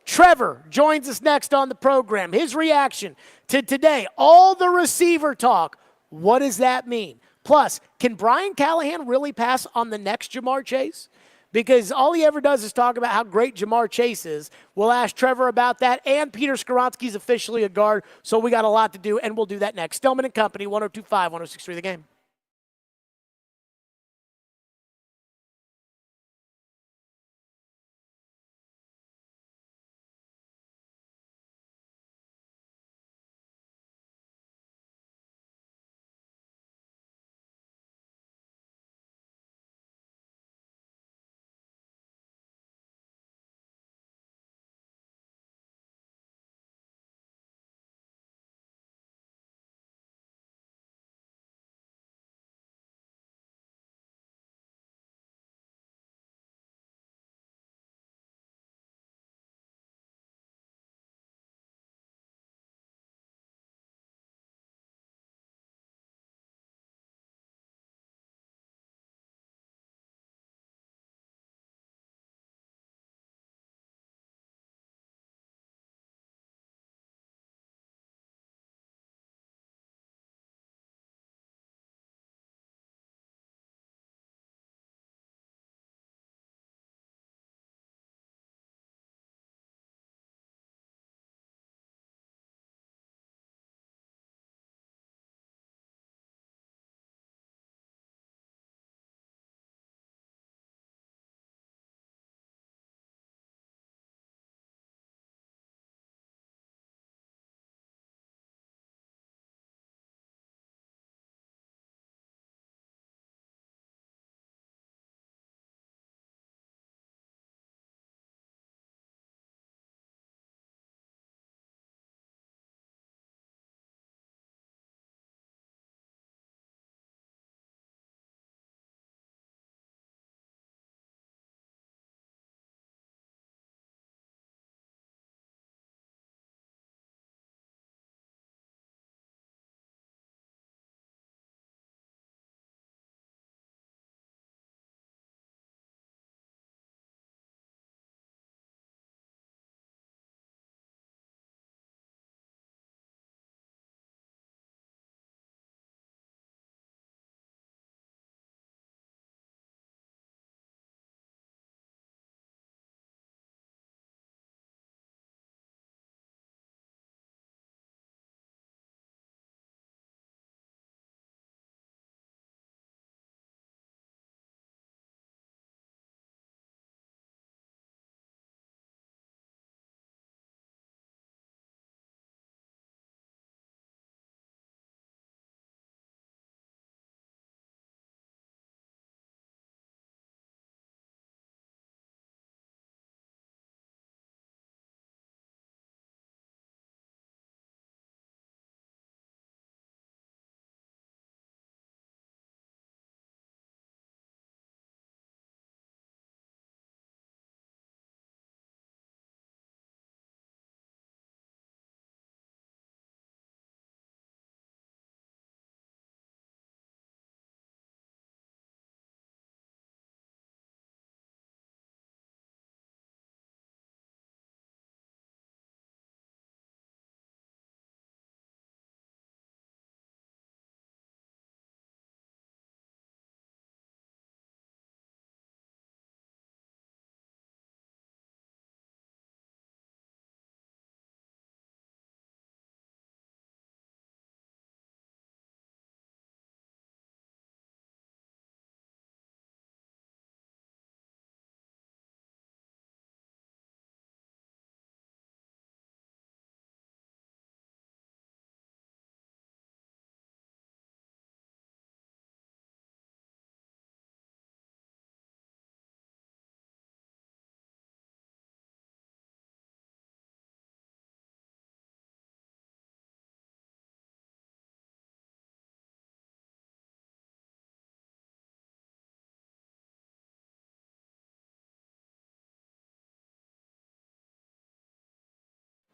Trevor joins us next on the program. His reaction to today, all the receiver talk. What does that mean? Plus, can Brian Callahan really pass on the next Jamar Chase? Because all he ever does is talk about how great Jamar Chase is. We'll ask Trevor about that, and Peter Skoronski's officially a guard, so we got a lot to do, and we'll do that next. Stillman and Company, 102.5, 106.3 The Game.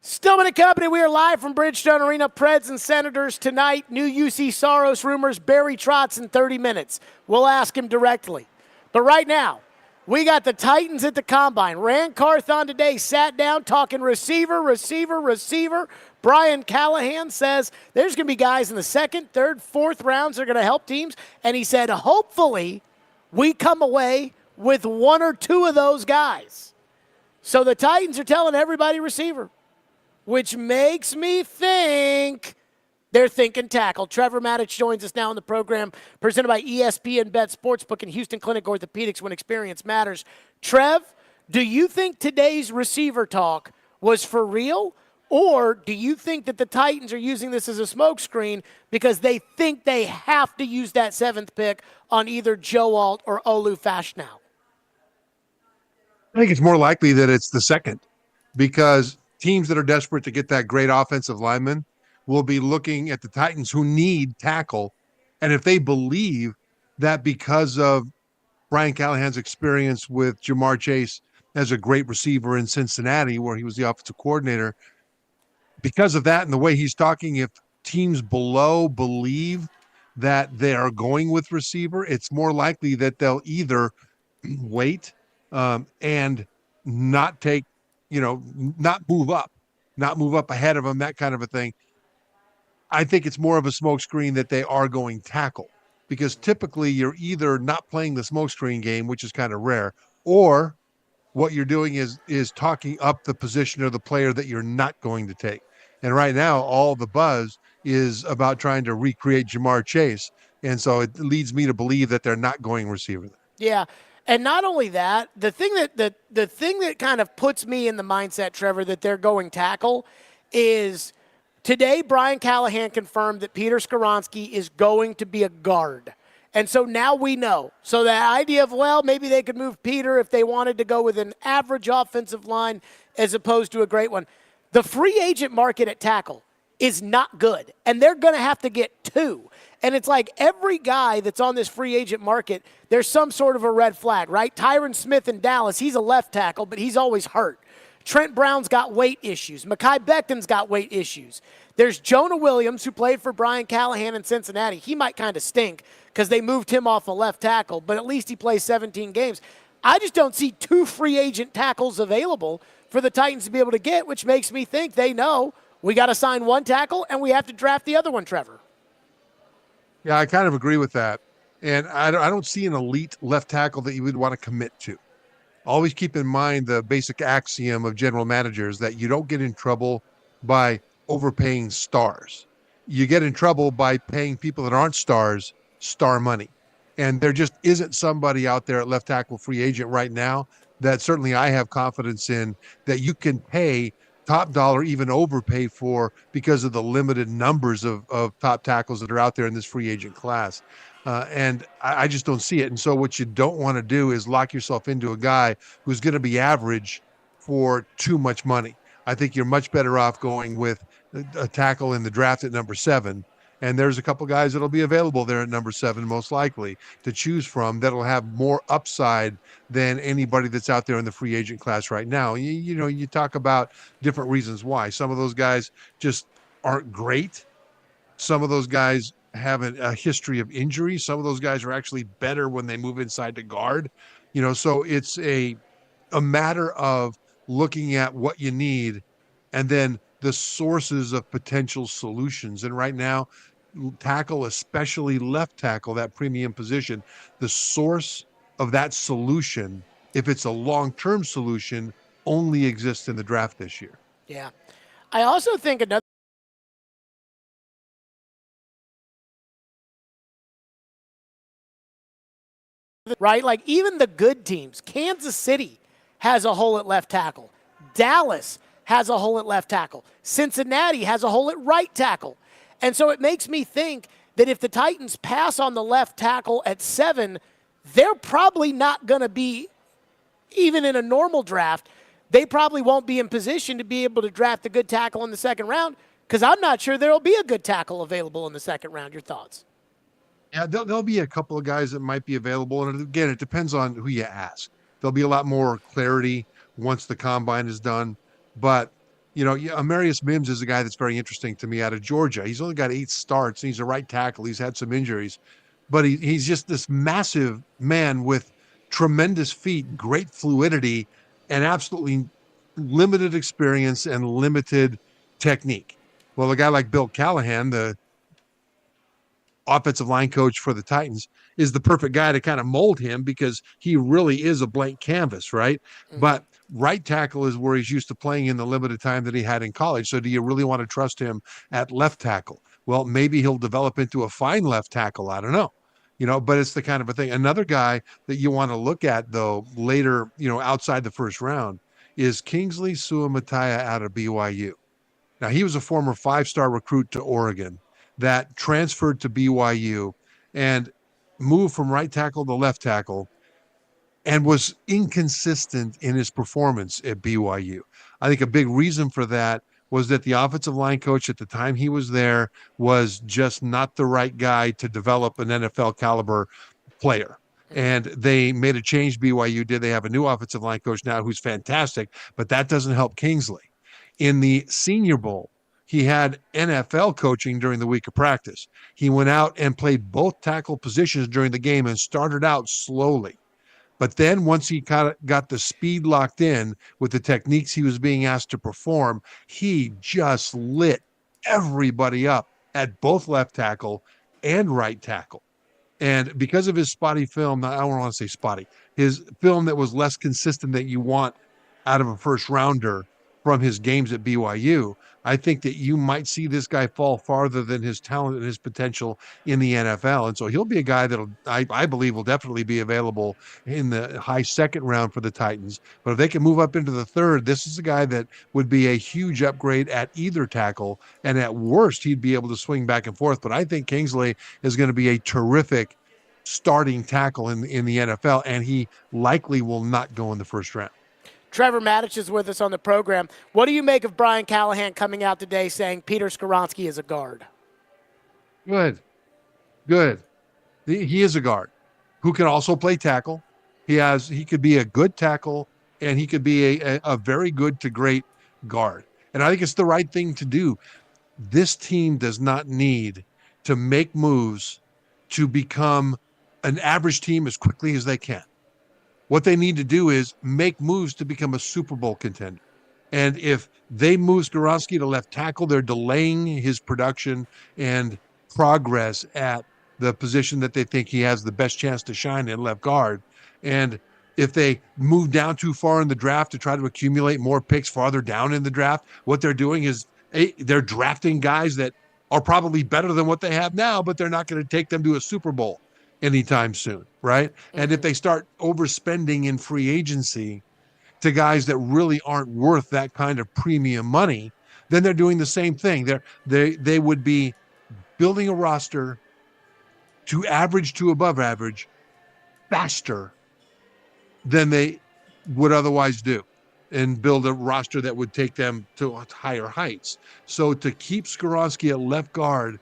Stillman and Company, we are live from Bridgestone Arena. Preds and Senators tonight. New UC Saros rumors, Barry Trotz in 30 minutes. We'll ask him directly. But right now, we got the Titans at the Combine. Ran Carthon today sat down talking receiver. Brian Callahan says there's going to be guys in the second, third, fourth rounds that are going to help teams. And he said, hopefully, we come away with one or two of those guys. So the Titans are telling everybody receiver, which makes me think they're thinking tackle. Trevor Matich joins us now on the program, presented by ESPN Bet Sportsbook and Houston Clinic Orthopedics, when experience matters. Trev, do you think today's receiver talk was for real, or do you think that the Titans are using this as a smokescreen because they think they have to use that 7th pick on either Joe Alt or Olu Fashionow? I think it's more likely that it's the second, because teams that are desperate to get that great offensive lineman will be looking at the Titans, who need tackle. And if they believe that because of Brian Callahan's experience with Jamar Chase as a great receiver in Cincinnati, where he was the offensive coordinator, because of that and the way he's talking, if teams below believe that they are going with receiver, it's more likely that they'll either wait and not take, not move up ahead of him, that kind of a thing. I think it's more of a smokescreen that they are going tackle, because typically you're either not playing the smokescreen game, which is kind of rare, or what you're doing is talking up the position of the player that you're not going to take. And right now, all the buzz is about trying to recreate Jamar Chase. And so it leads me to believe that they're not going receiver there. Yeah. And not only that, the thing that kind of puts me in the mindset, Trevor, that they're going tackle is today Brian Callahan confirmed that Peter Skoronski is going to be a guard. And so now we know. So the idea of, well, maybe they could move Peter if they wanted to go with an average offensive line as opposed to a great one. The free agent market at tackle is not good, and they're going to have to get two. And it's like every guy that's on this free agent market, there's some sort of a red flag, right? Tyron Smith in Dallas, he's a left tackle, but he's always hurt. Trent Brown's got weight issues. Mekhi Becton's got weight issues. There's Jonah Williams, who played for Brian Callahan in Cincinnati. He might kind of stink because they moved him off a left tackle, but at least he plays 17 games. I just don't see two free agent tackles available for the Titans to be able to get, which makes me think they know we got to sign one tackle and we have to draft the other one, Trevor. Yeah, I kind of agree with that. And I don't see an elite left tackle that you would want to commit to. Always keep in mind the basic axiom of general managers that you don't get in trouble by overpaying stars. You get in trouble by paying people that aren't stars star money. And there just isn't somebody out there at left tackle free agent right now that certainly I have confidence in that you can pay top dollar, even overpay for, because of the limited numbers of top tackles that are out there in this free agent class. And I just don't see it. And so what you don't want to do is lock yourself into a guy who's going to be average for too much money. I think you're much better off going with a tackle in the draft at number 7. And there's a couple guys that'll be available there at number 7, most likely, to choose from that'll have more upside than anybody that's out there in the free agent class right now. You talk about different reasons why. Some of those guys just aren't great. Some of those guys have a history of injury. Some of those guys are actually better when they move inside to guard. So it's a matter of looking at what you need and then the sources of potential solutions. And right now, tackle, especially left tackle, that premium position, the source of that solution, if it's a long-term solution, only exists in the draft this year. Yeah. I also think another right, like even the good teams, Kansas City has a hole at left tackle. Dallas has a hole at left tackle. Cincinnati has a hole at right tackle. And so it makes me think that if the Titans pass on the left tackle at 7, they're probably not going to be, even in a normal draft, they probably won't be in position to be able to draft a good tackle in the second round, because I'm not sure there will be a good tackle available in the second round. Your thoughts? Yeah, there'll be a couple of guys that might be available. And again, it depends on who you ask. There'll be a lot more clarity once the combine is done. But Amarius Mims is a guy that's very interesting to me out of Georgia. He's only got 8 starts, and he's a right tackle. He's had some injuries, but he's just this massive man with tremendous feet, great fluidity, and absolutely limited experience and limited technique. Well, a guy like Bill Callahan, the offensive line coach for the Titans, is the perfect guy to kind of mold him because he really is a blank canvas, right? But right tackle is where he's used to playing in the limited time that he had in college. So do you really want to trust him at left tackle? Well, maybe he'll develop into a fine left tackle. I don't know. But it's the kind of a thing. Another guy that you want to look at, though, later, outside the first round is Kingsley Suamataia out of BYU. Now, he was a former 5-star recruit to Oregon that transferred to BYU and moved from right tackle to left tackle and was inconsistent in his performance at BYU. I think a big reason for that was that the offensive line coach at the time he was there was just not the right guy to develop an NFL caliber player. And they made a change, BYU did. They have a new offensive line coach now who's fantastic, but that doesn't help Kingsley. In the Senior Bowl, he had NFL coaching during the week of practice. He went out and played both tackle positions during the game and started out slowly. But then once he got the speed locked in with the techniques he was being asked to perform, he just lit everybody up at both left tackle and right tackle. And because of his spotty film, I don't want to say spotty, his film that was less consistent that you want out of a first rounder from his games at BYU, I think that you might see this guy fall farther than his talent and his potential in the NFL. And so he'll be a guy that I believe will definitely be available in the high second round for the Titans. But if they can move up into the third, this is a guy that would be a huge upgrade at either tackle. And at worst, he'd be able to swing back and forth. But I think Kingsley is going to be a terrific starting tackle in the NFL, and he likely will not go in the first round. Trevor Matich is with us on the program. What do you make of Brian Callahan coming out today saying Peter Skoronski is a guard? Good. He is a guard who can also play tackle. He could be a good tackle, and he could be a very good to great guard. And I think it's the right thing to do. This team does not need to make moves to become an average team as quickly as they can. What they need to do is make moves to become a Super Bowl contender. And if they move Skoronski to left tackle, they're delaying his production and progress at the position that they think he has the best chance to shine in, left guard. And if they move down too far in the draft to try to accumulate more picks farther down in the draft, what they're doing is they're drafting guys that are probably better than what they have now, but they're not going to take them to a Super Bowl anytime soon, right? And if they start overspending in free agency to guys that really aren't worth that kind of premium money, then they're doing the same thing. They would be building a roster to average to above average faster than they would otherwise do, and build a roster that would take them to higher heights. So to keep Skoronski at left guard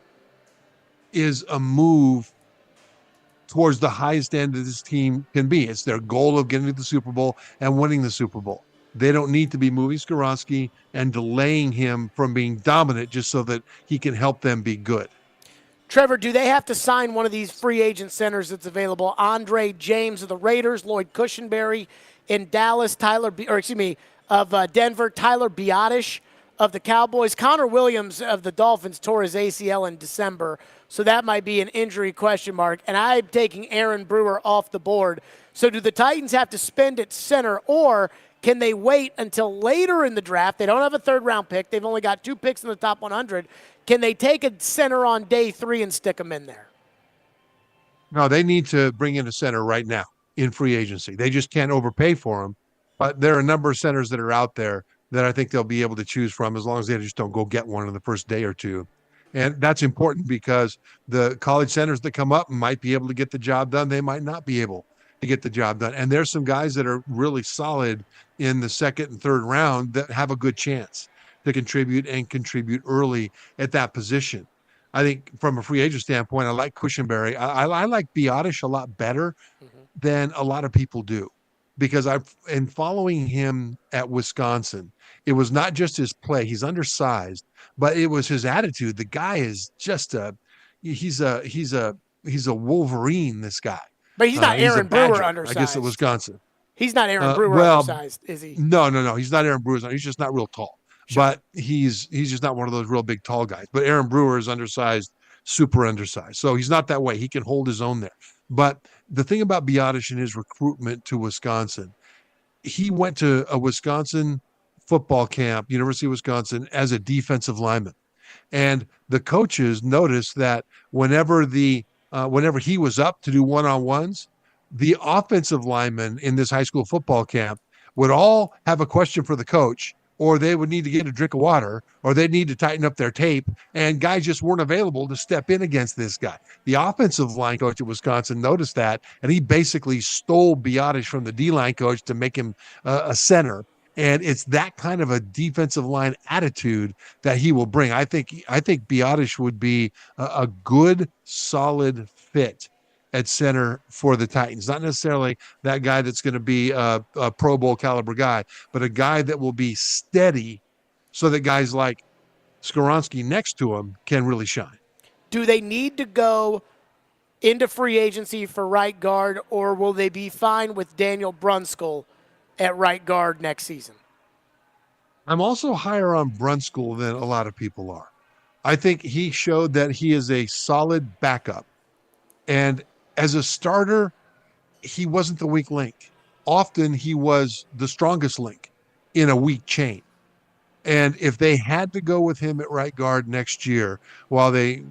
is a move towards the highest end that this team can be. It's their goal of getting to the Super Bowl and winning the Super Bowl. They don't need to be moving Skoronski and delaying him from being dominant just so that he can help them be good. Trevor, do they have to sign one of these free agent centers that's available? Andre James of the Raiders, Lloyd Cushenberry in Dallas, of Denver, Tyler Biotish of the Cowboys. Connor Williams of the Dolphins tore his ACL in December, so that might be an injury question mark. And I'm taking Aaron Brewer off the board. So do the Titans have to spend at center, or can they wait until later in the draft? They don't have a third-round pick. They've only got 2 picks in the top 100. Can they take a center on day 3 and stick them in there? No, they need to bring in a center right now in free agency. They just can't overpay for him. But there are a number of centers that are out there that I think they'll be able to choose from as long as they just don't go get one in the first day or two. And that's important because the college centers that come up might be able to get the job done. They might not be able to get the job done. And there's some guys that are really solid in the second and third round that have a good chance to contribute and contribute early at that position. I think from a free agent standpoint, I like Cushenberry. I like Biotish a lot better than a lot of people do. because in following him at Wisconsin, it was not just his play. He's undersized, but it was his attitude. The guy is just he's a Wolverine, this guy. But he's not He's a Aaron Brewer Badger, undersized. I guess, at Wisconsin. He's not Aaron Brewer Well, undersized, is he? No. He's not Aaron Brewer. He's just not real tall. Sure. But he's just not one of those real big tall guys. But Aaron Brewer is undersized, super undersized. So he's not that way. He can hold his own there. But the thing about Biadasz and his recruitment to Wisconsin, he went to a Wisconsin football camp, University of Wisconsin, as a defensive lineman. And the coaches noticed that whenever he was up to do one-on-ones, the offensive linemen in this high school football camp would all have a question for the coach, or they would need to get a drink of water, or they'd need to tighten up their tape, and guys just weren't available to step in against this guy. The offensive line coach at Wisconsin noticed that, and he basically stole Biadasz from the D-line coach to make him a center. And it's that kind of a defensive line attitude that he will bring. I think Biadasz would be a good, solid fit at center for the Titans. Not necessarily that guy that's going to be a Pro Bowl caliber guy, but a guy that will be steady so that guys like Skoronski next to him can really shine. Do they need to go into free agency for right guard, or will they be fine with Daniel Brunskill at right guard next season? I'm also higher on Brunskill than a lot of people are. I think he showed that he is a solid backup. And as a starter, he wasn't the weak link. Often he was the strongest link in a weak chain. And if they had to go with him at right guard next year while they,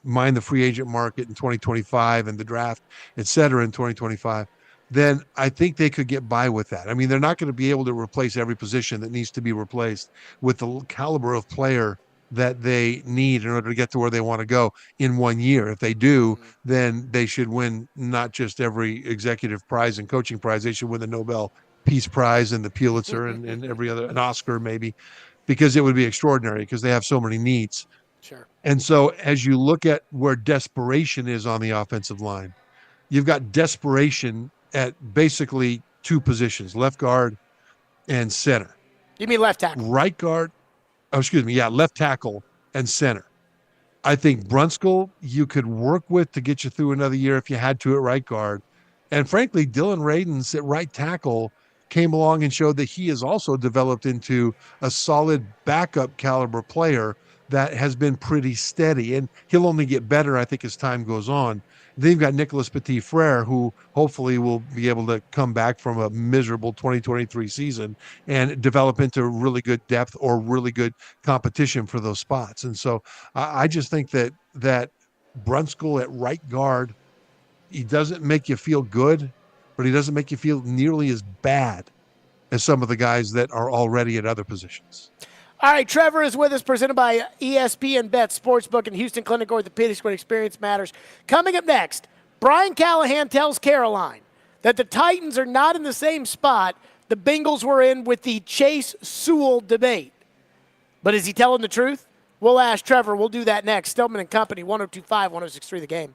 mine the free agent market in 2025 and the draft, et cetera, in 2025, then I think they could get by with that. I mean, they're not going to be able to replace every position that needs to be replaced with the caliber of player that they need in order to get to where they want to go in 1 year. If they do, then they should win not just every executive prize and coaching prize. They should win the Nobel Peace Prize and the Pulitzer and every other, an Oscar maybe, because it would be extraordinary because they have so many needs. Sure. And so as you look at where desperation is on the offensive line, you've got desperation at basically two positions, left guard and center. You mean left tackle? Right guard. Left tackle and center. I think Brunskill you could work with to get you through another year if you had to at right guard. And frankly, Dylan Radins at right tackle came along and showed that he has also developed into a solid backup caliber player that has been pretty steady. And he'll only get better, I think, as time goes on. Then you've got Nicholas Petit-Frere, who hopefully will be able to come back from a miserable 2023 season and develop into really good depth or really good competition for those spots. And so I just think that Brunskill at right guard, he doesn't make you feel good, but he doesn't make you feel nearly as bad as some of the guys that are already at other positions. All right, Trevor is with us, presented by ESPN Bet Sportsbook and Houston Clinic Orthopedics, when experience matters. Coming up next, Brian Callahan tells Caroline that the Titans are not in the same spot the Bengals were in with the Chase Sewell debate. But is he telling the truth? We'll ask Trevor. We'll do that next. Stillman and Company, 102.5, 106.3 The Game.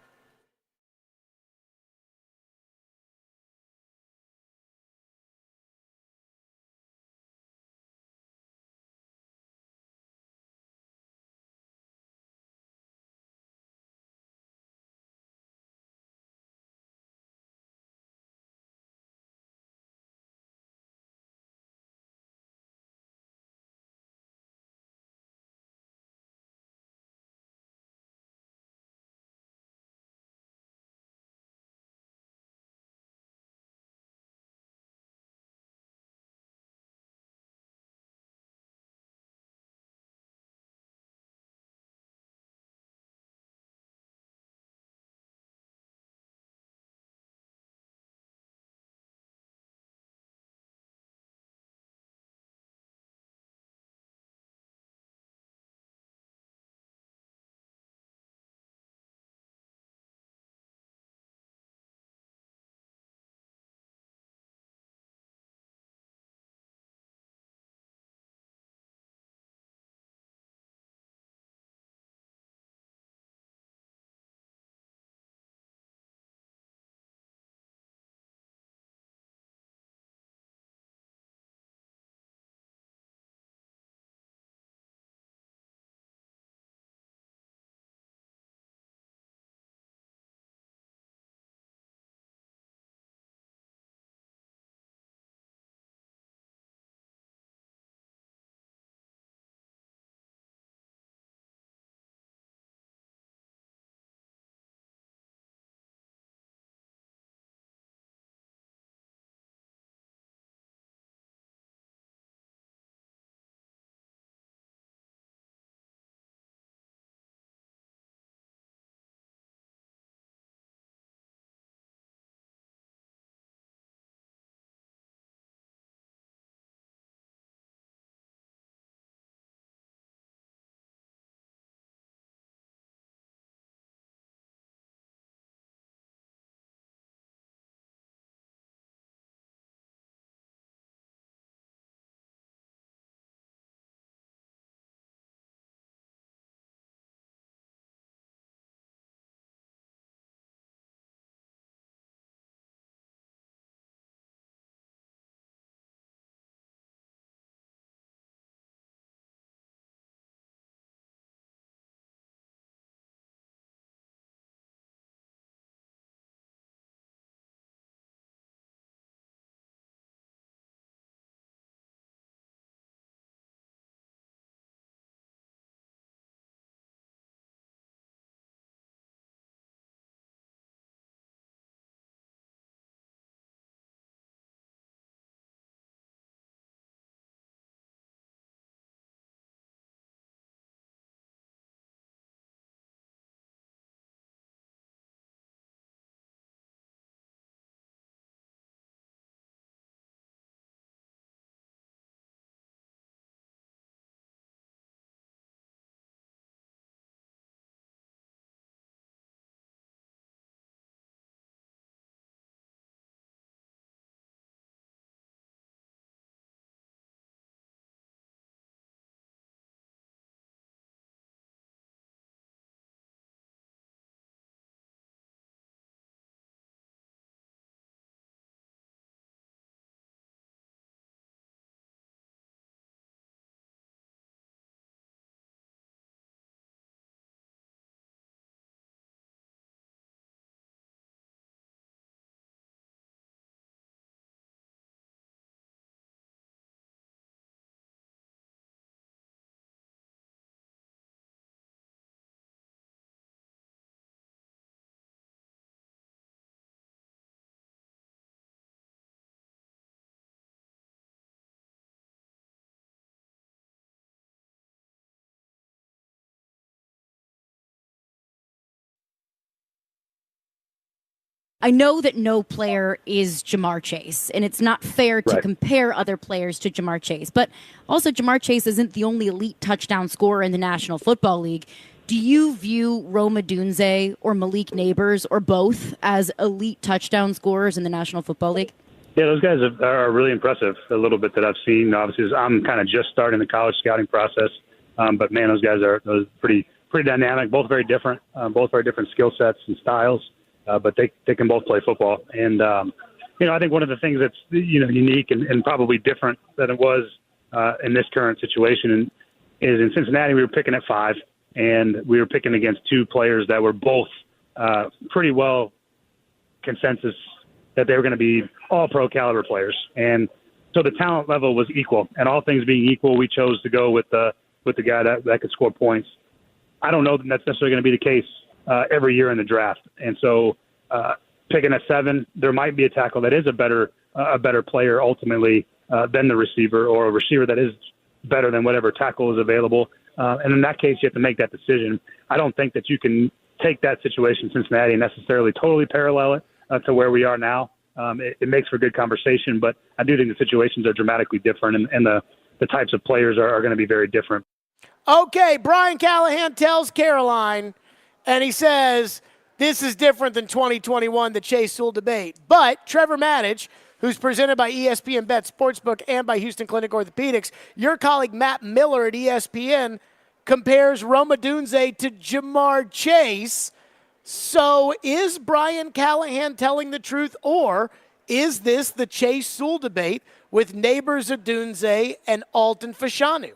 I know that no player is Jamar Chase, and it's not fair to Right. compare other players to Jamar Chase. But also, Jamar Chase isn't the only elite touchdown scorer in the National Football League. Do you view Rome Odunze or Malik Neighbors or both as elite touchdown scorers in the National Football League? Yeah, those guys are really impressive. A little bit that I've seen. Obviously, I'm kind of just starting the college scouting process, but man, those guys are pretty dynamic. Both very different. Both very different skill sets and styles, but they can both play football. And I think one of the things that's unique and probably different than it was in this current situation is in Cincinnati we were picking at 5, and we were picking against 2 players that were both pretty well consensus that they were going to be all pro caliber players. And so the talent level was equal, and all things being equal, we chose to go with the guy that could score points. I don't know that that's necessarily going to be the case every year in the draft. And so picking at 7, there might be a tackle that is a better player ultimately than the receiver, or a receiver that is better than whatever tackle is available. And in that case, you have to make that decision. I don't think that you can take that situation in Cincinnati and necessarily totally parallel it to where we are now. It makes for good conversation, but I do think the situations are dramatically different, and the types of players are going to be very different. Okay, Brian Callahan tells Caroline, and he says, this is different than 2021, the Chase Sewell debate. But Trevor Matich, who's presented by ESPN Bet Sportsbook and by Houston Clinic Orthopedics, your colleague Matt Miller at ESPN compares Rome Odunze to Jamar Chase. So is Brian Callahan telling the truth, or is this the Chase Sewell debate with Neighbors Odunze and Alton Fashanu?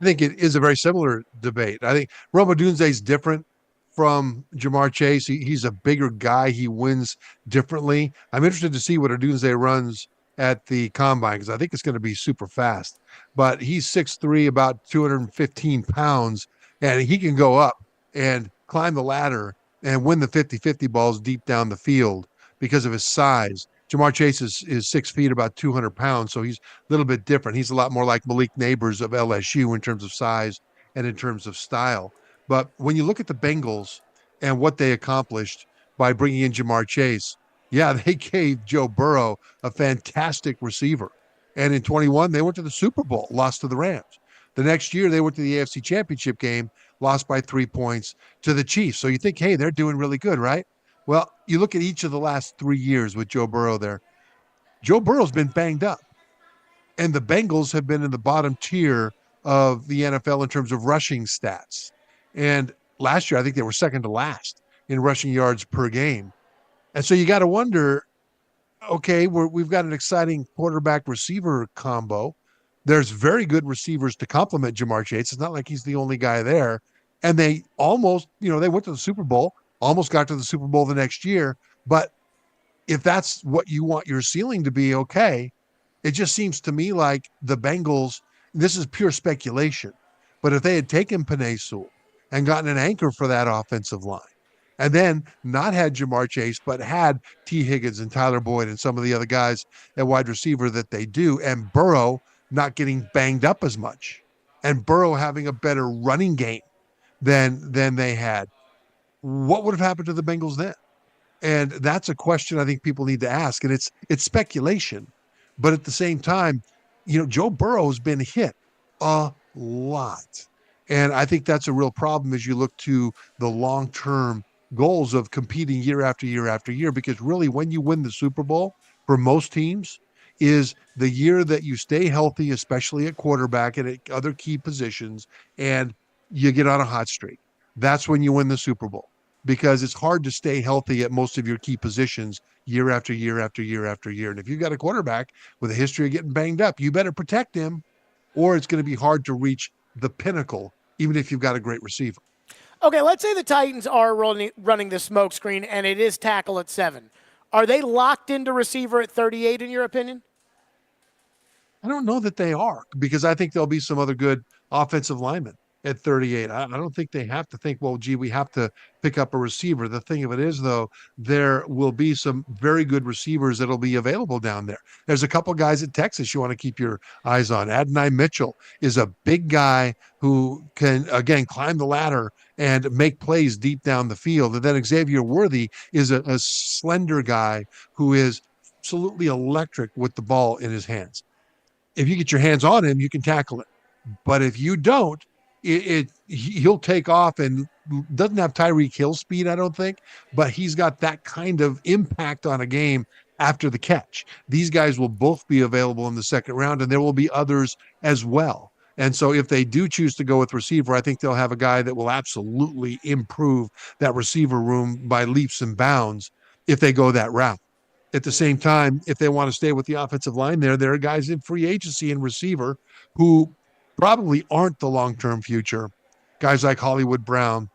I think it is a very similar debate. I think Rome Odunze is different from Jamar Chase. He's a bigger guy. He wins differently. I'm interested to see what Odunze runs at the combine, because I think it's going to be super fast. But he's 6'3", about 215 pounds, and he can go up and climb the ladder and win the 50-50 balls deep down the field because of his size. Jamar Chase is 6 feet, about 200 pounds, so he's a little bit different. He's a lot more like Malik Neighbors of LSU in terms of size and in terms of style. But when you look at the Bengals and what they accomplished by bringing in Jamar Chase, yeah, they gave Joe Burrow a fantastic receiver. And in 21, they went to the Super Bowl, lost to the Rams. The next year, they went to the AFC Championship game, lost by 3 points to the Chiefs. So you think, hey, they're doing really good, right? Well, you look at each of the last 3 years with Joe Burrow there. Joe Burrow's been banged up. And the Bengals have been in the bottom tier of the NFL in terms of rushing stats. And last year, I think they were second to last in rushing yards per game. And so you got to wonder, okay, we've got an exciting quarterback-receiver combo. There's very good receivers to complement Jamar Chase. It's not like he's the only guy there. And they almost, they went to the Super Bowl, almost got to the Super Bowl the next year. But if that's what you want your ceiling to be, okay, it just seems to me like the Bengals, this is pure speculation, but if they had taken Penei Sewell and gotten an anchor for that offensive line, and then not had Jamar Chase, but had T. Higgins and Tyler Boyd and some of the other guys at wide receiver that they do, and Burrow not getting banged up as much, and Burrow having a better running game than they had, what would have happened to the Bengals then? And that's a question I think people need to ask. And it's speculation. But at the same time, Joe Burrow's been hit a lot. And I think that's a real problem as you look to the long-term goals of competing year after year after year, because really when you win the Super Bowl for most teams is the year that you stay healthy, especially at quarterback and at other key positions, and you get on a hot streak. That's when you win the Super Bowl, because it's hard to stay healthy at most of your key positions year after year after year after year. And if you've got a quarterback with a history of getting banged up, you better protect him, or it's going to be hard to reach the pinnacle, even if you've got a great receiver. Okay, let's say the Titans are running the smoke screen and it is tackle at 7. Are they locked into receiver at 38 in your opinion? I don't know that they are, because I think there'll be some other good offensive linemen at 38. I don't think they have to think, well, gee, we have to pick up a receiver. The thing of it is, though, there will be some very good receivers that'll be available down there. There's a couple guys at Texas you want to keep your eyes on. Adonai Mitchell is a big guy who can, again, climb the ladder and make plays deep down the field. And then Xavier Worthy is a slender guy who is absolutely electric with the ball in his hands. If you get your hands on him, you can tackle it. But if you don't, he'll take off and doesn't have Tyreek Hill speed, I don't think, but he's got that kind of impact on a game after the catch. These guys will both be available in the second round, and there will be others as well. And so if they do choose to go with receiver, I think they'll have a guy that will absolutely improve that receiver room by leaps and bounds if they go that route. At the same time, if they want to stay with the offensive line there are guys in free agency and receiver who probably aren't the long-term future. Guys like Hollywood Brown,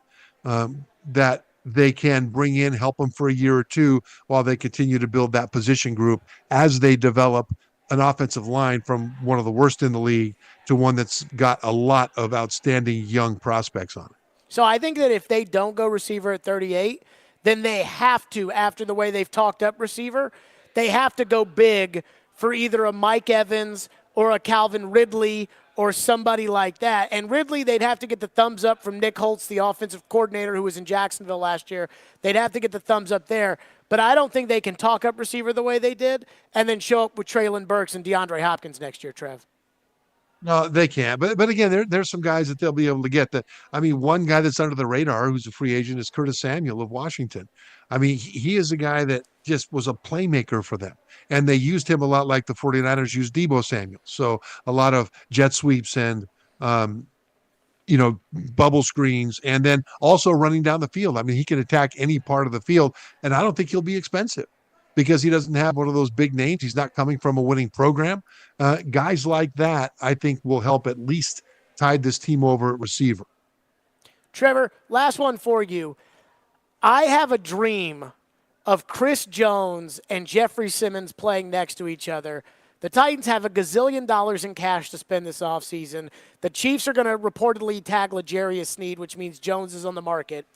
that they can bring in, help them for a year or two while they continue to build that position group as they develop an offensive line from one of the worst in the league to one that's got a lot of outstanding young prospects on it. So I think that if they don't go receiver at 38, then they have to, after the way they've talked up receiver, they have to go big for either a Mike Evans or a Calvin Ridley or somebody like that. And Ridley, they'd have to get the thumbs up from Nick Holtz, the offensive coordinator who was in Jacksonville last year. They'd have to get the thumbs up there. But I don't think they can talk up receiver the way they did and then show up with Traylon Burks and DeAndre Hopkins next year, Trev. No, they can't. But again, there's some guys that they'll be able to get. One guy that's under the radar who's a free agent is Curtis Samuel of Washington. I mean, he is a guy that just was a playmaker for them. And they used him a lot like the 49ers used Deebo Samuel. So a lot of jet sweeps and, bubble screens, and then also running down the field. I mean, he can attack any part of the field, and I don't think he'll be expensive because he doesn't have one of those big names. He's not coming from a winning program. Guys like that, I think, will help at least tide this team over at receiver. Trevor, last one for you. I have a dream of Chris Jones and Jeffrey Simmons playing next to each other. The Titans have $1 gazillion in cash to spend this offseason. The Chiefs are going to reportedly tag L'Jarius Sneed, which means Jones is on the market.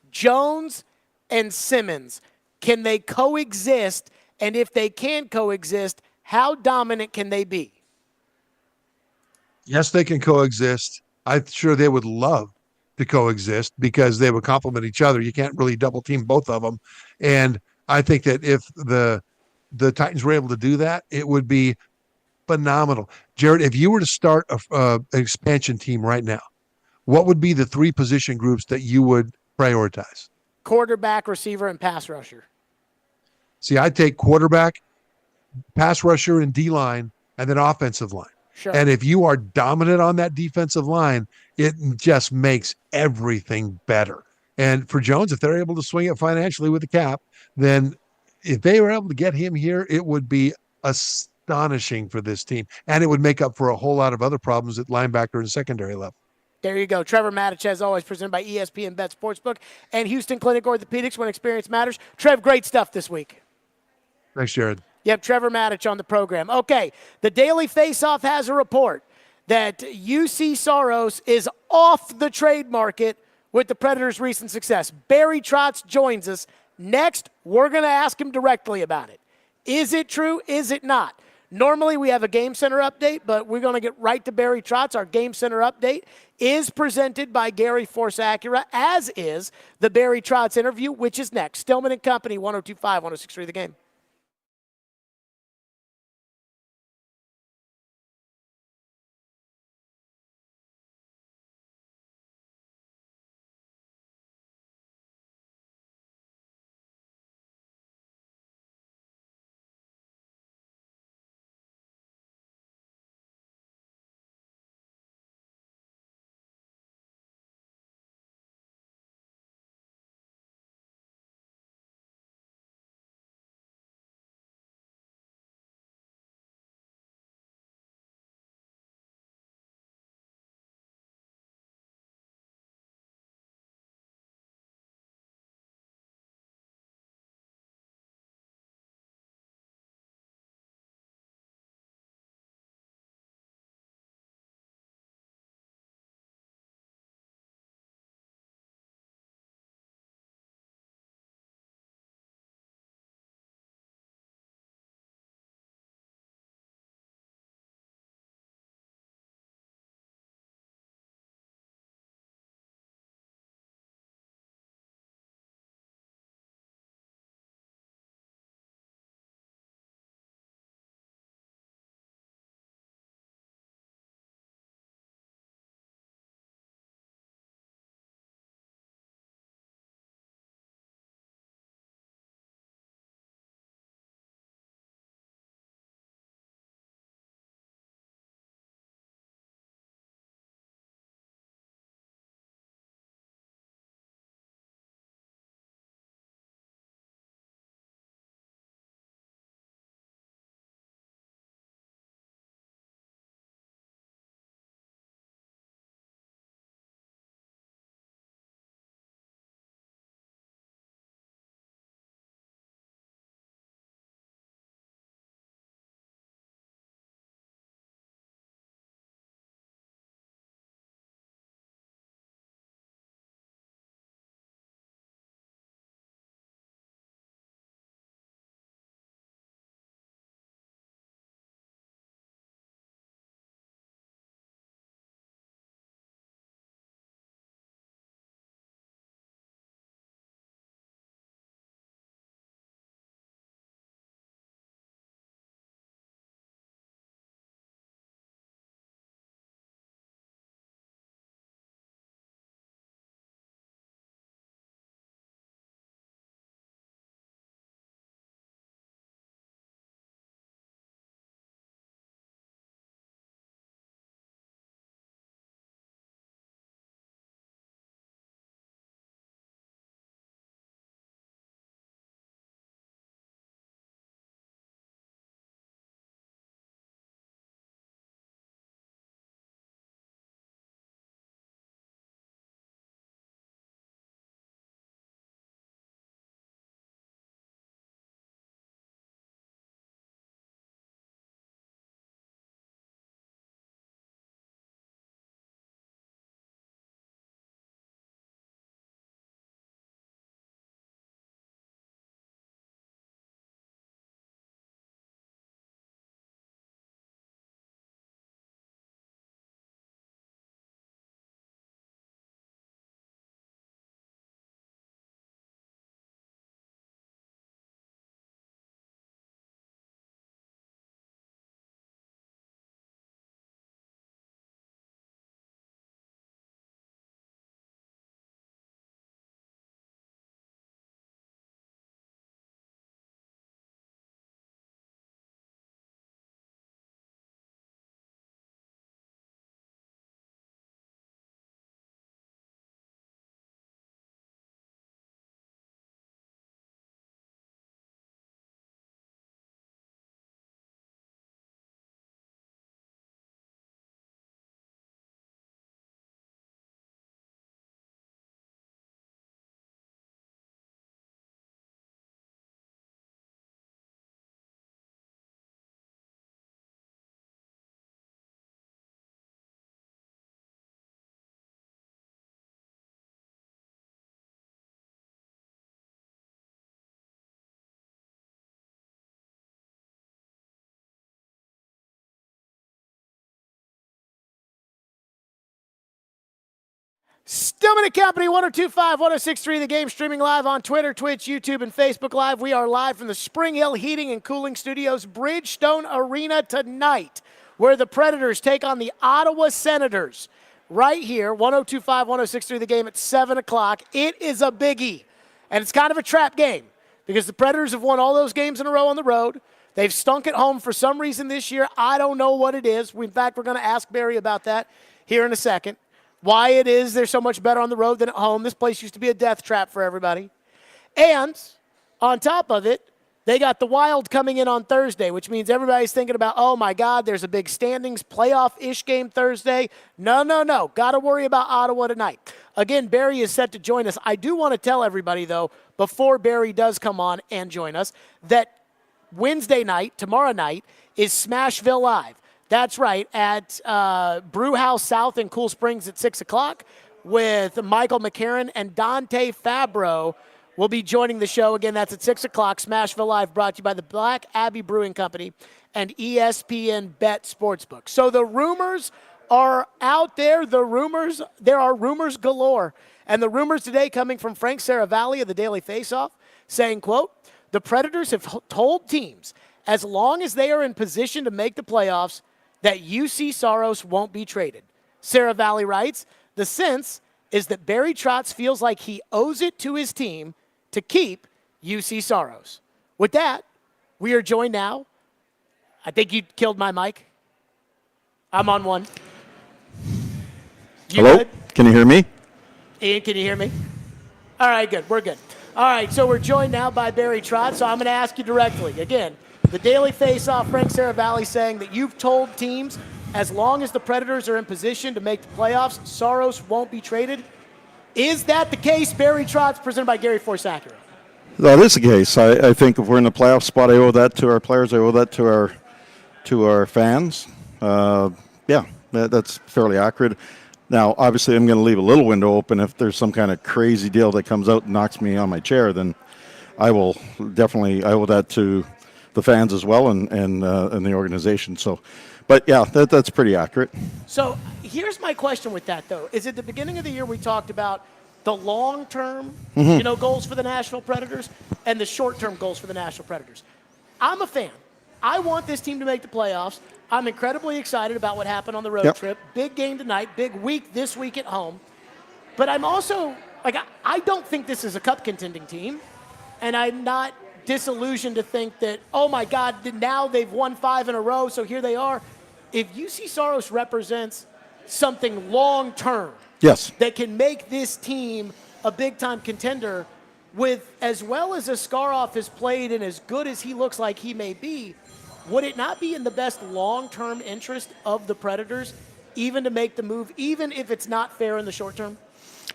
Jones and Simmons, can they coexist? And if they can coexist, how dominant can they be? Yes, they can coexist. I'm sure they would love to coexist because they would complement each other. You can't really double team both of them. And I think that if the Titans were able to do that, it would be phenomenal. Jared, if you were to start an expansion team right now, what would be the 3 position groups that you would prioritize? Quarterback, receiver, and pass rusher. See, I'd take quarterback, pass rusher, and D-line, and then offensive line. Sure. And if you are dominant on that defensive line, it just makes everything better. And for Jones, if they're able to swing it financially with the cap, then if they were able to get him here, it would be astonishing for this team. And it would make up for a whole lot of other problems at linebacker and secondary level. There you go. Trevor Matich, as always, presented by ESPN Bet Sportsbook and Houston Clinic Orthopedics, when experience matters. Trev, great stuff this week. Thanks, Jared. Yep, Trevor Matich on the program. Okay, the Daily Faceoff has a report that UC Saros is off the trade market with the Predators' recent success. Barry Trotz joins us. Next, we're going to ask him directly about it. Is it true? Is it not? Normally, we have a Game Center update, but we're going to get right to Barry Trotz. Our Game Center update is presented by Gary Force Acura, as is the Barry Trotz interview, which is next. Stillman and Company, 102.5, 106.3 The Game. Stillman and Company, 102.5, 106.3, The Game, streaming live on Twitter, Twitch, YouTube, and Facebook Live. We are live from the Spring Hill Heating and Cooling Studios, Bridgestone Arena tonight, where the Predators take on the Ottawa Senators. Right here, 102.5, 106.3, The Game at 7 o'clock. It is a biggie, and it's kind of a trap game because the Predators have won all those games in a row on the road. They've stunk at home for some reason this year. I don't know what it is. In fact, we're going to ask Barry about that here in a second. Why it is they're so much better on the road than at home. This place used to be a death trap for everybody. And on top of it, they got the Wild coming in on Thursday, which means everybody's thinking about, oh, my God, there's a big standings playoff-ish game Thursday. No. Got to worry about Ottawa tonight. Again, Barry is set to join us. I do want to tell everybody, though, before Barry does come on and join us, that Wednesday night, tomorrow night, is Smashville Live. That's right, at Brewhouse South in Cool Springs at 6 o'clock with Michael McCarron and Dante Fabro will be joining the show. Again, that's at 6 o'clock. Smashville Live brought to you by the Black Abbey Brewing Company and ESPN Bet Sportsbook. So the rumors are out there. There are rumors galore. And the rumors today coming from Frank Saravalli of the Daily Faceoff saying, quote, the Predators have told teams as long as they are in position to make the playoffs that UC Saros won't be traded. Saravalli writes, the sense is that Barry Trotz feels like he owes it to his team to keep UC Saros. With that, we are joined now. I think you killed my mic. I'm on one. Hello? Good? Can you hear me? Ian, can you hear me? All right, good. We're good. All right, so we're joined now by Barry Trotz, so I'm going to ask you directly. Again, the Daily Faceoff, Frank Saravalli saying that you've told teams as long as the Predators are in position to make the playoffs, Saros won't be traded. Is that the case, Barry Trotz, presented by Gary Force Acura? That is the case. I think if we're in the playoff spot, I owe that to our players. I owe that to our fans. That's fairly accurate. Now, obviously, I'm going to leave a little window open. If there's some kind of crazy deal that comes out and knocks me on my chair, then I will definitely owe that to the fans as well and the organization. So, but yeah, that's pretty accurate. So here's my question with that, though. Is at the beginning of the year we talked about the long-term, goals for the Nashville Predators and the short-term goals for the Nashville Predators. I'm a fan. I want this team to make the playoffs. I'm incredibly excited about what happened on the road trip. Big game tonight, big week this week at home. But I'm also, I don't think this is a cup contending team. And I'm not disillusioned to think that, oh my God, now they've won 5 in a row, so here they are. If UC Saros represents something long-term that can make this team a big-time contender with as well as Askarov has played and as good as he looks like he may be, would it not be in the best long-term interest of the Predators even to make the move, even if it's not fair in the short term?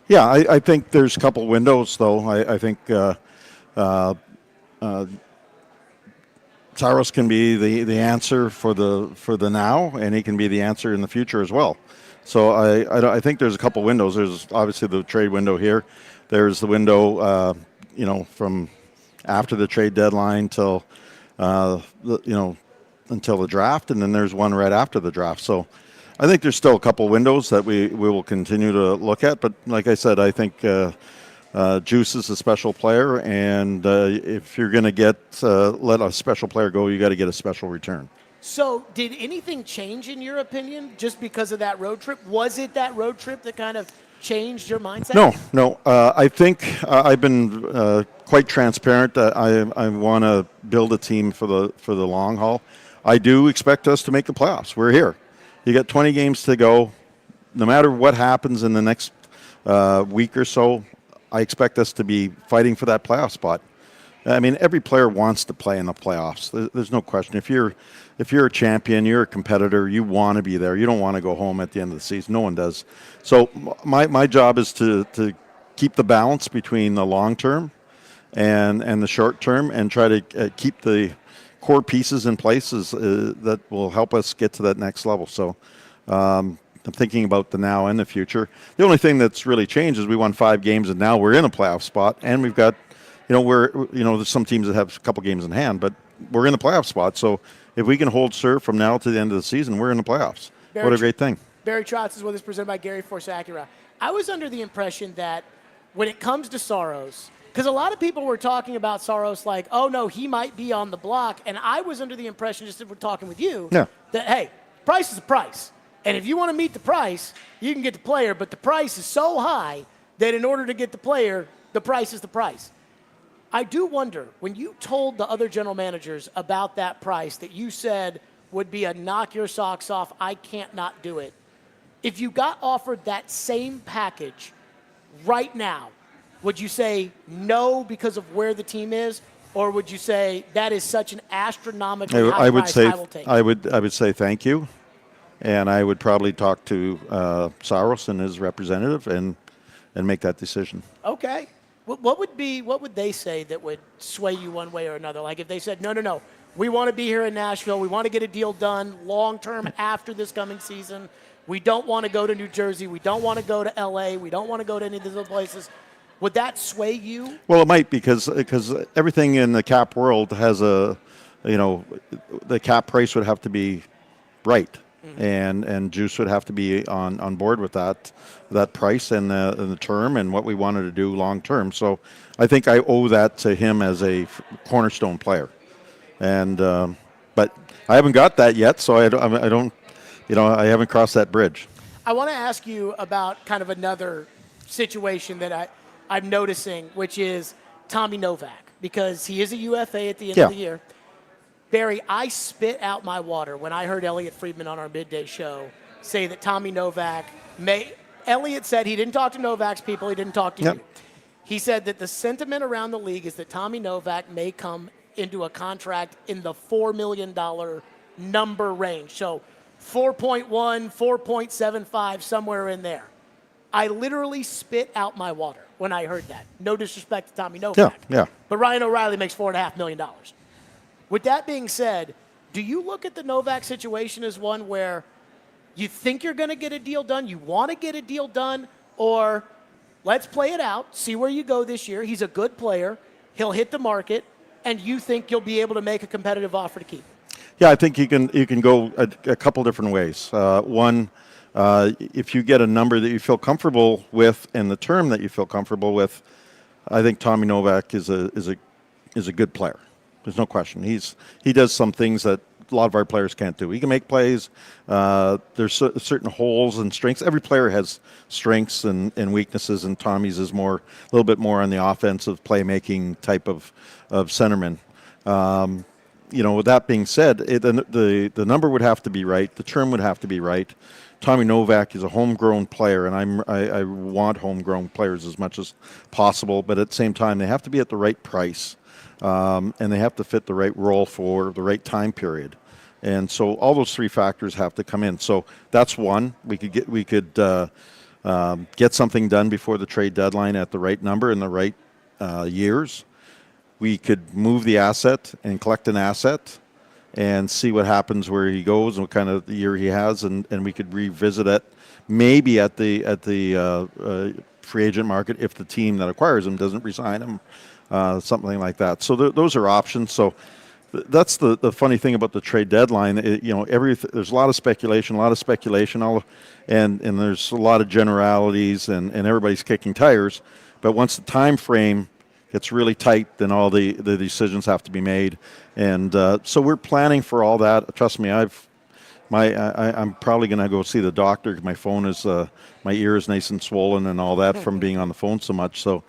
Yeah, I think there's a couple windows, though. I think Saros can be the answer for the now, and he can be the answer in the future as well. So I think there's a couple windows. There's obviously the trade window here. There's the window, from after the trade deadline till until the draft, and then there's one right after the draft. So I think there's still a couple windows that we will continue to look at. But like I said, I think Juice is a special player, and if you're going to let a special player go, you got to get a special return. So did anything change in your opinion just because of that road trip? Was it that road trip that kind of changed your mindset? No. I think I've been quite transparent. I want to build a team for the long haul. I do expect us to make the playoffs. We're here. You got 20 games to go. No matter what happens in the next week or so, I expect us to be fighting for that playoff spot. I mean, every player wants to play in the playoffs. There's no question. If you're a champion, you're a competitor, you want to be there. You don't want to go home at the end of the season. No one does. So my job is to keep the balance between the long term and the short term, and try to keep the core pieces in places that will help us get to that next level. So I'm thinking about the now and the future. The only thing that's really changed is we won 5 games, and now we're in a playoff spot, and we've got, there's some teams that have a couple games in hand, but we're in the playoff spot. So if we can hold serve from now to the end of the season, we're in the playoffs. What a great thing. Barry Trotz is with us, presented by Gary Force Acura. I was under the impression that when it comes to Saros, because a lot of people were talking about Saros like, oh, no, he might be on the block. And I was under the impression, just if we're talking with you, that, hey, price is a price. And if you want to meet the price, you can get the player. But the price is so high that in order to get the player, the price is the price. I do wonder, when you told the other general managers about that price that you said would be a knock your socks off, I can't not do it, if you got offered that same package right now, would you say no because of where the team is, or would you say that is such an astronomically high price I will take? I would say thank you, and I would probably talk to Saros and his representative and make that decision. Okay. What would they say that would sway you one way or another? Like if they said, no, we want to be here in Nashville, we want to get a deal done long term after this coming season. We don't want to go to New Jersey. We don't want to go to L.A. We don't want to go to any of these other places. Would that sway you? Well, it might because everything in the cap world has the cap price would have to be right, and Juice would have to be on board with that price and the term and what we wanted to do long term. So I think I owe that to him as a cornerstone player, and but I haven't got that yet, so I don't. I haven't crossed that bridge. I want to ask you about kind of another situation that I'm noticing, which is Tommy Novak, because he is a UFA at the end of the year. Barry, I spit out my water when I heard Elliot Friedman on our midday show say that Tommy Novak Elliot said he didn't talk to Novak's people, he didn't talk to you. He said that the sentiment around the league is that Tommy Novak may come into a contract in the $4 million number range. So 4.1, 4.75, somewhere in there. I literally spit out my water when I heard that. No disrespect to Tommy Novak. Yeah. But Ryan O'Reilly makes $4.5 million. With that being said, do you look at the Novak situation as one where you think you're going to get a deal done, you want to get a deal done, or let's play it out, see where you go this year. He's a good player. He'll hit the market, and you think you'll be able to make a competitive offer to keep? Yeah, I think you can go a couple different ways. One, if you get a number that you feel comfortable with and the term that you feel comfortable with, I think Tommy Novak is a good player. There's no question. He does some things that a lot of our players can't do. He can make plays. There's certain holes and strengths. Every player has strengths and weaknesses, and Tommy's is a little bit more on the offensive playmaking type of centerman. With that being said, the number would have to be right. The term would have to be right. Tommy Novak is a homegrown player, and I want homegrown players as much as possible. But at the same time, they have to be at the right price, and they have to fit the right role for the right time period. And so all those three factors have to come in. So that's one. We could get something done before the trade deadline at the right number in the right years. We could move the asset and collect an asset and see what happens where he goes and what kind of year he has, and we could revisit it maybe at the free agent market if the team that acquires him doesn't re-sign him, something like that. So those are options. So that's the funny thing about the trade deadline. There's a lot of speculation, and there's a lot of generalities, and everybody's kicking tires. But once the time frame gets really tight, then all the decisions have to be made, and so we're planning for all that. Trust me, I'm probably going to go see the doctor. My phone is my ear is nice and swollen and all that from being on the phone so much. So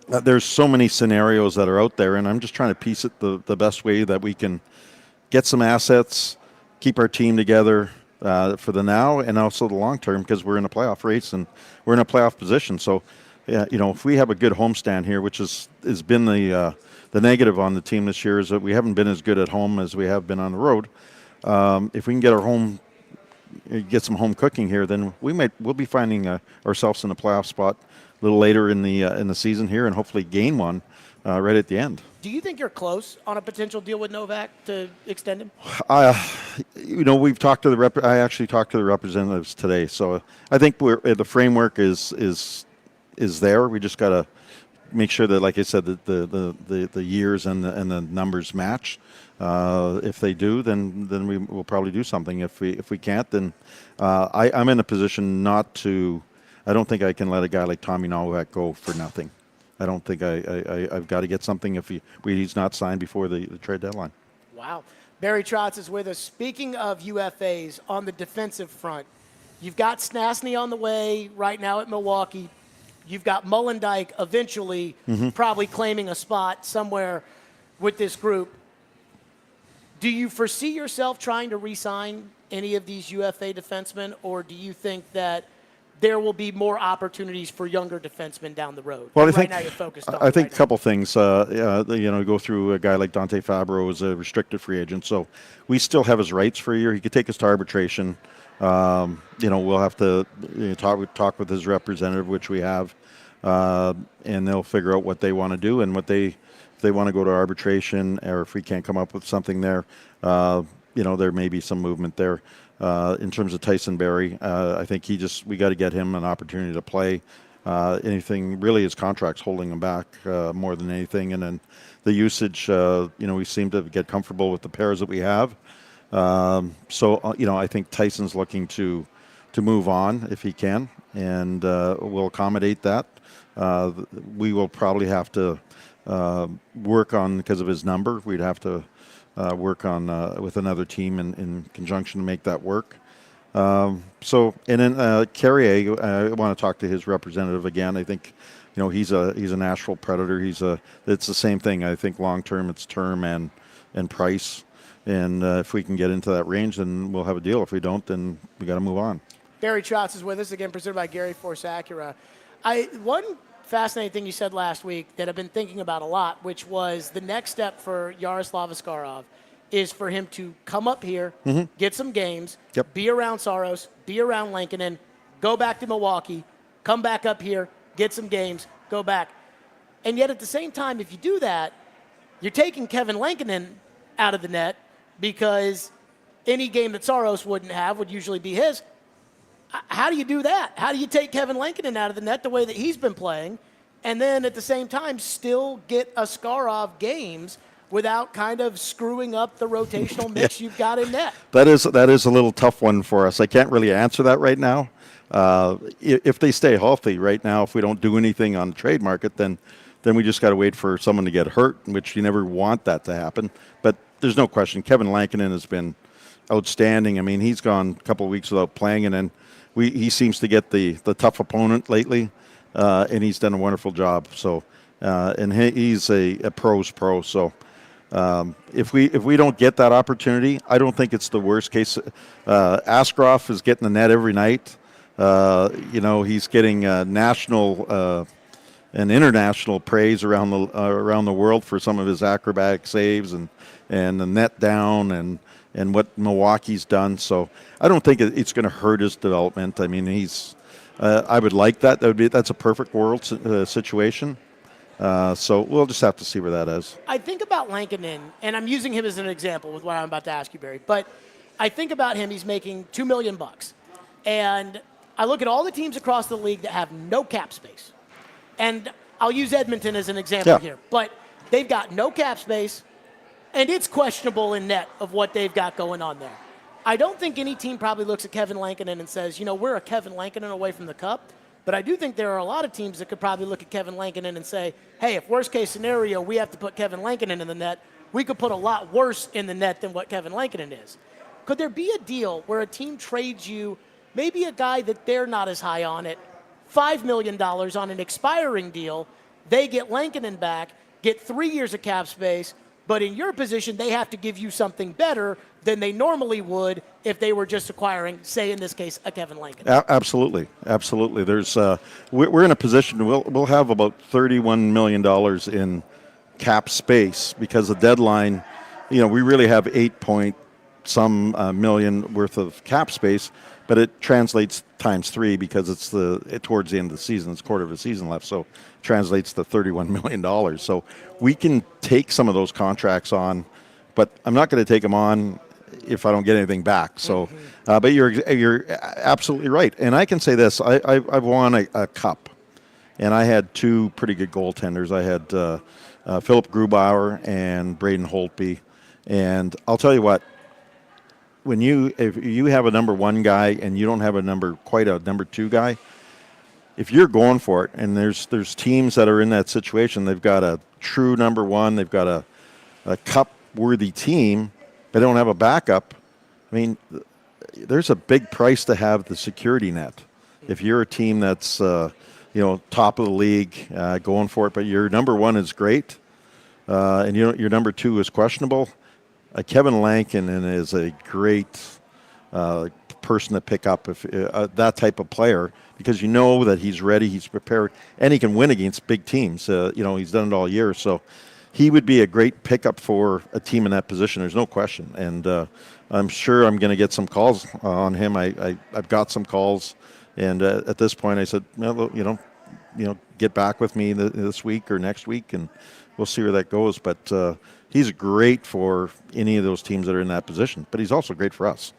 there's so many scenarios that are out there, and I'm just trying to piece it the best way that we can get some assets, keep our team together for the now and also the long term, because we're in a playoff race and we're in a playoff position. So. Yeah, if we have a good homestand here, which has been the negative on the team this year, is that we haven't been as good at home as we have been on the road. If we can get some home cooking here, then we'll be finding ourselves in a playoff spot a little later in the season here, and hopefully gain one right at the end. Do you think you're close on a potential deal with Novak to extend him? We've talked to I actually talked to the representatives today, so I think the framework is there. We just got to make sure that, like I said, that the years and the numbers match. If they do, then we will probably do something. If we can't, then I'm in a position not to. I don't think I can let a guy like Tommy Nowak go for nothing. I don't think I've got to get something if he's not signed before the trade deadline. Wow. Barry Trotz is with us. Speaking of UFAs on the defensive front, you've got Snasny on the way right now at Milwaukee. You've got Mullendijk eventually probably claiming a spot somewhere with this group. Do you foresee yourself trying to re-sign any of these UFA defensemen, or do you think that there will be more opportunities for younger defensemen down the road? Well, Now you're focused on I think a couple things. Go through a guy like Dante Fabro is a restricted free agent, so we still have his rights for a year. He could take us to arbitration. We'll have to talk with his representative, which we have, and they'll figure out what they want to do and if they want to go to arbitration, or if we can't come up with something there. There may be some movement there. In terms of Tyson Barrie, I think we got to get him an opportunity to play. Anything really, his contract's holding him back more than anything. And then the usage, we seem to get comfortable with the pairs that we have. I think Tyson's looking to move on if he can, and we'll accommodate that. We will probably have to work on, because of his number, we'd have to work on with another team in conjunction to make that work. And then Carrier, I want to talk to his representative again. I think, he's a Nashville Predator. It's the same thing. I think long term it's term and price. And if we can get into that range, then we'll have a deal. If we don't, then we got to move on. Barry Trotz is with us again, presented by Gary Force Acura. One fascinating thing you said last week that I've been thinking about a lot, which was the next step for Yaroslav Askarov is for him to come up here, get some games, be around Saros, be around Lankinen, go back to Milwaukee, come back up here, get some games, go back. And yet at the same time, if you do that, you're taking Kevin Lankinen out of the net, because any game that Saros wouldn't have would usually be his. How do you do that? How do you take Kevin Lankinen out of the net the way that he's been playing, and then at the same time still get Askarov games without kind of screwing up the rotational mix you've got in net? That is a little tough one for us. I can't really answer that right now. If they stay healthy right now, if we don't do anything on the trade market, then we just got to wait for someone to get hurt, which you never want that to happen. But there's no question, Kevin Lankinen has been outstanding. I mean, he's gone a couple of weeks without playing, and then he seems to get the tough opponent lately, and he's done a wonderful job. So, and he's a pro's pro. So, if we don't get that opportunity, I don't think it's the worst case. Askarov is getting the net every night. He's getting national and international praise around the world for some of his acrobatic saves and the net down and what Milwaukee's done. So I don't think it's going to hurt his development. I mean, I would like that. That's a perfect world situation. So we'll just have to see where that is. I think about Lankinen, and I'm using him as an example with what I'm about to ask you, Barry. But I think about him. He's making $2 million, and I look at all the teams across the league that have no cap space. And I'll use Edmonton as an example here. But they've got no cap space, and it's questionable in net of what they've got going on there. I don't think any team probably looks at Kevin Lankinen and says, we're a Kevin Lankinen away from the cup. But I do think there are a lot of teams that could probably look at Kevin Lankinen and say, hey, if worst case scenario we have to put Kevin Lankinen in the net, we could put a lot worse in the net than what Kevin Lankinen is. Could there be a deal where a team trades you maybe a guy that they're not as high on it, $5 million on an expiring deal, they get Lankinen back, get 3 years of cap space, but in your position, they have to give you something better than they normally would if they were just acquiring, say in this case, a Kevin Lankinen? Absolutely. There's we're in a position, we'll have about $31 million in cap space, because the deadline, we really have 8-point-some million worth of cap space, but it translates times 3 because it's towards the end of the season. It's a quarter of a season left, so it translates to $31 million. So we can take some of those contracts on, but I'm not going to take them on if I don't get anything back. So, but you're absolutely right. And I can say this: I've won a cup, and I had two pretty good goaltenders. I had Philip Grubauer and Braden Holtby, and I'll tell you what. If you have a number one guy and you don't have a number two guy, if you're going for it, and there's teams that are in that situation, they've got a true number one, they've got a cup-worthy team, but they don't have a backup. I mean, there's a big price to have the security net. If you're a team that's top of the league, going for it, but your number one is great, and your number two is questionable. Kevin Lankinen is a great person to pick up if that type of player, because you know that he's ready, he's prepared, and he can win against big teams. He's done it all year, so he would be a great pickup for a team in that position. There's no question, and I'm sure I'm going to get some calls on him. I've got some calls, and at this point, I said, well, get back with me this week or next week, and we'll see where that goes. But he's great for any of those teams that are in that position, but he's also great for us.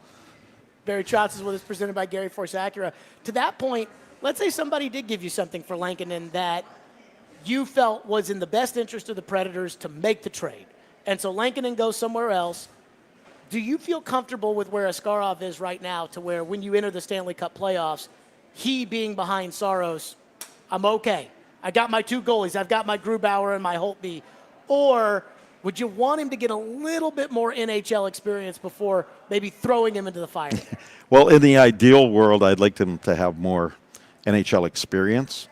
Barry Trotz is with us, presented by Gary Force Acura. To that point, let's say somebody did give you something for Lankinen that you felt was in the best interest of the Predators to make the trade, and so Lankinen goes somewhere else. Do you feel comfortable with where Askarov is right now, to where when you enter the Stanley Cup playoffs, he being behind Saros, I'm okay. I got my two goalies. I've got my Grubauer and my Holtby. Or would you want him to get a little bit more NHL experience before maybe throwing him into the fire? Well, in the ideal world, I'd like him to have more NHL experience.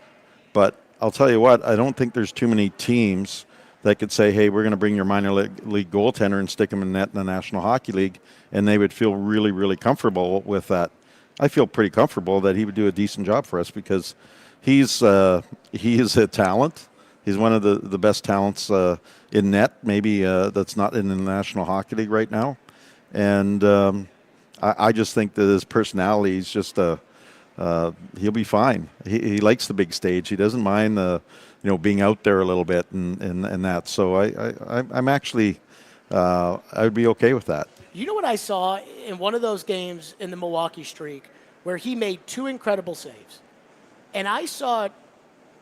But I'll tell you what, I don't think there's too many teams that could say, hey, we're going to bring your minor league goaltender and stick him in net in the National Hockey League, and they would feel really, really comfortable with that. I feel pretty comfortable that he would do a decent job for us, because he is a talent. He's one of the best talents in net, maybe that's not in the National Hockey League right now. And I just think that his personality is just he'll be fine. He likes the big stage. He doesn't mind being out there a little bit and that. So I'm actually I would be okay with that. You know what I saw in one of those games in the Milwaukee streak where he made two incredible saves, and I saw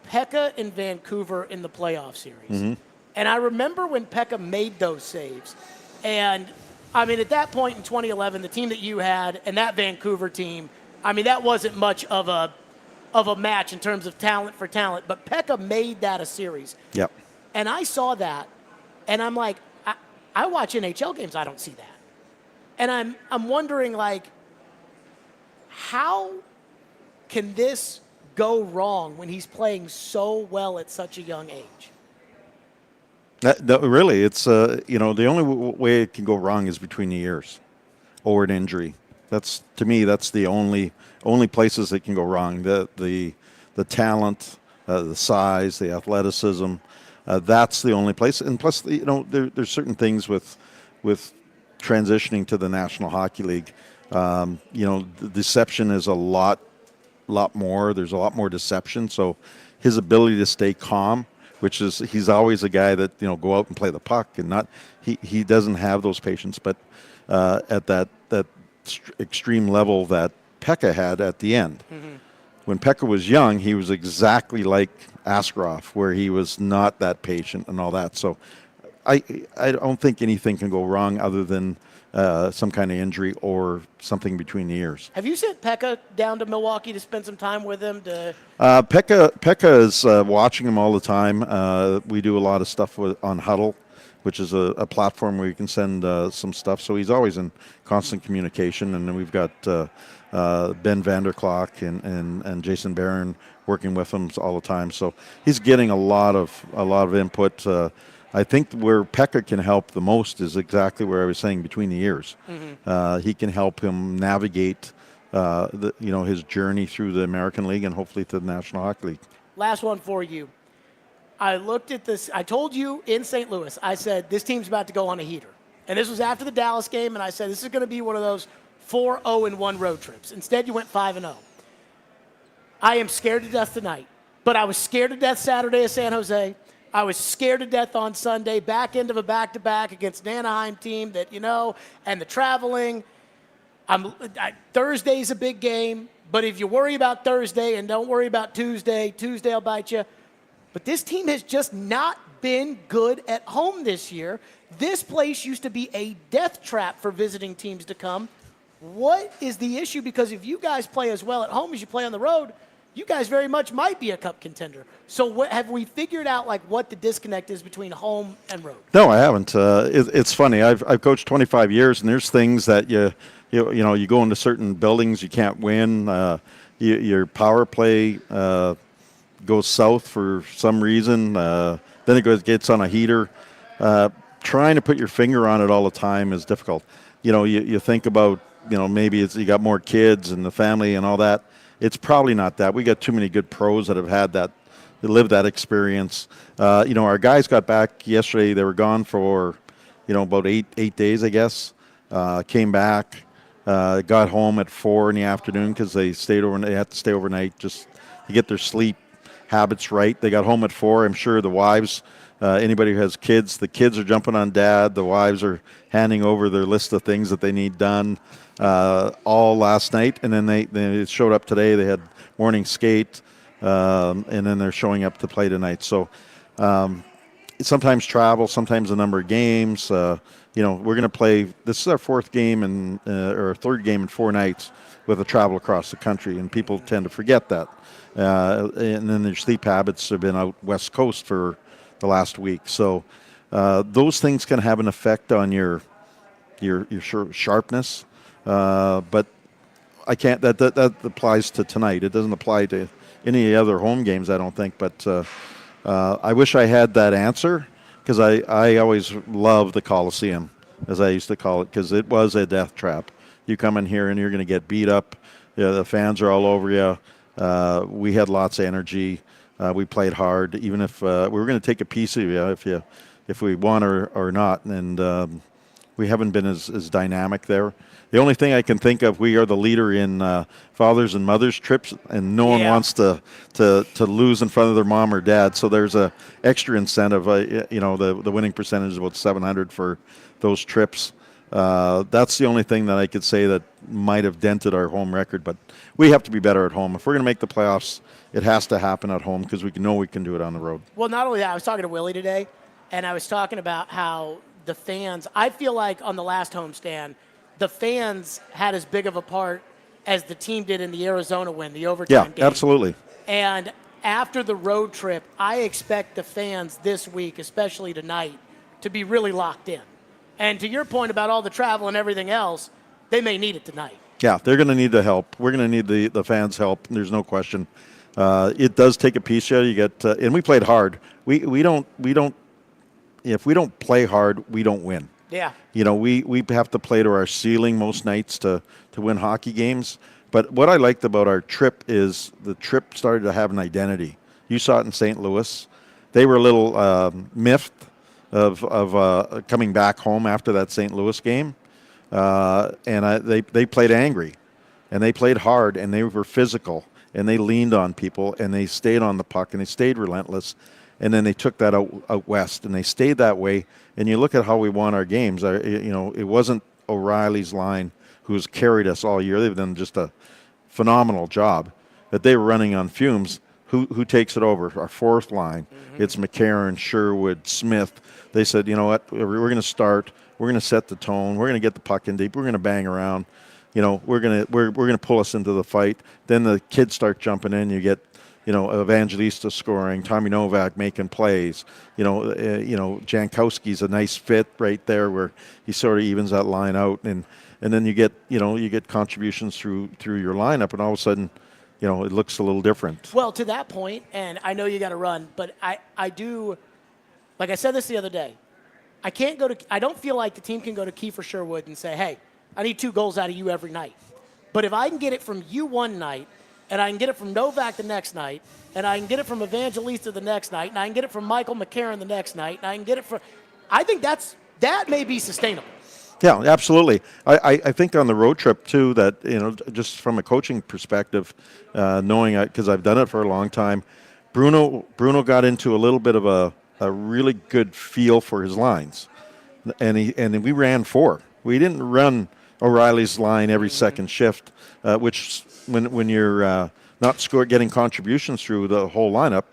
Pekka in Vancouver in the playoff series. Mm-hmm. And I remember when Pekka made those saves. And, I mean, at that point in 2011, the team that you had and that Vancouver team, I mean, that wasn't much of a match in terms of talent for talent. But Pekka made that a series. Yep. And I saw that, and I'm like, I watch NHL games, I don't see that. And I'm wondering, like, how can this go wrong when he's playing so well at such a young age? Really, it's the only way it can go wrong is between the ears or an injury. That's the only places that can go wrong. The talent, the size, the athleticism, that's the only place. And plus, there's certain things with transitioning to the National Hockey League. The deception is a lot more. There's a lot more deception. So his ability to stay calm, which is, he's always a guy that, go out and play the puck and not, he doesn't have those patience. But at that extreme level that Pekka had at the end. Mm-hmm. When Pekka was young, he was exactly like Askarov, where he was not that patient and all that. So I don't think anything can go wrong other than some kind of injury or something between the ears. Have you sent Pekka down to Milwaukee to spend some time with him? Pekka is watching him all the time. We do a lot of stuff on Huddle, which is a platform where you can send some stuff. So he's always in constant communication. And then we've got Ben Vanderklok and Jason Barron working with him all the time. So he's getting a lot of input. I think where Pekka can help the most is exactly where I was saying, between the ears. Mm-hmm. He can help him navigate his journey through the American League and hopefully to the National Hockey League. Last one for you. I looked at this. I told you in St. Louis, I said, this team's about to go on a heater. And this was after the Dallas game, and I said, this is going to be one of those 4-0-1 road trips. Instead, you went 5-0. I am scared to death tonight. But I was scared to death Saturday at San Jose. I was scared to death on Sunday, back end of a back-to-back against an Anaheim team that, and the traveling. Thursday's a big game, but if you worry about Thursday and don't worry about Tuesday, Tuesday will bite you. But this team has just not been good at home this year. This place used to be a death trap for visiting teams to come. What is the issue? Because if you guys play as well at home as you play on the road, you guys very much might be a cup contender. So what, have we figured out like what the disconnect is between home and road? No, I haven't. It's funny. I've coached 25 years, and there's things that you go into certain buildings, you can't win. Your power play goes south for some reason. Then it gets on a heater. Trying to put your finger on it all the time is difficult. You think about, maybe you got more kids and the family and all that. It's probably not that. We got too many good pros that have had that, that lived that experience. Our guys got back yesterday. They were gone for, about eight days, I guess. Came back, got home at 4 in the afternoon because they stayed over. They had to stay overnight just to get their sleep habits right. They got home at 4. I'm sure the wives, anybody who has kids, the kids are jumping on dad. The wives are handing over their list of things that they need done. All last night, and then they showed up today. They had morning skate, and then they're showing up to play tonight. So sometimes travel, sometimes a number of games. We're going to play. This is our fourth game or third game in 4 nights with a travel across the country, and people tend to forget that. And then their sleep habits have been out West Coast for the last week. So those things can have an effect on your sharpness. But I can't. That applies to tonight. It doesn't apply to any other home games, I don't think. But I wish I had that answer because I always loved the Coliseum, as I used to call it, because it was a death trap. You come in here and you're going to get beat up. The fans are all over you. We had lots of energy. We played hard, even if we were going to take a piece of you if we won or not. And we haven't been as dynamic there. The only thing I can think of, we are the leader in fathers and mothers trips, and no one wants to lose in front of their mom or dad. So there's a extra incentive. The winning percentage is about 700 for those trips. That's the only thing that I could say that might have dented our home record. But we have to be better at home. If we're going to make the playoffs, it has to happen at home because we know we can do it on the road. Well, not only that, I was talking to Willie today, and I was talking about how the fans, I feel like on the last homestand, the fans had as big of a part as the team did in the Arizona win, the overtime game. Yeah, absolutely. And after the road trip, I expect the fans this week, especially tonight, to be really locked in. And to your point about all the travel and everything else, they may need it tonight. Yeah, they're going to need the help. We're going to need the fans' help. There's no question. It does take a piece of you. And we played hard. We don't. If we don't play hard, we don't win. Yeah. We have to play to our ceiling most nights to win hockey games. But what I liked about our trip is the trip started to have an identity. You saw it in St. Louis. They were a little miffed of coming back home after that St. Louis game. And they played angry. And they played hard, and they were physical. And they leaned on people, and they stayed on the puck, and they stayed relentless. And then they took that out west, and they stayed that way. And you look at how we won our games. It wasn't O'Reilly's line who's carried us all year. They've done just a phenomenal job. That they were running on fumes. Who takes it over? Our fourth line. Mm-hmm. It's McCarron, Sherwood, Smith. They said, you know what? We're going to start. We're going to set the tone. We're going to get the puck in deep. We're going to bang around. We're going to pull us into the fight. Then the kids start jumping in. You get Evangelista scoring, Tommy Novak making plays. Jankowski's a nice fit right there where he sort of evens that line out, and then you get contributions through your lineup, and all of a sudden, it looks a little different. Well, to that point, and I know you got to run, but I do, like I said this the other day, I don't feel like the team can go to Kiefer Sherwood and say, hey, I need 2 goals out of you every night. But if I can get it from you one night, and I can get it from Novak the next night, and I can get it from Evangelista the next night, and I can get it from Michael McCarron the next night, and I can get it from – I think that may be sustainable. Yeah, absolutely. I think on the road trip, too, that, just from a coaching perspective, knowing – because I've done it for a long time, Bruno got into a little bit of a really good feel for his lines. And we ran 4. We didn't run O'Reilly's line every second shift, which when you're not getting contributions through the whole lineup,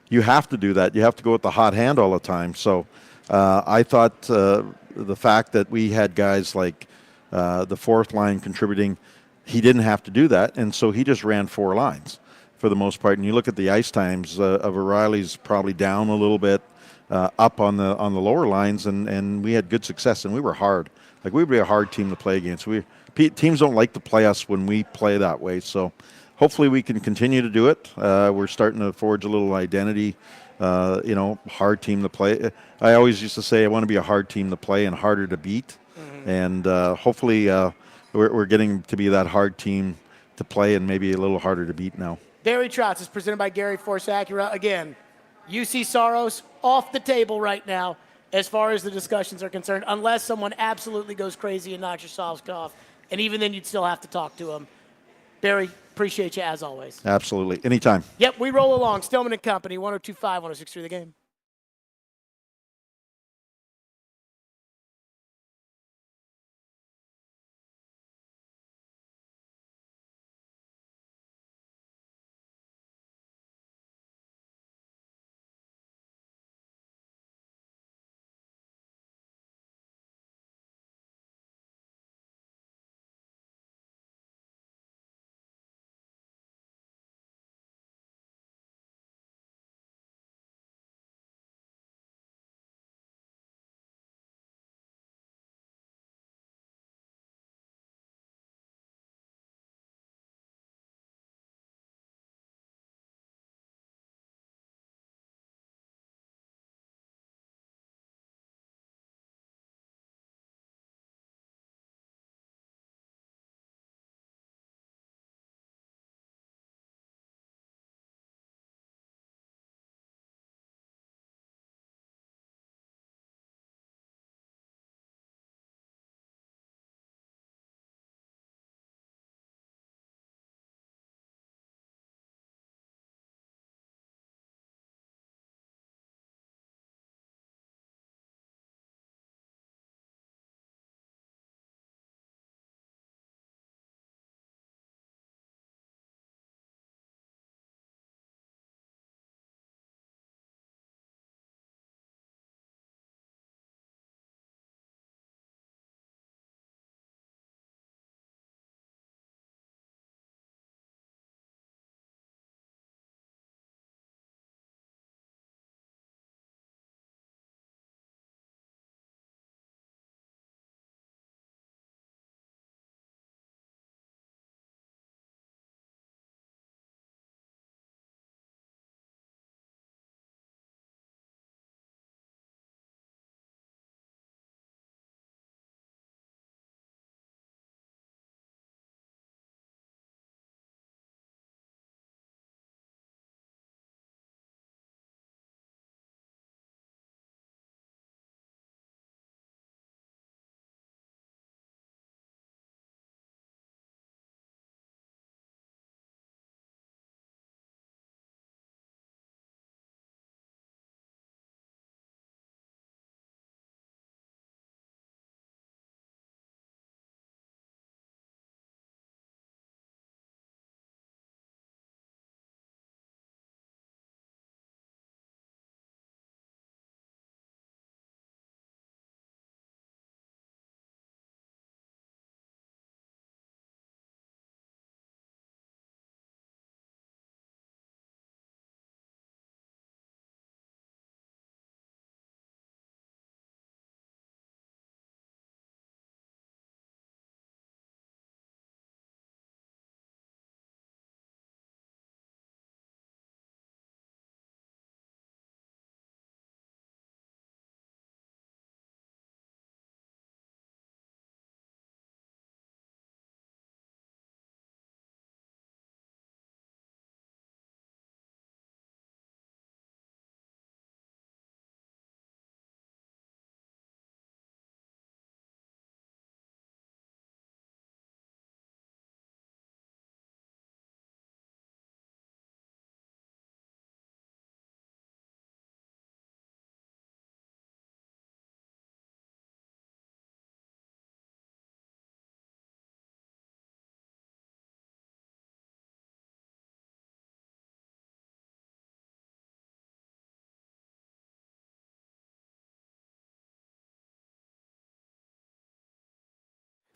you have to do that. You have to go with the hot hand all the time. So I thought the fact that we had guys like the fourth line contributing, he didn't have to do that, and so he just ran 4 lines for the most part. And you look at the ice times of O'Reilly's probably down a little bit, up on the lower lines, and we had good success, and we were hard. Like, we'd be a hard team to play against. Teams don't like to play us when we play that way, so hopefully we can continue to do it. We're starting to forge a little identity, hard team to play. I always used to say I want to be a hard team to play and harder to beat, and hopefully we're getting to be that hard team to play and maybe a little harder to beat now. Barry Trotz is presented by Gary Force Acura. Again, UC Saros off the table right now as far as the discussions are concerned, unless someone absolutely goes crazy and knocks your socks off. And even then, you'd still have to talk to him. Barry, appreciate you as always. Absolutely. Anytime. Yep, we roll along. Stillman and Company, 102.5, 106.3 The Game.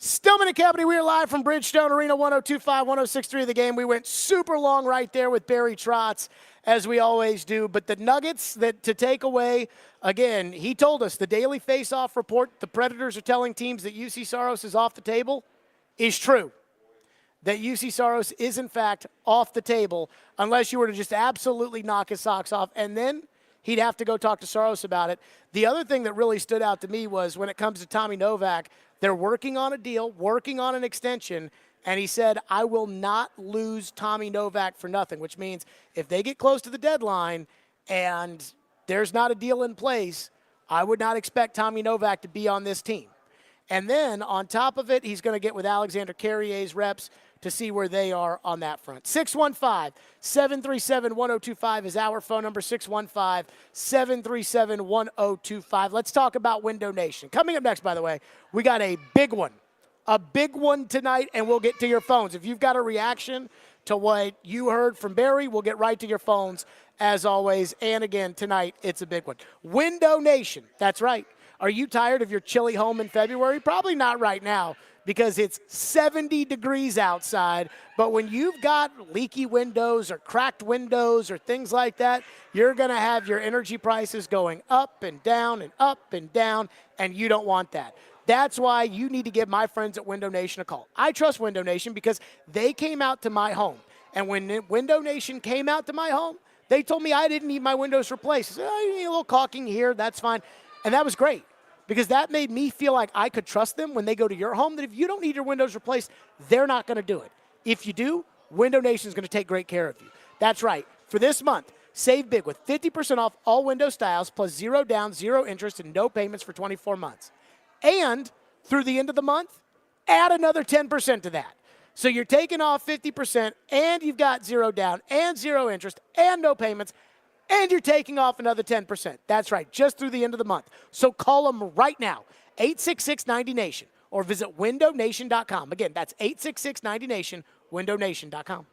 Stillman and Company, we are live from Bridgestone Arena, 102.5, 106.3 The Game. We went super long right there with Barry Trotz, as we always do. But the nuggets that to take away, again, he told us the daily face-off report, the Predators are telling teams that UC Saros is off the table, is true. That UC Saros is, in fact, off the table unless you were to just absolutely knock his socks off. And then he'd have to go talk to Saros about it. The other thing that really stood out to me was when it comes to Tommy Novak, they're working on a deal, working on an extension, and he said, I will not lose Tommy Novak for nothing, which means if they get close to the deadline and there's not a deal in place, I would not expect Tommy Novak to be on this team. And then on top of it, he's going to get with Alexander Carrier's reps to see where they are on that front. 615-737-1025 is our phone number, 615-737-1025. Let's talk about Window Nation. Coming up next, by the way, we got a big one tonight, and we'll get to your phones. If you've got a reaction to what you heard from Barry, we'll get right to your phones as always. And again, tonight, it's a big one. Window Nation, that's right. Are you tired of your chilly home in February? Probably not right now because it's 70 degrees outside. But when you've got leaky windows or cracked windows or things like that, you're going to have your energy prices going up and down and up and down, and you don't want that. That's why you need to give my friends at Window Nation a call. I trust Window Nation because they came out to my home. And when Window Nation came out to my home, they told me I didn't need my windows replaced. I said, oh, you need a little caulking here, that's fine. And that was great because that made me feel like I could trust them when they go to your home, that if you don't need your windows replaced, they're not going to do it. If you do, Window Nation is going to take great care of you. That's right. For this month, save big with 50% off all window styles plus 0 down, 0 interest, and no payments for 24 months. And through the end of the month, add another 10% to that. So you're taking off 50% and you've got 0 down and 0 interest and no payments, and you're taking off another 10%. That's right, just through the end of the month. So call them right now, 866-90-NATION, or visit windownation.com. Again, that's 866-90-NATION, windownation.com.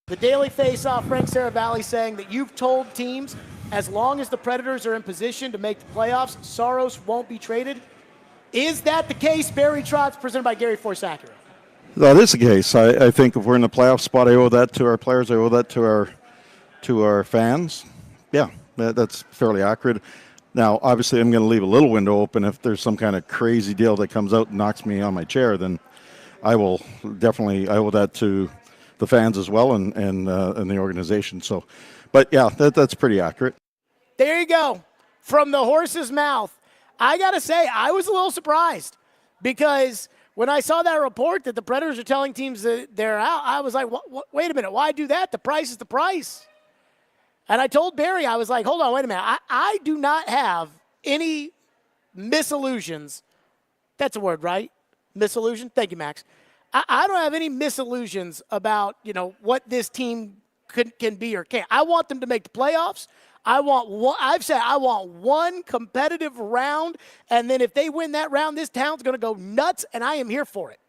The Daily Face-Off, Frank Saravalli saying that you've told teams as long as the Predators are in position to make the playoffs, Saros won't be traded. Is that the case, Barry Trotz, presented by Gary Force Acura? That is the case. I think if we're in the playoff spot, I owe that to our players. I owe that to our fans. Yeah, that's fairly accurate. Now, obviously, I'm going to leave a little window open. If there's some kind of crazy deal that comes out and knocks me on my chair, then I will definitely, I owe that to the fans as well and the organization. So, but yeah, that's pretty accurate. There you go. From the horse's mouth. I got to say, I was a little surprised because when I saw that report that the Predators are telling teams that they're out, I was like, wait a minute, why do that? The price is the price. And I told Barry, I was like, hold on, wait a minute. I do not have any misillusions. That's a word, right? Misillusion? Thank you, Max. I don't have any misillusions about, what this team can be or can't. I want them to make the playoffs. I've said I want one competitive round, and then if they win that round, this town's going to go nuts, and I am here for it.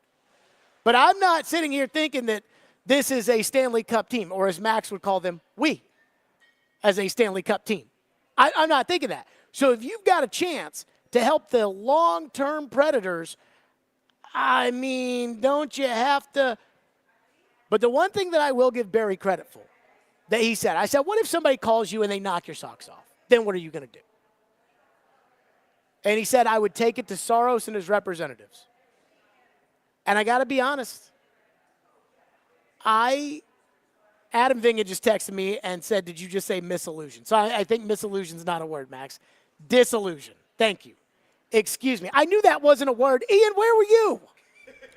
But I'm not sitting here thinking that this is a Stanley Cup team, or as Max would call them, we, as a Stanley Cup team. I'm not thinking that. So if you've got a chance to help the long-term Predators, I mean, don't you have to? But the one thing that I will give Barry credit for, that he said, I said, what if somebody calls you and they knock your socks off? Then what are you going to do? And he said, I would take it to Saros and his representatives. And I got to be honest. Adam Vinga just texted me and said, did you just say misillusion? So I think misillusion is not a word, Max. Disillusion. Thank you. Excuse me. I knew that wasn't a word. Ian, where were you?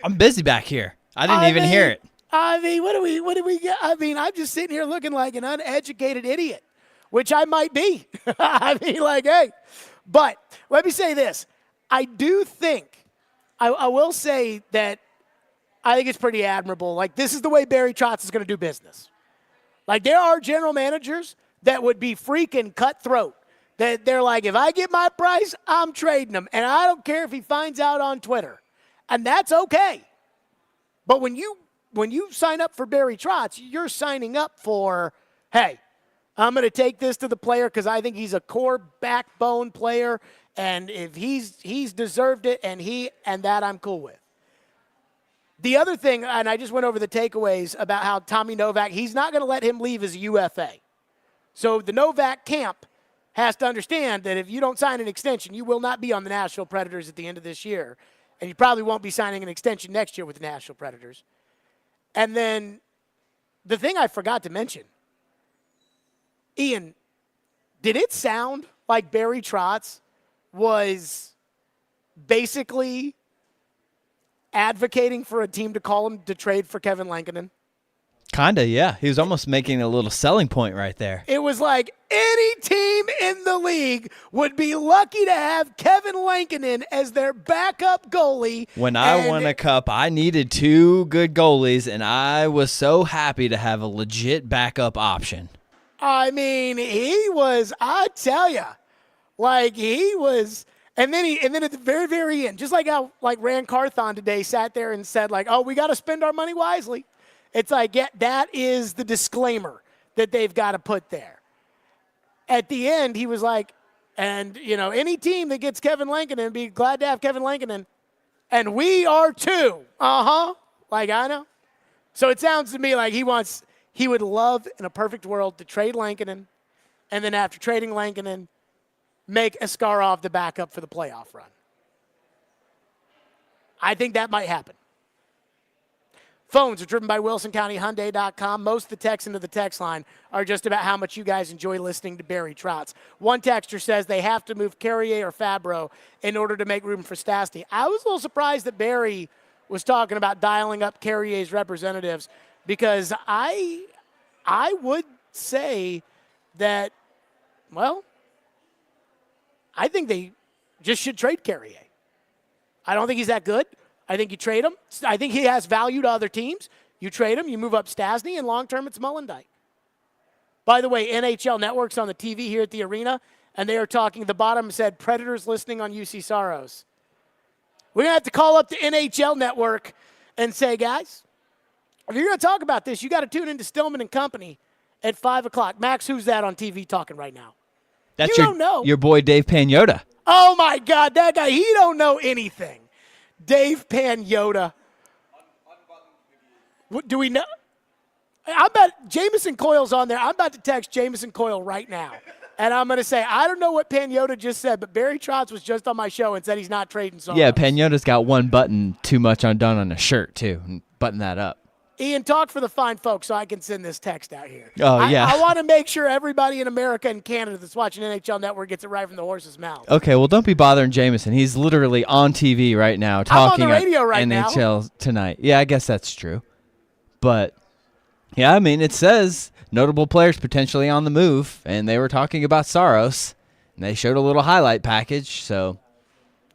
I'm busy back here. I didn't even hear it. I mean, what do we get? I mean, I'm just sitting here looking like an uneducated idiot, which I might be. I mean, like, hey. But let me say this. I do think, I will say that I think it's pretty admirable. Like, this is the way Barry Trotz is going to do business. Like, there are general managers that would be freaking cutthroat. That they're like, if I get my price, I'm trading him. And I don't care if he finds out on Twitter. And that's okay. But when you sign up for Barry Trotz, you're signing up for, hey, I'm going to take this to the player because I think he's a core backbone player. And if he's deserved it and that I'm cool with. The other thing, and I just went over the takeaways about how Tommy Novak, he's not going to let him leave as a UFA. So the Novak camp has to understand that if you don't sign an extension, you will not be on the Nashville Predators at the end of this year. And you probably won't be signing an extension next year with the Nashville Predators. And then the thing I forgot to mention, Ian, did it sound like Barry Trotz was basically advocating for a team to call him to trade for Kevin Lankinen? Kinda, yeah. He was almost making a little selling point right there. It was like any team in the league would be lucky to have Kevin Lankinen as their backup goalie. When I won a cup, I needed two good goalies, and I was so happy to have a legit backup option. I mean, he was, I tell you, like he was, and then at the very, very end, just like how like Ran Carthon today sat there and said like, oh, we got to spend our money wisely. It's like, yeah, that is the disclaimer that they've got to put there. At the end, he was like, and, any team that gets Kevin Lankinen be glad to have Kevin Lankinen. And we are too. Uh-huh. Like, I know. So it sounds to me like he would love in a perfect world to trade Lankinen, and then after trading Lankinen, make Askarov the backup for the playoff run. I think that might happen. Phones are driven by WilsonCountyHyundai.com. Most of the texts into the text line are just about how much you guys enjoy listening to Barry Trotz. One texter says they have to move Carrier or Fabro in order to make room for Stastny. I was a little surprised that Barry was talking about dialing up Carrier's representatives because I would say that, well, I think they just should trade Carrier. I don't think he's that good. I think you trade him. I think he has value to other teams. You trade him, you move up Stastny, and long-term it's Mullendijk. By the way, NHL Network's on the TV here at the arena, and they are talking, the bottom said, Predators listening on UC Saros. We're going to have to call up the NHL Network and say, guys, if you're going to talk about this, you got to tune into Stillman and Company at 5 o'clock. Max, who's that on TV talking right now? That's you don't know. your boy Dave Pagnotta. Oh, my God, that guy, he don't know anything. Dave Pagnotta. What do we know? I bet Jamison Coyle's on there. I'm about to text Jamison Coyle right now. And I'm going to say, I don't know what Pagnotta just said, but Barry Trotz was just on my show and said he's not trading Soros. Yeah, Pagnotta's got one button too much undone on a shirt, too. And button that up. Ian, talk for the fine folks so I can send this text out here. Oh, yeah. I want to make sure everybody in America and Canada that's watching NHL Network gets it right from the horse's mouth. Okay, well, don't be bothering Jamison. He's literally on TV right now talking I'm on the radio right NHL tonight. Yeah, I guess that's true. But, yeah, I mean, it says notable players potentially on the move, and they were talking about Soros, and they showed a little highlight package, so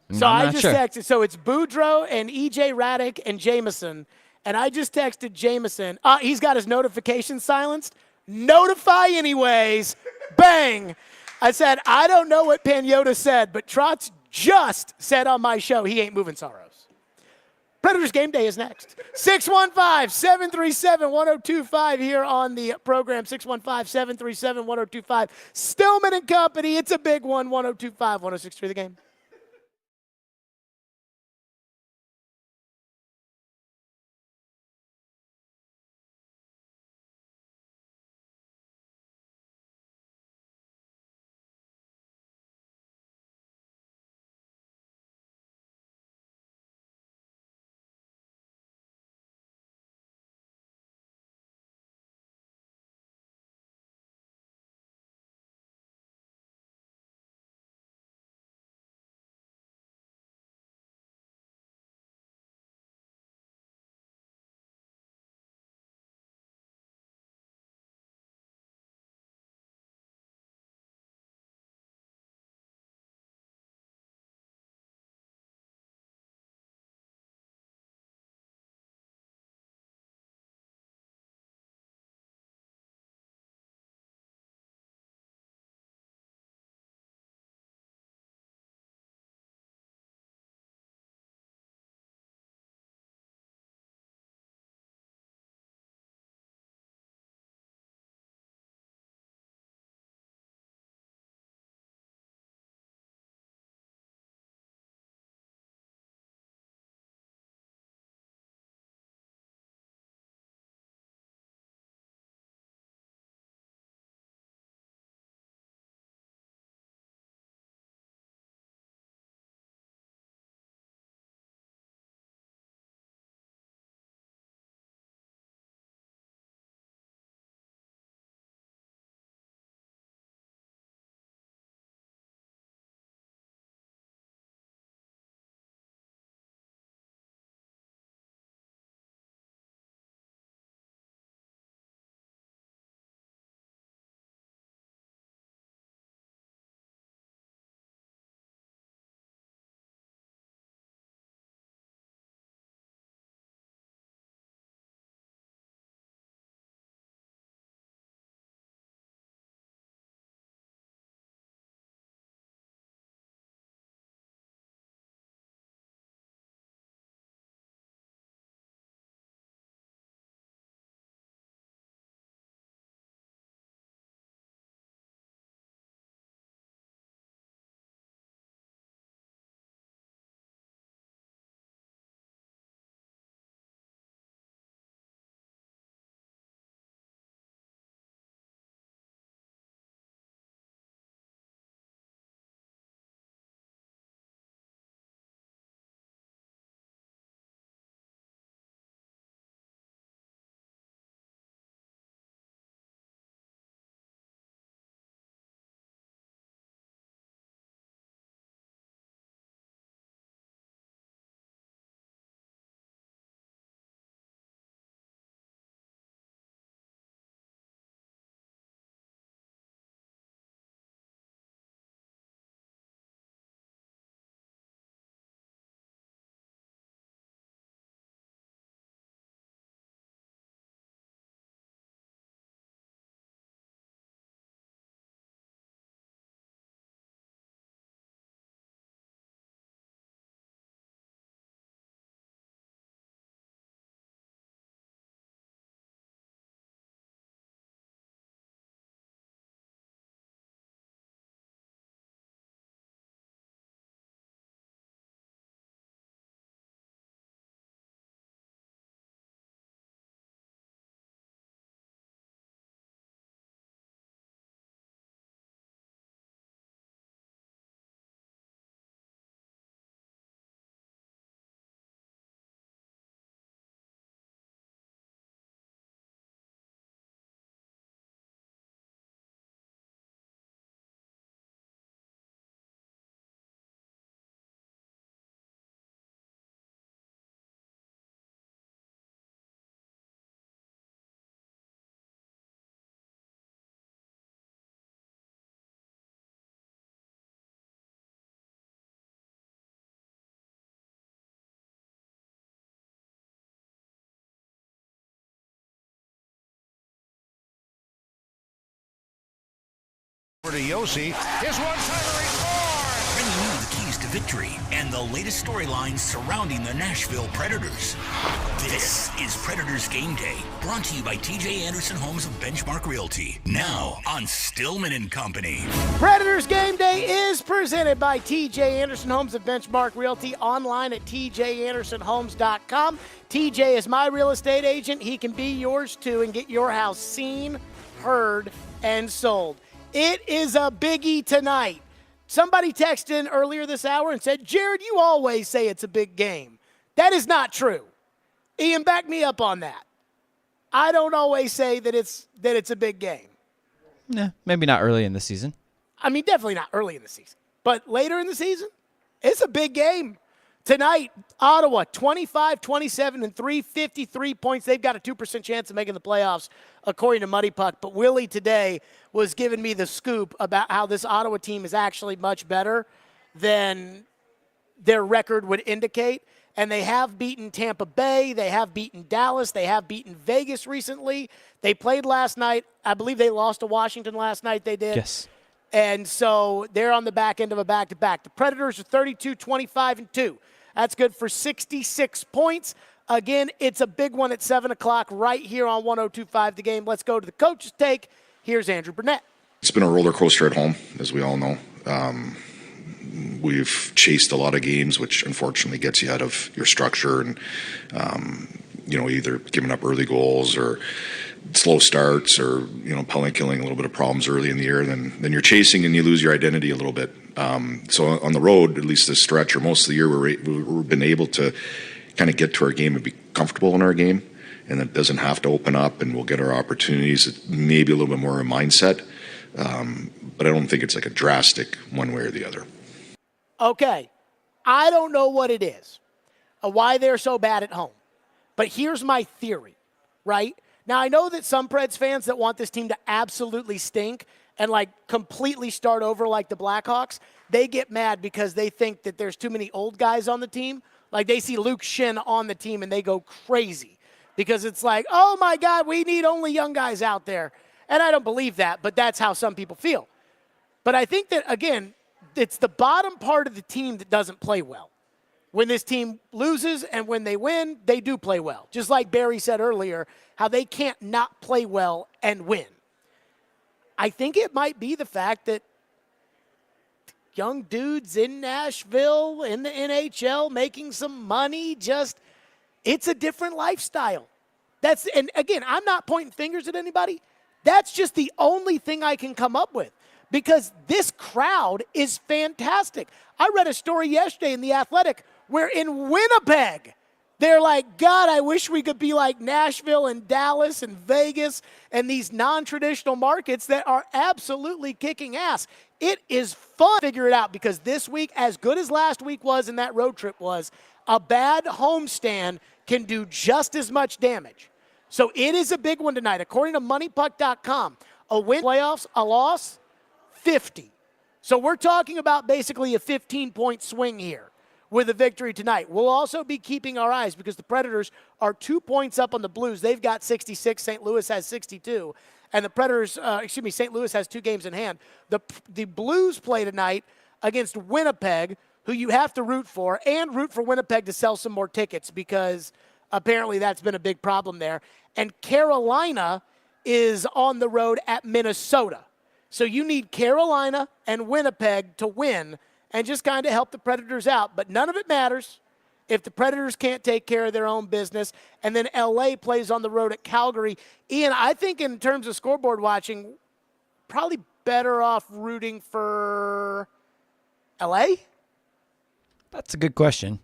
I just texted. So it's Boudreaux and E.J. Raddick and Jamison. And I just texted Jamison. He's got his notifications silenced. Notify anyways. Bang. I said, I don't know what Pagnotta said, but Trotz just said on my show he ain't moving Soros. Predators Game Day is next. 615-737-1025 here on the program. 615-737-1025. Stillman and Company. It's a big one. 1025, 1063 The Game. Over to Yossi. Here's one timer, he scores! Bringing you the keys to victory and the latest storylines surrounding the Nashville Predators. This is Predators Game Day, brought to you by TJ Anderson Homes of Benchmark Realty. Now on Stillman and Company. Predators Game Day is presented by TJ Anderson Homes of Benchmark Realty, online at tjandersonhomes.com. TJ is my real estate agent. He can be yours too and get your house seen, heard, and sold. It is a biggie tonight. Somebody texted in earlier this hour and said, Jared, you always say it's a big game. That is not true. Ian, back me up on that. I don't always say that it's a big game. Nah, maybe not early in the season. I mean, definitely not early in the season. But later in the season, it's a big game. Tonight, Ottawa, 25-27 and 353 points. They've got a 2% chance of making the playoffs, according to Muddy Puck. But Willie today was giving me the scoop about how this Ottawa team is actually much better than their record would indicate. And they have beaten Tampa Bay. They have beaten Dallas. They have beaten Vegas recently. They played last night. I believe they lost to Washington last night. They did. Yes. And so they're on the back end of a back-to-back. The Predators are 32-25-2. That's good for 66 points. Again, it's a big one at 7 o'clock right here on 102.5 The Game. Let's go to the coach's take. Here's Andrew Burnett. It's been a roller coaster at home, as we all know. We've chased a lot of games, which unfortunately gets you out of your structure and, either giving up early goals or slow starts or, penalty killing, a little bit of problems early in the year. Then you're chasing and you lose your identity a little bit. So on the road, at least this stretch or most of the year, we've been able to kind of get to our game and be comfortable in our game. And it doesn't have to open up and we'll get our opportunities, maybe a little bit more a mindset. But I don't think it's like a drastic one way or the other. Okay, I don't know what it is, why they're so bad at home. But here's my theory, right? Now, I know that some Preds fans that want this team to absolutely stink and, completely start over like the Blackhawks, they get mad because they think that there's too many old guys on the team. Like, they see Luke Shin on the team and they go crazy because it's like, oh, my God, we need only young guys out there. And I don't believe that, but that's how some people feel. But I think that, again, it's the bottom part of the team that doesn't play well. When this team loses and when they win, they do play well. Just like Barry said earlier, how they can't not play well and win. I think it might be the fact that young dudes in Nashville, in the NHL, making some money, it's a different lifestyle. And again, I'm not pointing fingers at anybody. That's just the only thing I can come up with. Because this crowd is fantastic. I read a story yesterday in The Athletic where in Winnipeg, they're like, God, I wish we could be like Nashville and Dallas and Vegas and these non-traditional markets that are absolutely kicking ass. It is fun to figure it out because this week, as good as last week was and that road trip was, a bad homestand can do just as much damage. So it is a big one tonight. According to MoneyPuck.com, a win playoffs, a loss, 50. So we're talking about basically a 15-point swing here with a victory tonight. We'll also be keeping our eyes because the Predators are 2 points up on the Blues. They've got 66. St. Louis has 62. And the Predators, St. Louis has 2 games in hand. The Blues play tonight against Winnipeg, who you have to root for, and root for Winnipeg to sell some more tickets because apparently that's been a big problem there. And Carolina is on the road at Minnesota. So you need Carolina and Winnipeg to win and just kind of help the Predators out. But none of it matters if the Predators can't take care of their own business. And then L.A. plays on the road at Calgary. Ian, I think in terms of scoreboard watching, probably better off rooting for L.A.? That's a good question.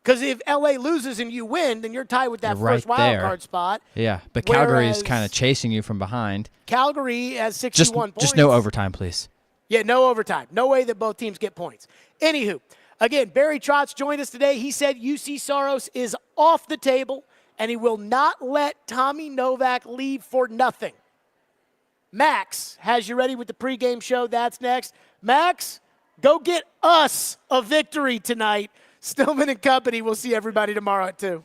Because if L.A. loses and you win, then you're tied with that You're first right wild there. card spot. Yeah, but Calgary is Whereas kind of chasing you from behind. Calgary has 61 points. Just no overtime, please. Yeah, no overtime. No way that both teams get points. Anywho, again, Barry Trotz joined us today. He said UC Saros is off the table, and he will not let Tommy Novak leave for nothing. Max has you ready with the pregame show. That's next. Max, go get us a victory tonight. Stillman and Company. We'll see everybody tomorrow at 2.